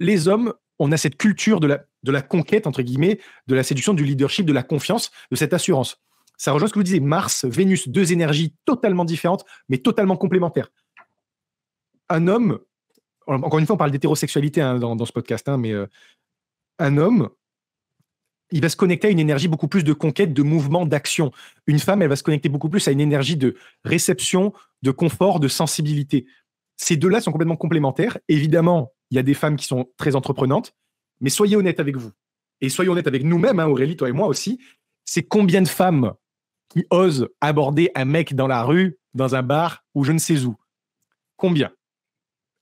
Les hommes, on a cette culture de la conquête, entre guillemets, de la séduction, du leadership, de la confiance, de cette assurance. Ça rejoint ce que vous disiez, Mars, Vénus, 2 énergies totalement différentes, mais totalement complémentaires. Un homme, encore une fois, on parle d'hétérosexualité dans ce podcast, mais un homme, il va se connecter à une énergie beaucoup plus de conquête, de mouvement, d'action. Une femme, elle va se connecter beaucoup plus à une énergie de réception, de confort, de sensibilité. Ces deux-là sont complètement complémentaires. Évidemment, il y a des femmes qui sont très entreprenantes, mais soyez honnêtes avec vous. Et soyez honnêtes avec nous-mêmes, Aurélie, toi et moi aussi. C'est combien de femmes qui osent aborder un mec dans la rue, dans un bar ou je ne sais où? Combien?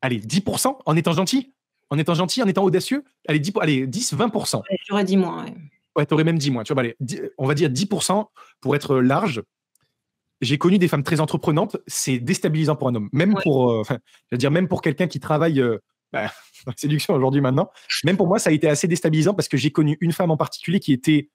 Allez, 10% en étant gentil? En étant audacieux? Allez, 10, 20%. Ouais, j'aurais dit moins. Ouais. Ouais, t'aurais même dit moins. Tu vois, allez, on va dire 10% pour être large. J'ai connu des femmes très entreprenantes. C'est déstabilisant pour un homme. Même pour, même pour quelqu'un qui travaille dans la séduction aujourd'hui maintenant. Même pour moi, ça a été assez déstabilisant parce que j'ai connu une femme en particulier qui était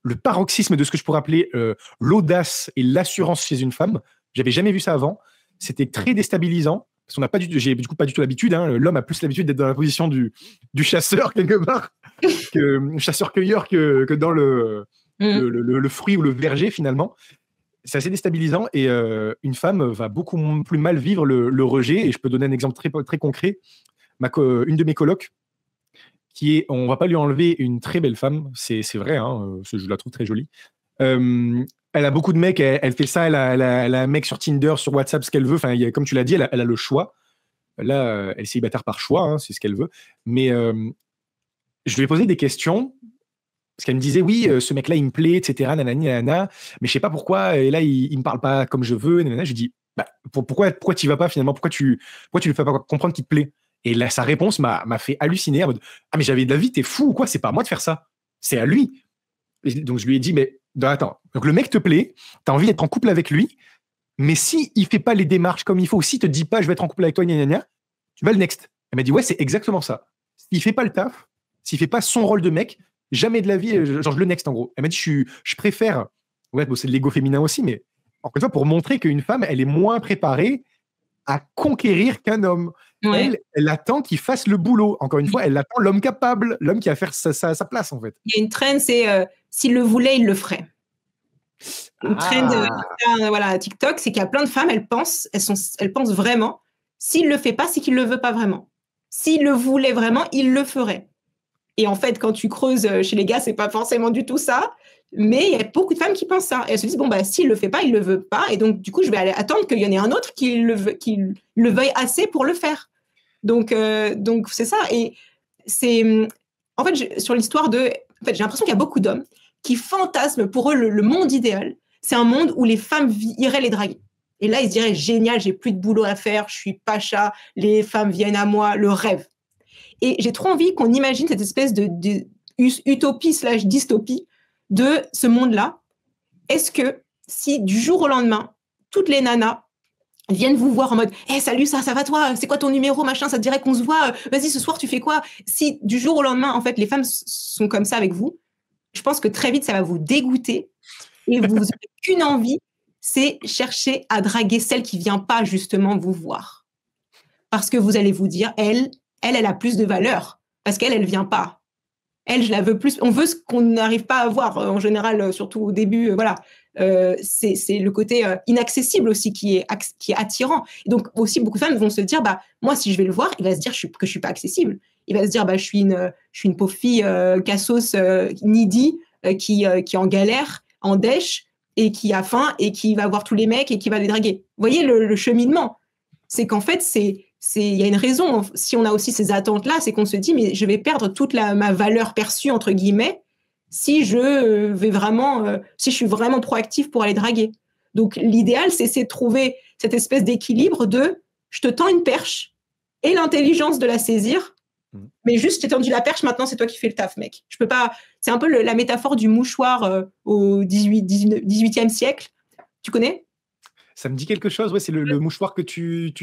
le paroxysme de ce que je pourrais appeler l'audace et l'assurance chez une femme. J'avais jamais vu ça avant. C'était très déstabilisant. Parce qu'on n'a pas j'ai du coup pas du tout l'habitude. L'homme a plus l'habitude d'être dans la position du chasseur quelque part, chasseur-cueilleur que dans le fruit ou le verger finalement. C'est assez déstabilisant et une femme va beaucoup plus mal vivre le rejet. Et je peux donner un exemple très, très concret. Une de mes colocs, qui est, on va pas lui enlever une très belle femme, c'est vrai, je la trouve très jolie. Elle a beaucoup de mecs, elle fait ça, elle a un mec sur Tinder, sur WhatsApp, ce qu'elle veut. Enfin, comme tu l'as dit, elle a le choix. Là, elle est célibataire par choix, c'est ce qu'elle veut. Mais je lui ai posé des questions, parce qu'elle me disait, oui, ce mec-là, il me plaît, etc., nanani, nanana, mais je sais pas pourquoi, et là, il me parle pas comme je veux, nanana. Je lui dis, pourquoi tu y vas pas finalement? Pourquoi tu lui fais pas comprendre qu'il te plaît? Et là, sa réponse m'a fait halluciner, en mode, ah, mais j'avais de la vie, t'es fou ou quoi? C'est pas à moi de faire ça, c'est à lui. Et donc, je lui ai dit, mais attends, donc le mec te plaît, t'as envie d'être en couple avec lui, mais si il fait pas les démarches comme il faut, ou s'il te dit pas, je vais être en couple avec toi, gna gna gna, tu vas le next. Elle m'a dit, ouais, c'est exactement ça. S'il fait pas le taf, s'il fait pas son rôle de mec, jamais de la vie, genre je le next en gros. Elle m'a dit, je préfère, ouais, bon, c'est de l'ego féminin aussi, mais encore une fois, pour montrer qu'une femme, elle est moins préparée à conquérir qu'un homme. Ouais. Elle attend qu'il fasse le boulot. Encore une fois, elle attend l'homme capable, l'homme qui va faire sa place, en fait. Il y a une trend, c'est s'il le voulait, il le ferait. Une trend voilà, TikTok, c'est qu'il y a plein de femmes, elles pensent vraiment, s'il le fait pas, c'est qu'il le veut pas vraiment. S'il le voulait vraiment, il le ferait. Et en fait, quand tu creuses chez les gars, c'est pas forcément du tout ça. Mais il y a beaucoup de femmes qui pensent ça. Et elles se disent, bon, s'il le fait pas, il le veut pas. Et donc, du coup, je vais aller attendre qu'il y en ait un autre qui le veuille assez pour le faire. Donc c'est ça. Et c'est... En fait, sur l'histoire de... En fait, j'ai l'impression qu'il y a beaucoup d'hommes qui fantasment pour eux le monde idéal. C'est un monde où les femmes iraient les draguer. Et là, ils se diraient, génial, j'ai plus de boulot à faire, je suis pacha, les femmes viennent à moi, le rêve. Et j'ai trop envie qu'on imagine cette espèce de utopie/dystopie de ce monde-là. Est-ce que si du jour au lendemain, toutes les nanas viennent vous voir en mode hey, « salut, ça va toi? C'est quoi ton numéro, machin? Ça te dirait qu'on se voit? Vas-y, ce soir, tu fais quoi ?» Si du jour au lendemain, en fait, les femmes sont comme ça avec vous, je pense que très vite, ça va vous dégoûter et vous n'avez qu'une envie, c'est chercher à draguer celle qui ne vient pas justement vous voir. Parce que vous allez vous dire, elle a plus de valeur parce qu'elle ne vient pas. Elle, je la veux plus. On veut ce qu'on n'arrive pas à voir en général, surtout au début. Voilà. C'est le côté inaccessible aussi qui est attirant. Et donc aussi, beaucoup de femmes vont se dire, bah, moi, si je vais le voir, il va se dire que je suis pas accessible. Il va se dire, bah, je suis une pauvre fille cassos, needy, qui est en galère, en dèche, et qui a faim, et qui va voir tous les mecs et qui va les draguer. Vous voyez le cheminement? C'est qu'en fait, il y a une raison. Si on a aussi ces attentes-là, c'est qu'on se dit, mais je vais perdre toute ma valeur perçue, entre guillemets, si je si je suis vraiment proactif pour aller draguer. Donc, l'idéal, c'est de trouver cette espèce d'équilibre de je te tends une perche et l'intelligence de la saisir, mais juste, je t'ai tendu la perche, maintenant, c'est toi qui fais le taf, mec. Je peux pas. C'est un peu la métaphore du mouchoir au 18e siècle. Tu connais? Ça me dit quelque chose, ouais, c'est le mouchoir que tu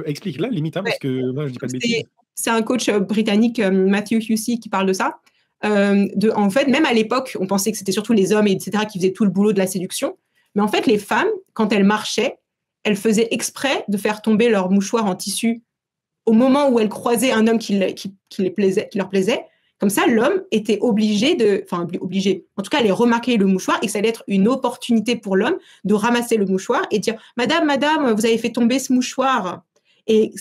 expliques là, limite, hein, parce que moi, je dis pas de bêtises. C'est un coach britannique, Matthew Hussey, qui parle de ça. En fait, même à l'époque, on pensait que c'était surtout les hommes, etc., qui faisaient tout le boulot de la séduction. Mais en fait, les femmes, quand elles marchaient, elles faisaient exprès de faire tomber leur mouchoir en tissu au moment où elles croisaient un homme qui leur plaisait. Comme ça, l'homme était obligé, en tout cas, allait remarquer le mouchoir et que ça allait être une opportunité pour l'homme de ramasser le mouchoir et dire « Madame, vous avez fait tomber ce mouchoir ». Et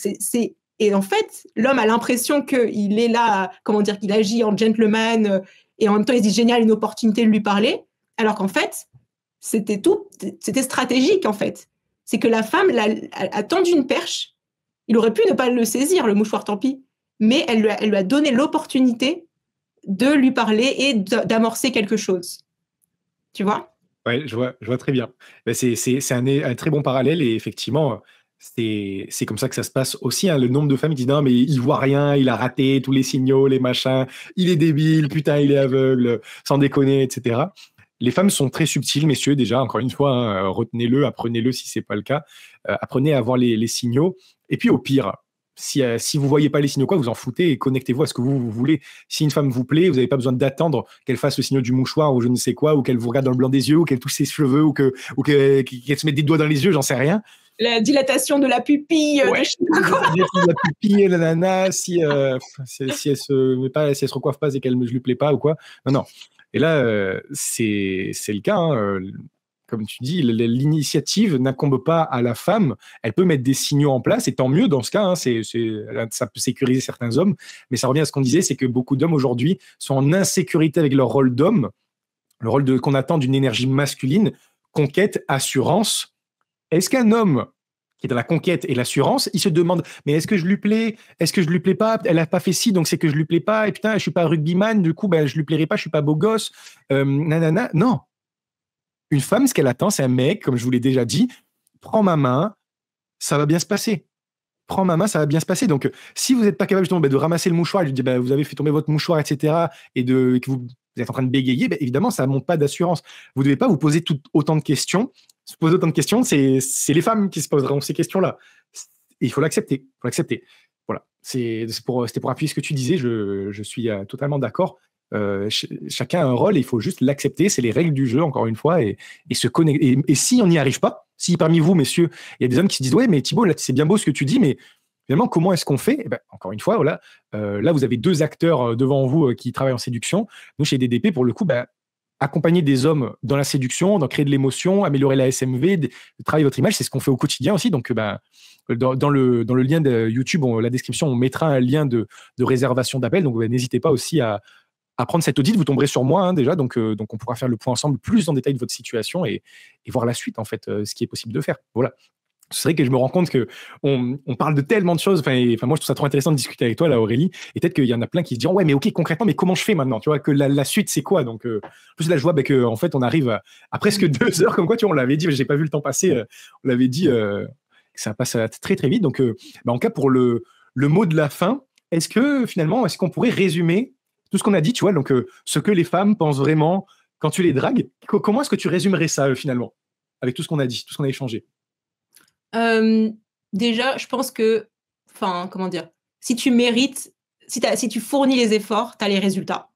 en fait, l'homme a l'impression qu'il est là, qu'il agit en gentleman et en même temps, il se dit « Génial, une opportunité de lui parler ». Alors qu'en fait, c'était stratégique, en fait. C'est que la femme a tendu une perche. Il aurait pu ne pas le saisir, le mouchoir, tant pis. Mais elle lui a donné l'opportunité de lui parler et d'amorcer quelque chose. Tu vois? Ouais, je vois très bien. C'est un très bon parallèle et effectivement, c'est comme ça que ça se passe aussi, hein. Le nombre de femmes qui disent non, mais il voit rien, il a raté tous les signaux, les machins, il est débile, putain, il est aveugle, sans déconner, etc. Les femmes sont très subtiles, messieurs, déjà, encore une fois, hein, retenez-le, apprenez-le si c'est pas le cas. Apprenez à voir les signaux. Et puis au pire, si vous voyez pas les signaux, vous en foutez et connectez-vous à ce que vous voulez. Si une femme vous plaît, vous n'avez pas besoin d'attendre qu'elle fasse le signal du mouchoir ou je ne sais quoi, ou qu'elle vous regarde dans le blanc des yeux, ou qu'elle touche ses cheveux, ou qu'elle se mette des doigts dans les yeux, j'en sais rien. La dilatation de la pupille. Ouais, de la pupille, la nana, si elle se recoiffe pas et qu'elle ne lui plaît pas ou quoi. Non. Et là, c'est le cas, hein. Comme tu dis, l'initiative n'incombe pas à la femme. Elle peut mettre des signaux en place, et tant mieux dans ce cas, hein, ça peut sécuriser certains hommes. Mais ça revient à ce qu'on disait, c'est que beaucoup d'hommes aujourd'hui sont en insécurité avec leur rôle d'homme, le rôle qu'on attend d'une énergie masculine, conquête, assurance. Est-ce qu'un homme qui est dans la conquête et l'assurance, il se demande, mais est-ce que je lui plais? Est-ce que je lui plais pas? Elle a pas fait ci, donc c'est que je lui plais pas. Et putain, je suis pas rugbyman, du coup, je lui plairai pas, je suis pas beau gosse. Nanana. Non. Une femme, ce qu'elle attend, c'est un mec, comme je vous l'ai déjà dit, prends ma main, ça va bien se passer. Prends ma main, ça va bien se passer. Donc, si vous n'êtes pas capable justement de ramasser le mouchoir et de dire, vous avez fait tomber votre mouchoir, etc., et que vous êtes en train de bégayer, évidemment, ça ne monte pas d'assurance. Vous ne devez pas vous poser autant de questions. Se poser autant de questions, c'est les femmes qui se poseront ces questions-là. Et il faut l'accepter. Voilà. C'était pour appuyer ce que tu disais. Je suis totalement d'accord. Chacun a un rôle et il faut juste l'accepter. C'est les règles du jeu, encore une fois, et se connecter. Et si on n'y arrive pas, si parmi vous, messieurs, il y a des hommes qui se disent ouais, mais Thibaut, là, c'est bien beau ce que tu dis, mais finalement, comment est-ce qu'on fait? Encore une fois, voilà, là, vous avez deux acteurs devant vous qui travaillent en séduction. Nous, chez DDP, pour le coup, accompagner des hommes dans la séduction, dans créer de l'émotion, améliorer la SMV, travailler votre image, c'est ce qu'on fait au quotidien aussi. Donc, dans le lien de YouTube, la description, on mettra un lien de réservation d'appel. Donc, n'hésitez pas aussi à prendre cette audit. Vous tomberez sur moi, hein, déjà. Donc, on pourra faire le point ensemble plus en détail de votre situation et voir la suite, en fait, ce qui est possible de faire. Voilà. C'est vrai que je me rends compte qu'on parle de tellement de choses. Enfin, moi, je trouve ça trop intéressant de discuter avec toi, là, Aurélie. Et peut-être qu'il y en a plein qui se disent ouais, mais ok, concrètement, mais comment je fais maintenant? Tu vois, que la suite, c'est quoi? Donc, en plus, là, je vois qu'en fait, on arrive à presque 2 heures, comme quoi, tu vois, on l'avait dit, j'ai pas vu le temps passer. On l'avait dit que ça passe très, très vite. Donc, en tout cas, pour le mot de la fin, est-ce qu'on pourrait résumer tout ce qu'on a dit, tu vois, donc ce que les femmes pensent vraiment quand tu les dragues? Comment est-ce que tu résumerais ça, finalement, avec tout ce qu'on a dit, tout ce qu'on a échangé? Déjà, je pense que, comment dire, si tu mérites, si tu fournis les efforts, tu as les résultats.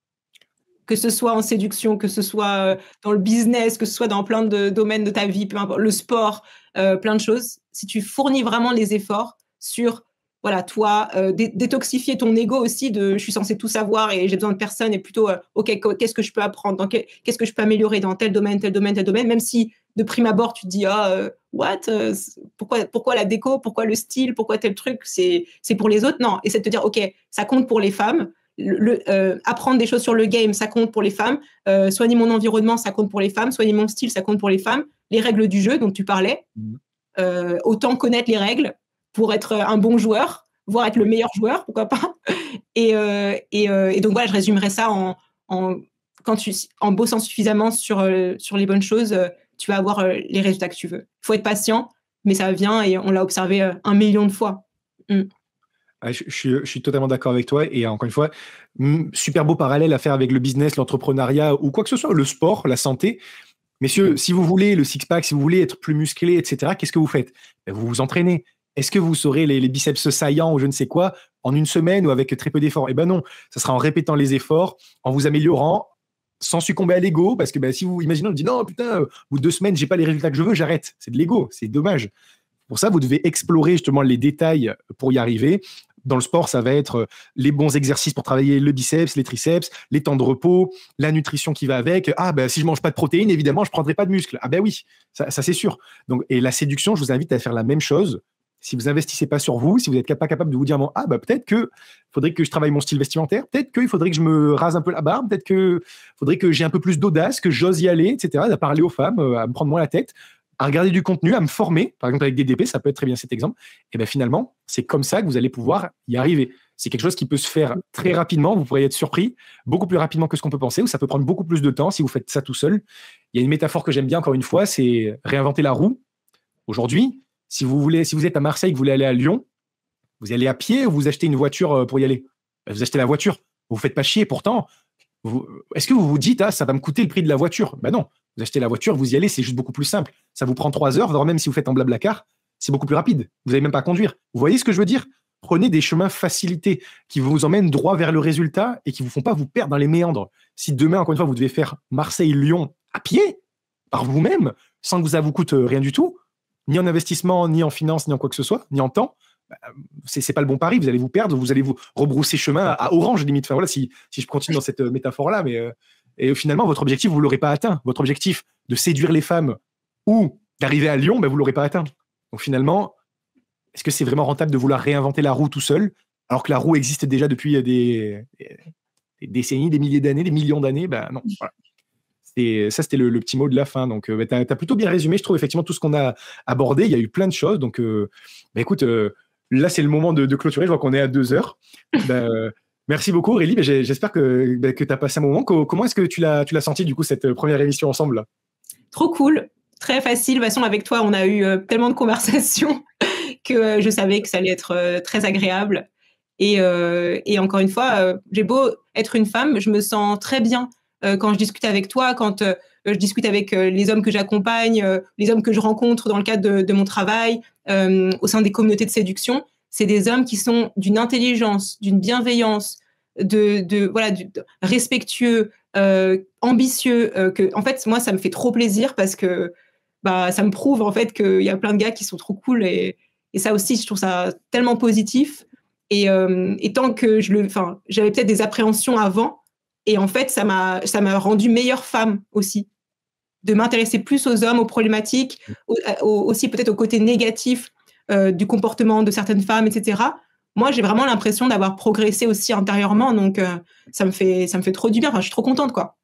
Que ce soit en séduction, que ce soit dans le business, que ce soit dans plein de domaines de ta vie, peu importe, le sport, plein de choses. Si tu fournis vraiment les efforts sur voilà, toi, détoxifier ton ego aussi de je suis censé tout savoir et j'ai besoin de personne, et plutôt, OK, qu'est-ce que je peux apprendre, qu'est-ce que je peux améliorer dans tel domaine, même si de prime abord tu te dis what, pourquoi la déco, pourquoi le style, pourquoi tel truc, c'est pour les autres. Non, et c'est de te dire OK, ça compte pour les femmes. Apprendre des choses sur le game, ça compte pour les femmes. Soigner mon environnement, ça compte pour les femmes. Soigner mon style, ça compte pour les femmes. Les règles du jeu dont tu parlais, autant connaître les règles pour être un bon joueur, voire être le meilleur joueur, pourquoi pas. Et donc voilà, je résumerais ça en bossant suffisamment sur les bonnes choses, tu vas avoir les résultats que tu veux. Il faut être patient, mais ça vient, et on l'a observé 1 million de fois. Je suis totalement d'accord avec toi, et encore une fois, super beau parallèle à faire avec le business, l'entrepreneuriat ou quoi que ce soit, le sport, la santé. Messieurs, si vous voulez le six-pack, si vous voulez être plus musclé, etc., qu'est-ce que vous faites? Vous vous entraînez. Est-ce que vous saurez les biceps saillants ou je ne sais quoi en une semaine ou avec très peu d'efforts? Eh ben non, ça sera en répétant les efforts, en vous améliorant, sans succomber à l'ego, parce que si vous imaginez, on dit non, putain, au bout de 2 semaines, j'ai pas les résultats que je veux, j'arrête. C'est de l'ego, c'est dommage. Pour ça, vous devez explorer justement les détails pour y arriver. Dans le sport, ça va être les bons exercices pour travailler le biceps, les triceps, les temps de repos, la nutrition qui va avec. Si je mange pas de protéines, évidemment, je prendrai pas de muscles. Oui, ça c'est sûr. Donc, et la séduction, je vous invite à faire la même chose. Si vous investissez pas sur vous, si vous n'êtes pas capable de vous dire peut-être que faudrait que je travaille mon style vestimentaire, peut-être qu'il faudrait que je me rase un peu la barbe, peut-être que faudrait que j'ai un peu plus d'audace, que j'ose y aller, etc., à parler aux femmes, à me prendre moins la tête, à regarder du contenu, à me former, par exemple avec DDP, ça peut être très bien cet exemple. Et finalement, c'est comme ça que vous allez pouvoir y arriver. C'est quelque chose qui peut se faire très rapidement, vous pourriez être surpris, beaucoup plus rapidement que ce qu'on peut penser, ou ça peut prendre beaucoup plus de temps si vous faites ça tout seul. Il y a une métaphore que j'aime bien, encore une fois, c'est réinventer la roue. Aujourd'hui, si vous êtes à Marseille, que vous voulez aller à Lyon, vous allez à pied ou vous achetez une voiture pour y aller? Vous achetez la voiture. Vous ne faites pas chier. Pourtant, est-ce que vous vous dites, ça va me coûter le prix de la voiture? Non. Vous achetez la voiture, vous y allez, c'est juste beaucoup plus simple. Ça vous prend 3 heures, voire même si vous faites en Blablacar, c'est beaucoup plus rapide. Vous n'avez même pas à conduire. Vous voyez ce que je veux dire? Prenez des chemins facilités qui vous emmènent droit vers le résultat et qui ne vous font pas vous perdre dans les méandres. Si demain, encore une fois, vous devez faire Marseille-Lyon à pied, par vous-même, sans que ça vous coûte rien du tout, ni en investissement, ni en finance, ni en quoi que ce soit, ni en temps, c'est pas le bon pari. Vous allez vous perdre, vous allez vous rebrousser chemin à Orange limite. Enfin voilà, si je continue dans cette métaphore-là, et finalement votre objectif vous l'aurez pas atteint. Votre objectif de séduire les femmes ou d'arriver à Lyon, vous l'aurez pas atteint. Donc finalement, est-ce que c'est vraiment rentable de vouloir réinventer la roue tout seul, alors que la roue existe déjà depuis des décennies, des milliers d'années, des millions d'années? Non. Voilà. Ça, c'était le petit mot de la fin. Donc, tu as plutôt bien résumé, je trouve, effectivement, tout ce qu'on a abordé. Il y a eu plein de choses. Donc, écoute, là, c'est le moment de clôturer. Je vois qu'on est à 2 heures. Merci beaucoup, Aurélie. J'espère que tu as passé un moment. Comment est-ce que tu l'as senti, du coup, cette première émission ensemble là? Trop cool. Très facile. De toute façon, avec toi, on a eu tellement de conversations que je savais que ça allait être très agréable. Et encore une fois, j'ai beau être une femme, je me sens très bien quand je discute avec toi, quand je discute avec les hommes que j'accompagne, les hommes que je rencontre dans le cadre de mon travail, au sein des communautés de séduction. C'est des hommes qui sont d'une intelligence, d'une bienveillance, respectueux, ambitieux. En fait, moi, ça me fait trop plaisir parce que ça me prouve en fait qu'il y a plein de gars qui sont trop cool, et ça aussi, je trouve ça tellement positif. Et tant que j'avais peut-être des appréhensions avant. Et en fait, ça m'a rendu meilleure femme aussi, de m'intéresser plus aux hommes, aux problématiques, aussi peut-être au côté négatif du comportement de certaines femmes, etc. Moi, j'ai vraiment l'impression d'avoir progressé aussi intérieurement, donc ça me fait trop du bien. Je suis trop contente, quoi.